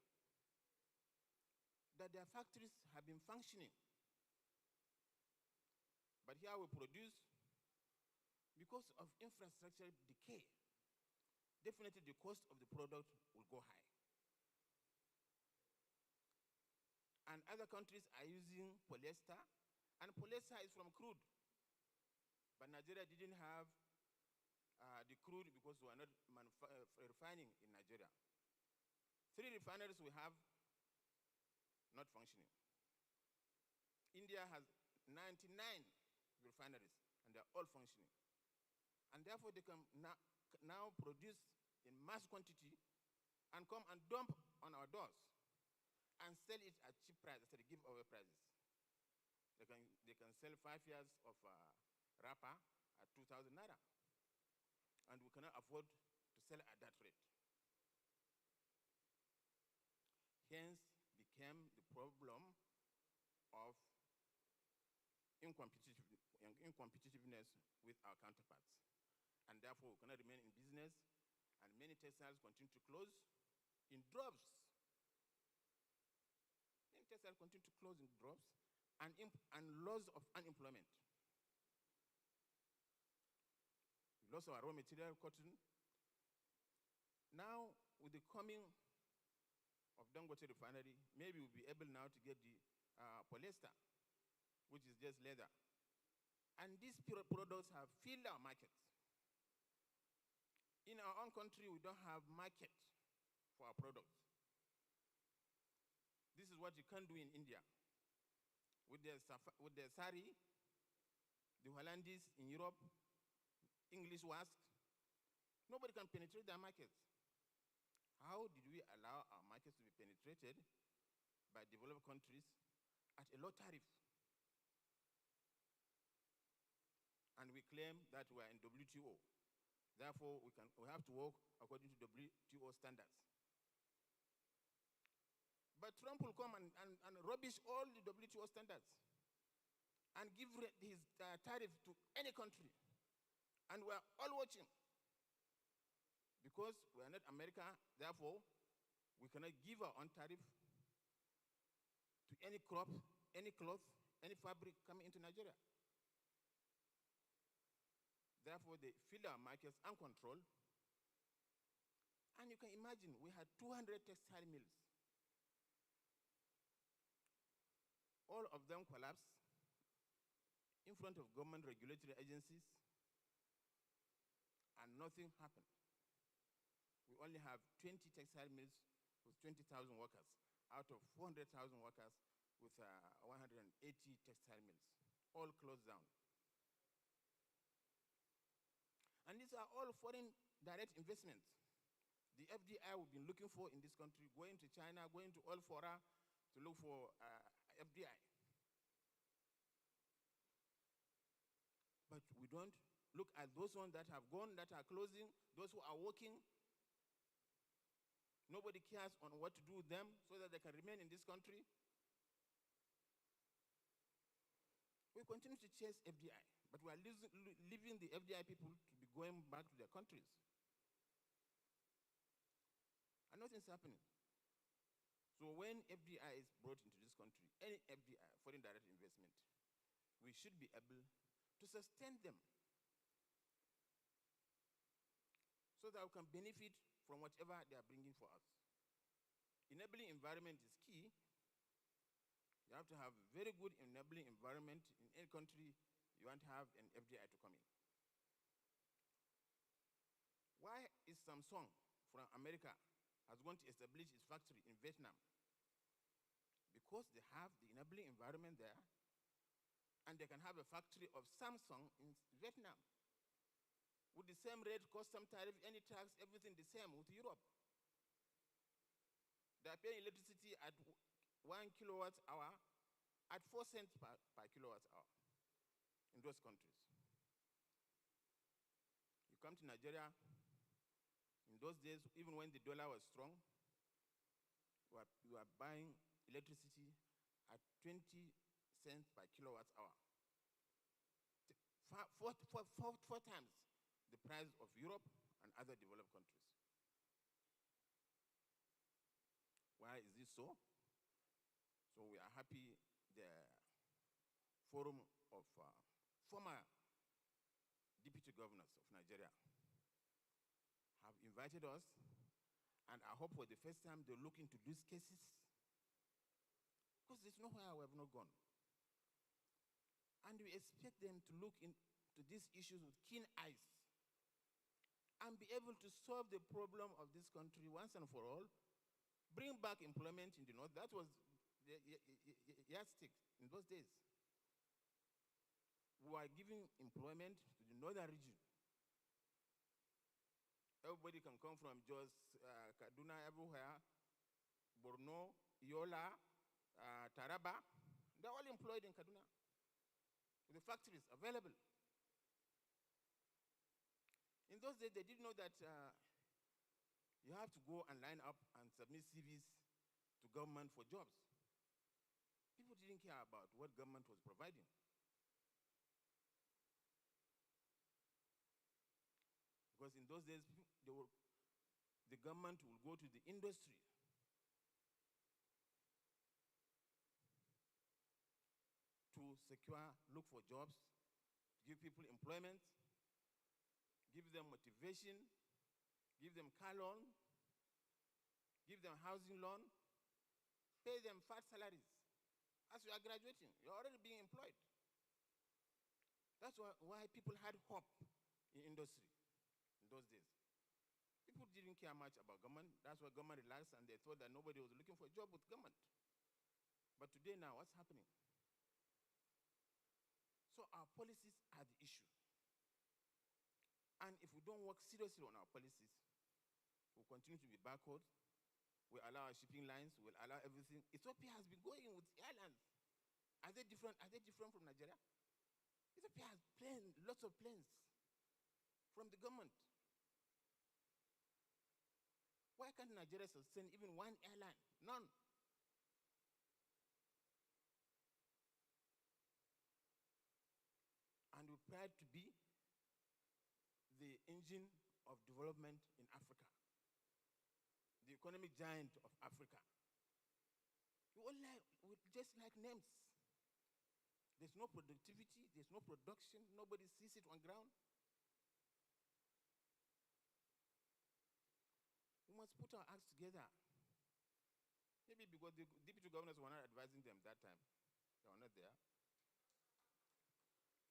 That their factories have been functioning. But here we produce, because of infrastructure decay, definitely the cost of the product will go high. And other countries are using polyester, and polyester is from crude. But Nigeria didn't have the crude because we are not refining in Nigeria. 3 refineries we have not functioning. India has 99 refineries, and they're all functioning. And therefore, they can now produce in mass quantity and come and dump on our doors and sell it at cheap prices, at giveaway prices. They can sell 5 years of wrapper at 2,000 naira. And we cannot afford to sell at that rate. Hence became the problem of incompetitiveness with our counterparts. And therefore, we cannot remain in business, and many textiles continue to close in droves. Many textiles continue to close in droves, and loss of unemployment. We lost our raw material, cotton. Now, with the coming of Dangote refinery, maybe we'll be able now to get the polyester, which is just leather. And these products have filled our markets. In our own country, we don't have market for our products. This is what you can do in India. With their sari, the Hollandese in Europe, English wasp, nobody can penetrate their markets. How did we allow our markets to be penetrated by developed countries at a low tariff? And we claim that we are in WTO. Therefore, we have to work according to WTO standards. But Trump will come and rubbish all the WTO standards and give his tariff to any country. And we are all watching. Because we are not America, therefore, we cannot give our own tariff to any crop, any cloth, any fabric coming into Nigeria. Therefore, they fill our markets uncontrolled. And you can imagine, we had 200 textile mills. All of them collapsed in front of government regulatory agencies, and nothing happened. We only have 20 textile mills with 20,000 workers out of 400,000 workers with 180 textile mills, all closed down. these are all foreign direct investments. The FDI we've been looking for in this country, going to China, going to all fora to look for FDI. But we don't look at those ones that have gone, that are closing, those who are working. Nobody cares on what to do with them so that they can remain in this country. We continue to chase FDI, but we are leaving the FDI people to be going back to their countries. And nothing's happening. So when FDI is brought into this country, any FDI, foreign direct investment, we should be able to sustain them so that we can benefit from whatever they are bringing for us. Enabling environment is key. You have to have a very good enabling environment in any country. You want to have an FDI to come in. Why is Samsung from America has going to establish its factory in Vietnam? Because they have the enabling environment there, and they can have a factory of Samsung in Vietnam with the same rate, custom tariff, any tax, everything the same with Europe. They are paying electricity at 1 kilowatt hour at 4 cents per kilowatt hour in those countries. You come to Nigeria, in those days, even when the dollar was strong, you are buying electricity at 20 cents per kilowatt hour. Four times the price of Europe and other developed countries. Why is this so? So we are happy the forum of former deputy governors of Nigeria have invited us, and I hope for the first time they look into these cases, because there's nowhere we have not gone. And we expect them to look into these issues with keen eyes and be able to solve the problem of this country once and for all, bring back employment in the north. That was the yardstick in those days. We are giving employment to the northern region. Everybody can come from Jos, Kaduna, everywhere, Borno, Yola, Taraba. They're all employed in Kaduna with the factories available. In those days, they didn't know that you have to go and line up and submit CVs to government for jobs. People didn't care about what government was providing. Because in those days, the government will go to the industry to secure, look for jobs, give people employment, give them motivation, give them car loan, give them housing loan, pay them fat salaries. As you are graduating, you're already being employed. That's why people had hope in industry in those days. People didn't care much about government. That's why government relaxed, and they thought that nobody was looking for a job with government. But today now, what's happening? So our policies are the issue. And if we don't work seriously on our policies, we'll continue to be backward. We allow our shipping lines, we'll allow everything. Ethiopia has been going with airlines. Are they different from Nigeria? Ethiopia has lots of planes from the government. Why can't Nigeria sustain even one airline? None. And we're proud to be the engine of development in Africa, the economic giant of Africa. We just like names. There's no productivity, there's no production, nobody sees it on ground. We must put our acts together. Maybe because the deputy governors were not advising them that time. They were not there.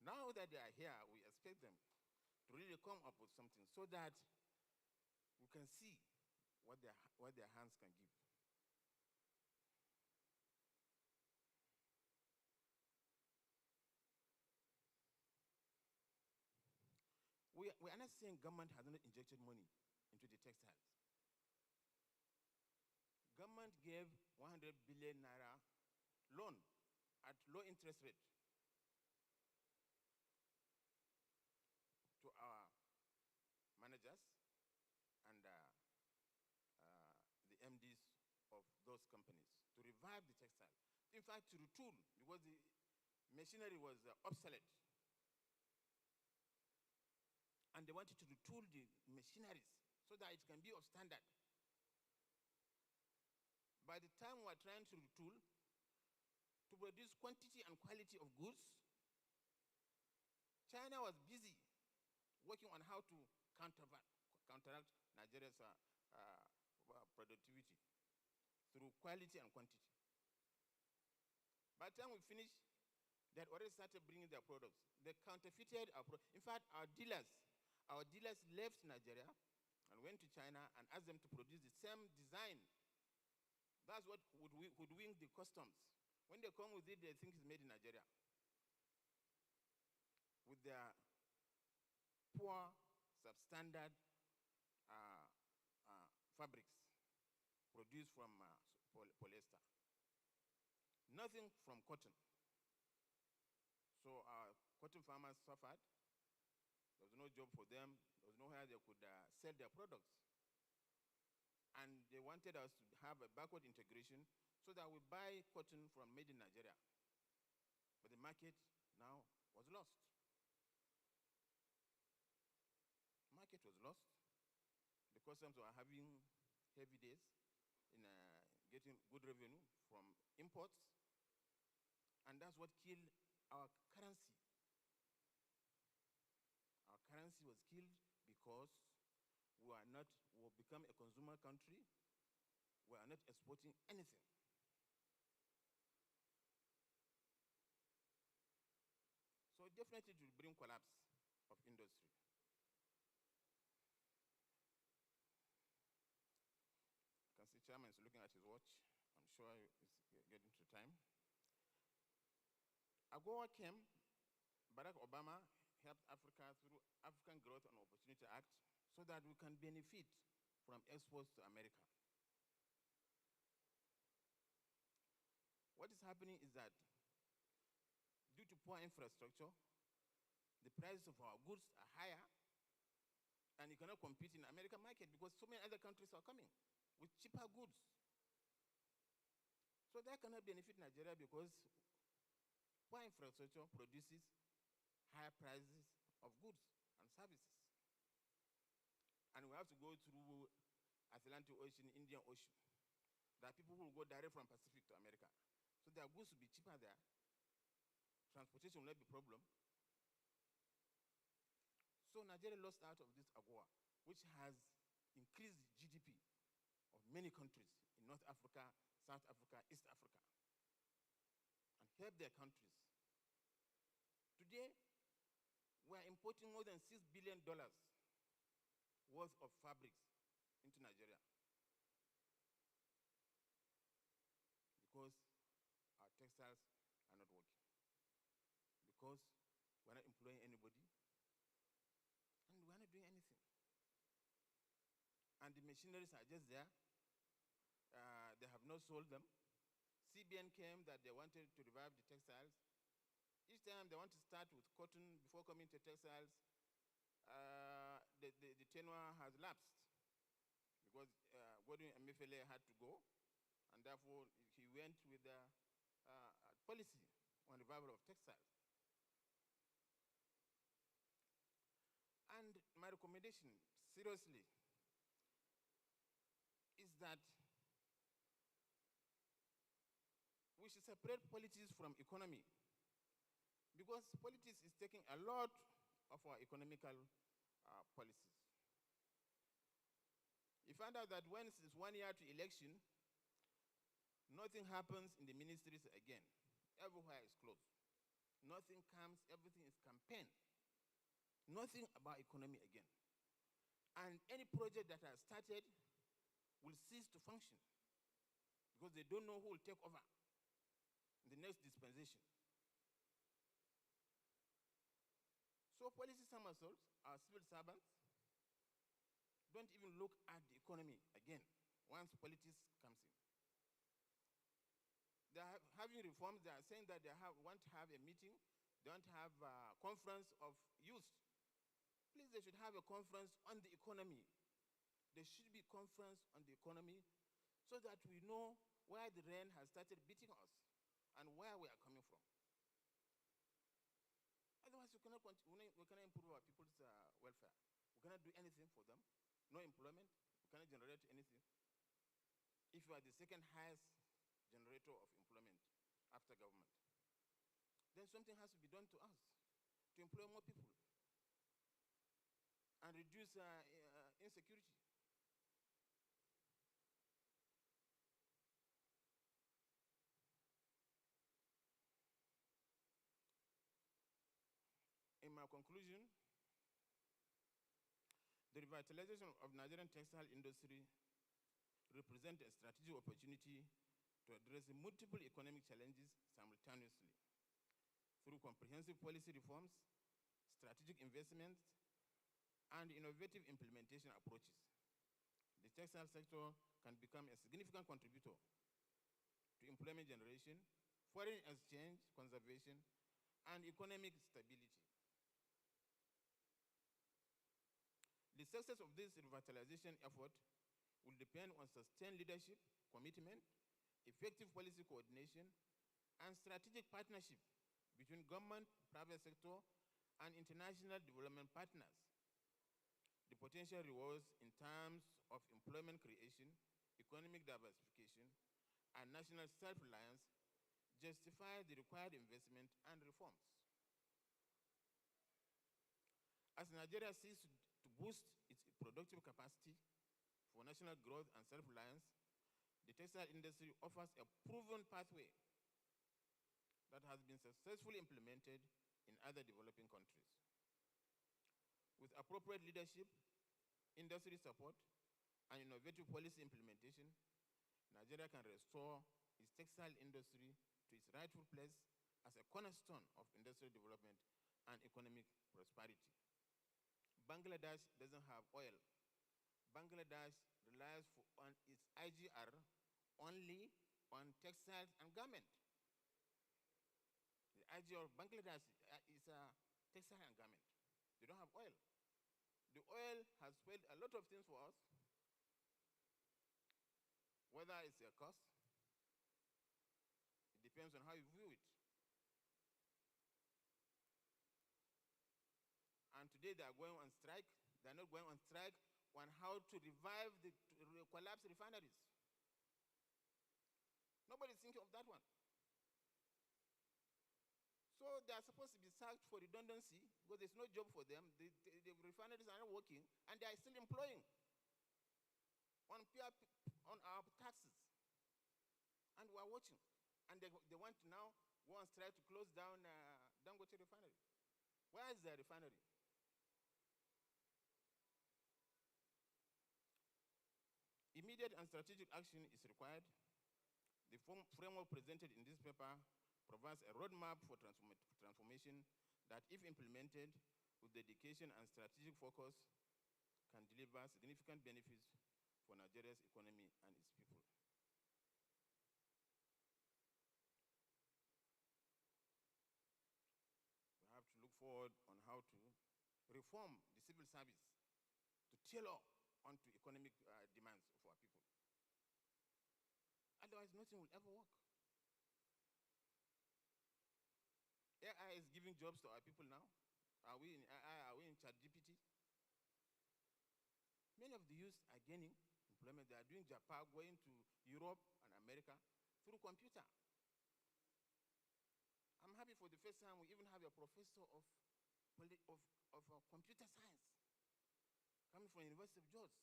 Now that they are here, we expect them to really come up with something so that we can see what their hands can give. We we are not saying government has not injected money into the textiles. Government gave 100 billion naira loan at low interest rate to our managers and the MDs of those companies to revive the textile. In fact, to retool, because the machinery was obsolete. And they wanted to retool the machineries so that it can be of standard. By the time we are trying to retool, to produce quantity and quality of goods, China was busy working on how to counteract Nigeria's productivity through quality and quantity. By the time we finished, they had already started bringing their products. They counterfeited our products. In fact, our dealers left Nigeria and went to China and asked them to produce the same design. That's what would win the customs. When they come with it, they think it's made in Nigeria. With their poor, substandard fabrics produced from polyester. Nothing from cotton. So our cotton farmers suffered. There was no job for them. There was nowhere they could sell their products. And they wanted us to have a backward integration so that we buy cotton from made in Nigeria. But the market now was lost. Market was lost. The customs were having heavy days in getting good revenue from imports. And that's what killed our currency. Our currency was killed because we become a consumer country. We are not exporting anything. So definitely it will bring collapse of industry. You can see Chairman is looking at his watch. I'm sure he's getting to time. AGOA came, Barack Obama helped Africa through African Growth and Opportunity Act so that we can benefit from exports to America. What is happening is that due to poor infrastructure, the prices of our goods are higher, and you cannot compete in the American market because so many other countries are coming with cheaper goods. So that cannot benefit Nigeria because poor infrastructure produces higher prices of goods and services. And we have to go through Atlantic Ocean, Indian Ocean. There are people who will go direct from Pacific to America. So their goods will be cheaper there. Transportation will not be a problem. So Nigeria lost out of this AGOA, which has increased GDP of many countries in North Africa, South Africa, East Africa, and helped their countries. Today, we are importing more than $6 billion worth of fabrics into Nigeria because our textiles are not working, because we're not employing anybody, and we're not doing anything. And the machineries are just there. They have not sold them. CBN came that they wanted to revive the textiles. Each time they want to start with cotton before coming to textiles, the tenure has lapsed because Gordon Emefiele had to go, and therefore he went with a policy on revival of textiles. And my recommendation, seriously, is that we should separate politics from economy, because politics is taking a lot of our economical policies. You find out that when it's 1 year to election, nothing happens in the ministries again. Everywhere is closed. Nothing comes, everything is campaign. Nothing about economy again. And any project that has started will cease to function because they don't know who will take over in the next dispensation. So policy somersaults, our civil servants, don't even look at the economy again once politics comes in. They are having reforms. They are saying that they want to have a meeting. They want to have a conference of youth. Please, they should have a conference on the economy. There should be a conference on the economy so that we know where the rain has started beating us and where we are coming from. Otherwise, we cannot improve our people's welfare. We cannot do anything for them. No employment. We cannot generate anything. If you are the second highest generator of employment after government, then something has to be done to us to employ more people and reduce insecurity. In my conclusion, the revitalization of Nigerian textile industry represents a strategic opportunity to address multiple economic challenges simultaneously through comprehensive policy reforms, strategic investments, and innovative implementation approaches. The textile sector can become a significant contributor to employment generation, foreign exchange conservation, and economic stability. The success of this revitalization effort will depend on sustained leadership, commitment, effective policy coordination, and strategic partnership between government, private sector, and international development partners. The potential rewards in terms of employment creation, economic diversification, and national self-reliance justify the required investment and reforms. As Nigeria seeks to boost its productive capacity for national growth and self-reliance, the textile industry offers a proven pathway that has been successfully implemented in other developing countries. With appropriate leadership, industry support, and innovative policy implementation, Nigeria can restore its textile industry to its rightful place as a cornerstone of industrial development and economic prosperity. Bangladesh doesn't have oil. Bangladesh relies on its IGR only on textiles and garment. The IGR of Bangladesh is textile and garment. They don't have oil. The oil has spoiled a lot of things for us, whether it's a cost. It depends on how you view it. And today they are going on strike. They are not going on strike on how to revive the collapsed refineries. Nobody's thinking of that one. So they are supposed to be sacked for redundancy because there's no job for them. The refineries are not working, and they are still employing on our taxes. And we are watching. And they want to now go on strike to close down Dangote refinery. Where is the refinery? Immediate and strategic action is required. The framework presented in this paper provides a roadmap for transformation that, if implemented with dedication and strategic focus, can deliver significant benefits for Nigeria's economy and its people. We have to look forward on how to reform the civil service to tailor onto economic demands of our people. Otherwise, nothing will ever work. AI is giving jobs to our people now. Are we in AI? Are we in ChatGPT? Many of the youth are gaining employment. They are doing Japan, going to Europe and America through computer. I'm happy for the first time we even have a professor of computer science coming from the University of Jos.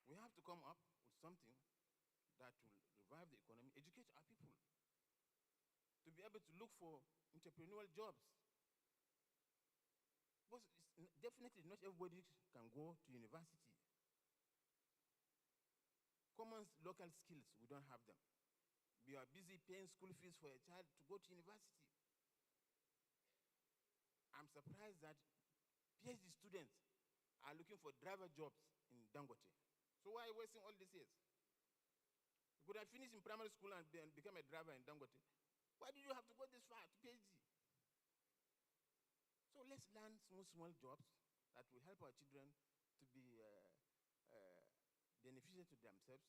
We have to come up with something that will revive the economy, educate our people to be able to look for entrepreneurial jobs. Because definitely not everybody can go to university. Common local skills, we don't have them. you are busy paying school fees for a child to go to university. I'm surprised that PhD students are looking for driver jobs in Dangote. So why are you wasting all these years? You could have finished in primary school and become a driver in Dangote. Why did you have to go this far to PhD? So let's learn small jobs that will help our children to be beneficial to themselves,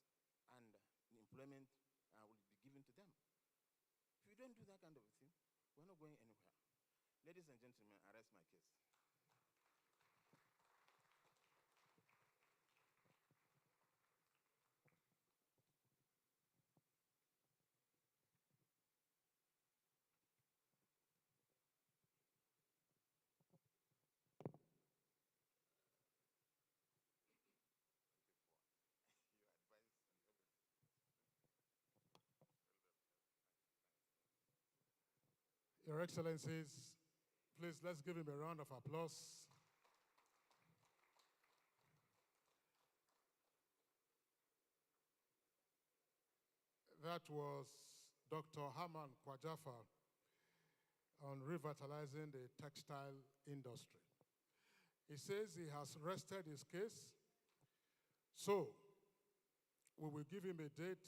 and employment will be given to them. If we don't do that kind of a thing, we're not going anywhere. Ladies and gentlemen, I rest my case. Your Excellencies, please let's give him a round of applause. That was Dr. Haman Kwajafa on revitalizing the textile industry. He says he has rested his case, so we will give him a date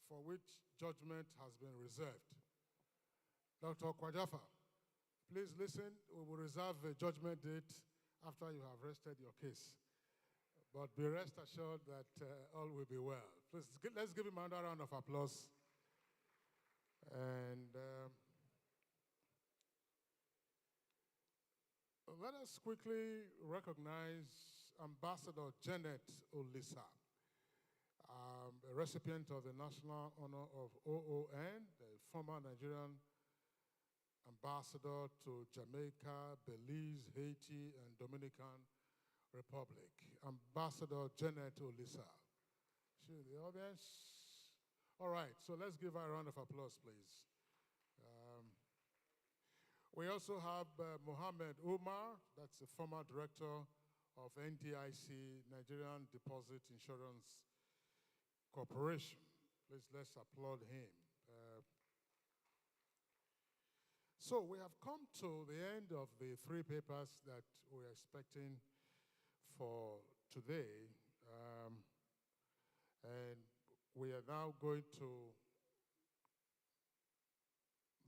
for which judgment has been reserved. Dr. Kwajafa, please listen. We will reserve a judgment date after you have rested your case. But be rest assured that all will be well. Please, let's give him another round of applause. And let us quickly recognize Ambassador Janet Olisa, a recipient of the National Honor of OON, the former Nigerian ambassador to Jamaica, Belize, Haiti, and Dominican Republic. Ambassador Janet Olisa. She in the audience? All right, so let's give her a round of applause, please. We also have Mohammed Umar, that's the former director of NDIC, Nigerian Deposit Insurance Corporation. Please, let's applaud him. So we have come to the end of the three papers that we're expecting for today. And we are now going to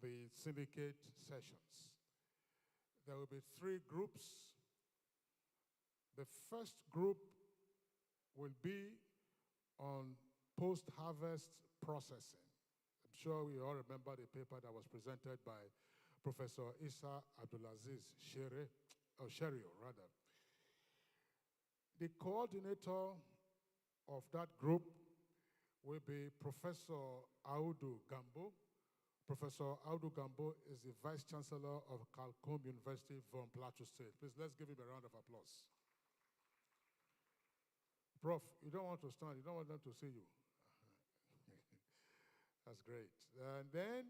the syndicate sessions. There will be three groups. The first group will be on post-harvest processing. I'm sure we all remember the paper that was presented by Professor Issa Abdulaziz Sherio, rather. The coordinator of that group will be Professor Audu Gambo. Professor Audu Gambo is the Vice Chancellor of Calcombe University from Plateau State. Please, let's give him a round of applause. Prof, you don't want to stand. You don't want them to see you. That's great. And then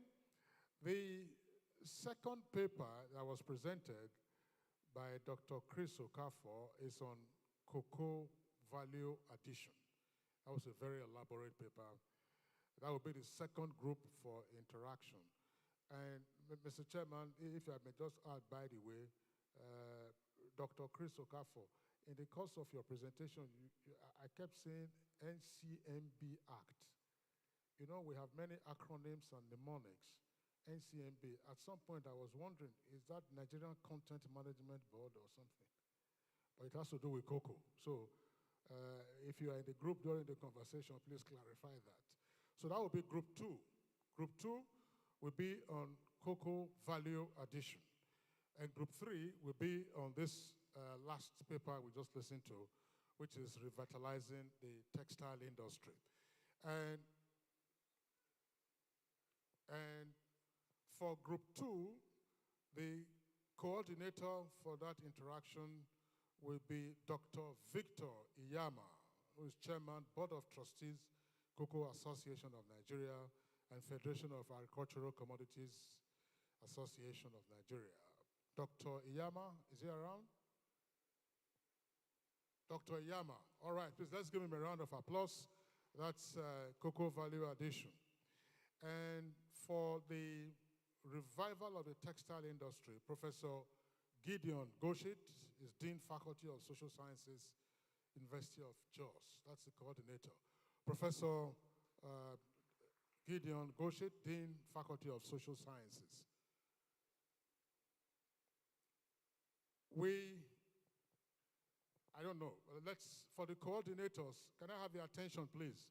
the second paper that was presented by Dr. Chris Okafor is on cocoa value addition. That was a very elaborate paper. That will be the second group for interaction. And Mr. Chairman, if I may just add, by the way, Dr. Chris Okafor, in the course of your presentation, I kept saying NCMB Act. You know, we have many acronyms and mnemonics. NCMB. At some point, I was wondering, is that Nigerian Content Management Board or something? But it has to do with cocoa. So if you are in the group during the conversation, please clarify that. So that will be group two. Group two will be on cocoa value addition. And group three will be on this last paper we just listened to, which is revitalizing the textile industry. And for group two, the coordinator for that interaction will be Dr. Victor Iyama, who is Chairman, Board of Trustees, Cocoa Association of Nigeria, and Federation of Agricultural Commodities Association of Nigeria. Dr. Iyama, is he around? Dr. Iyama, all right, please let's give him a round of applause. That's cocoa value addition. And for the revival of the textile industry, Professor Gideon Goshit is Dean Faculty of Social Sciences, University of Jos. That's the coordinator. Professor Gideon Goshit, Dean Faculty of Social Sciences. I don't know, for the coordinators, can I have your attention, please?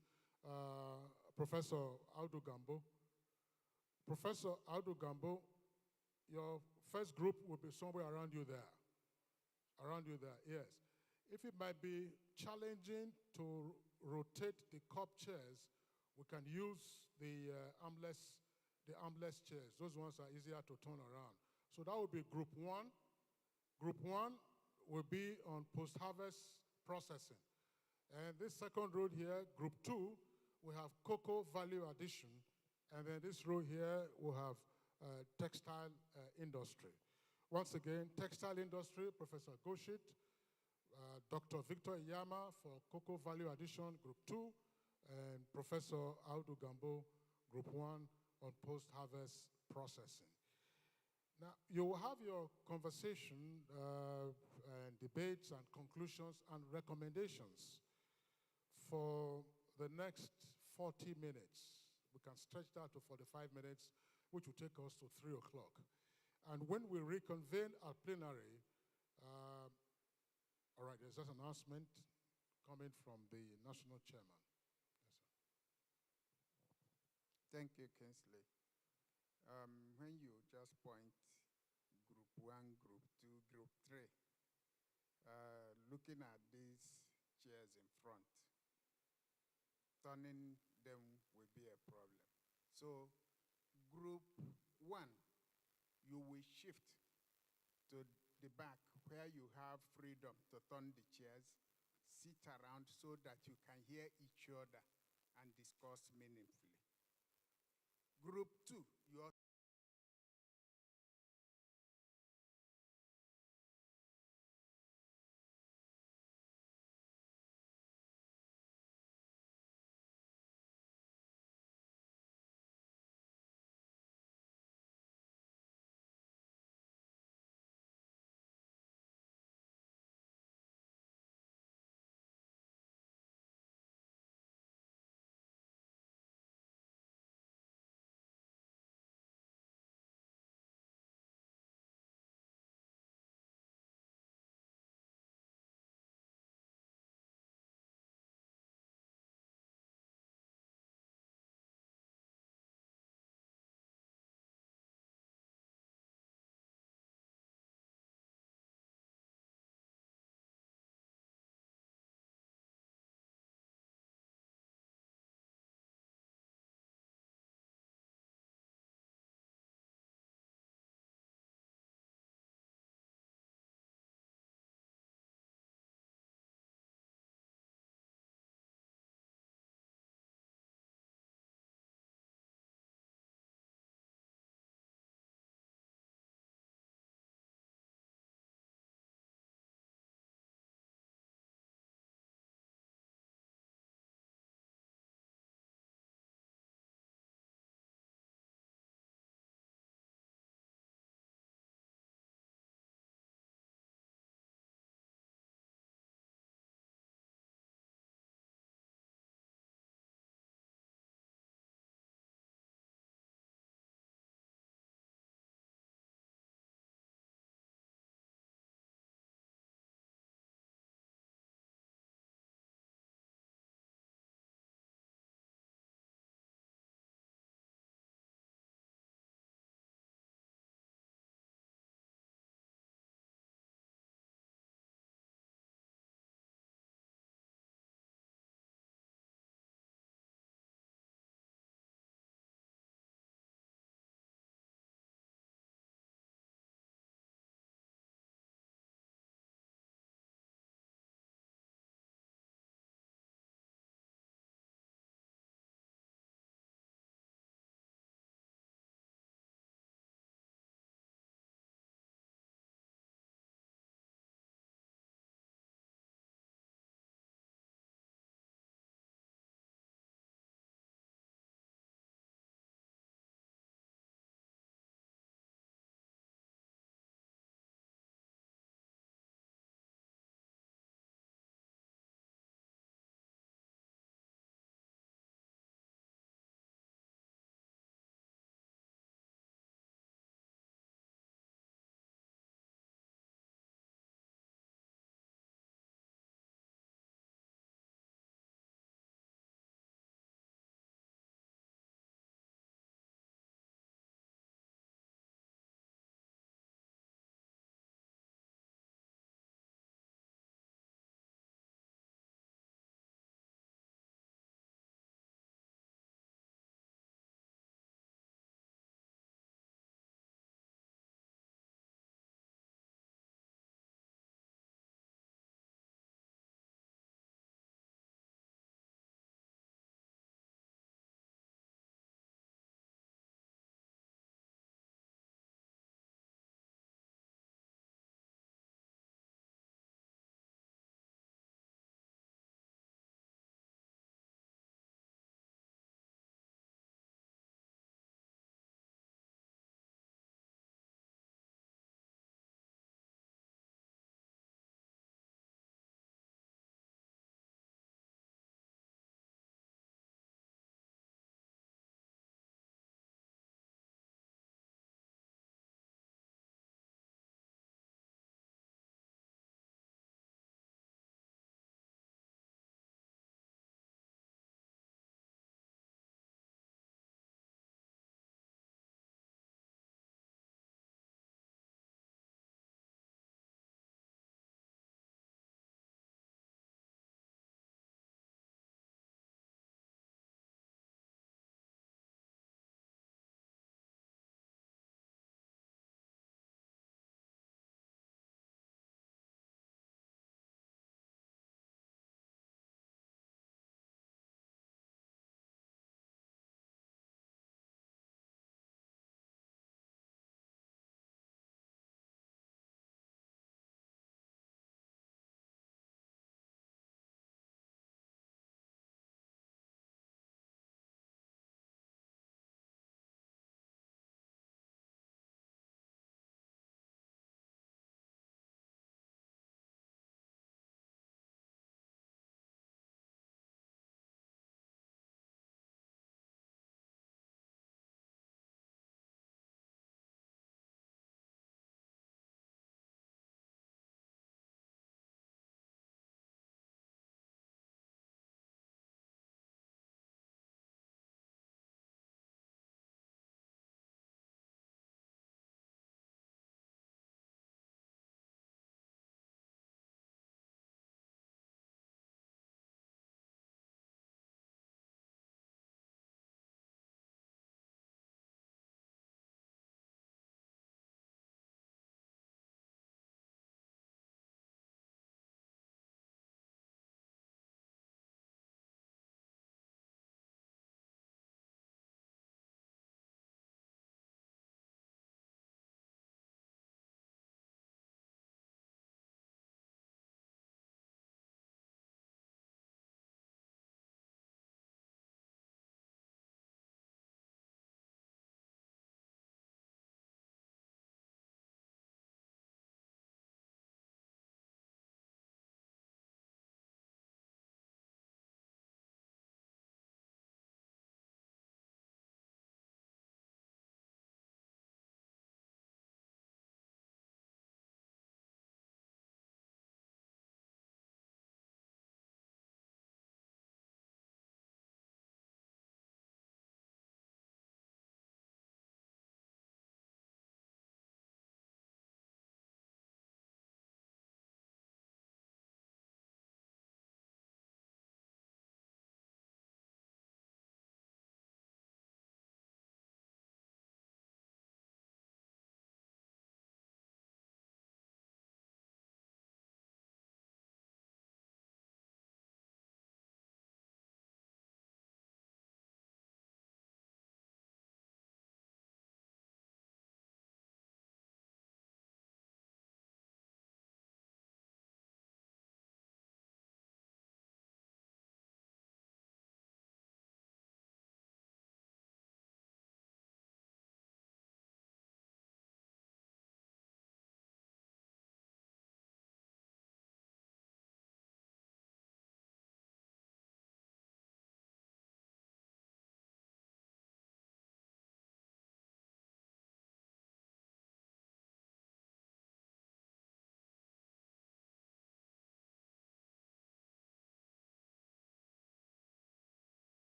Professor Audu Gambo. Professor Audu Gambo, your first group will be somewhere around you there. Around you there, yes. If it might be challenging to rotate the cup chairs, we can use the armless chairs. Those ones are easier to turn around. So that would be group one. Group one will be on post-harvest processing. And this second row here, group two, we have cocoa value addition. And then this row here, we'll have textile industry. Once again, textile industry, Professor Goshit, Dr. Victor Iyama for cocoa value addition, group two, and Professor Audu Gambo, group one, on post-harvest processing. Now, you will have your conversation and debates and conclusions and recommendations for the next 40 minutes. We can stretch that to 45 minutes, which will take us to 3 o'clock. And when we reconvene our plenary, all right, there's just an announcement coming from the national chairman. Yes, sir. Thank you, Kingsley. When you just point group one, group two, group three, looking at these chairs in front, turning them will be a problem. So group one, you will shift to the back where you have freedom to turn the chairs, sit around so that you can hear each other and discuss meaningfully. Group two, your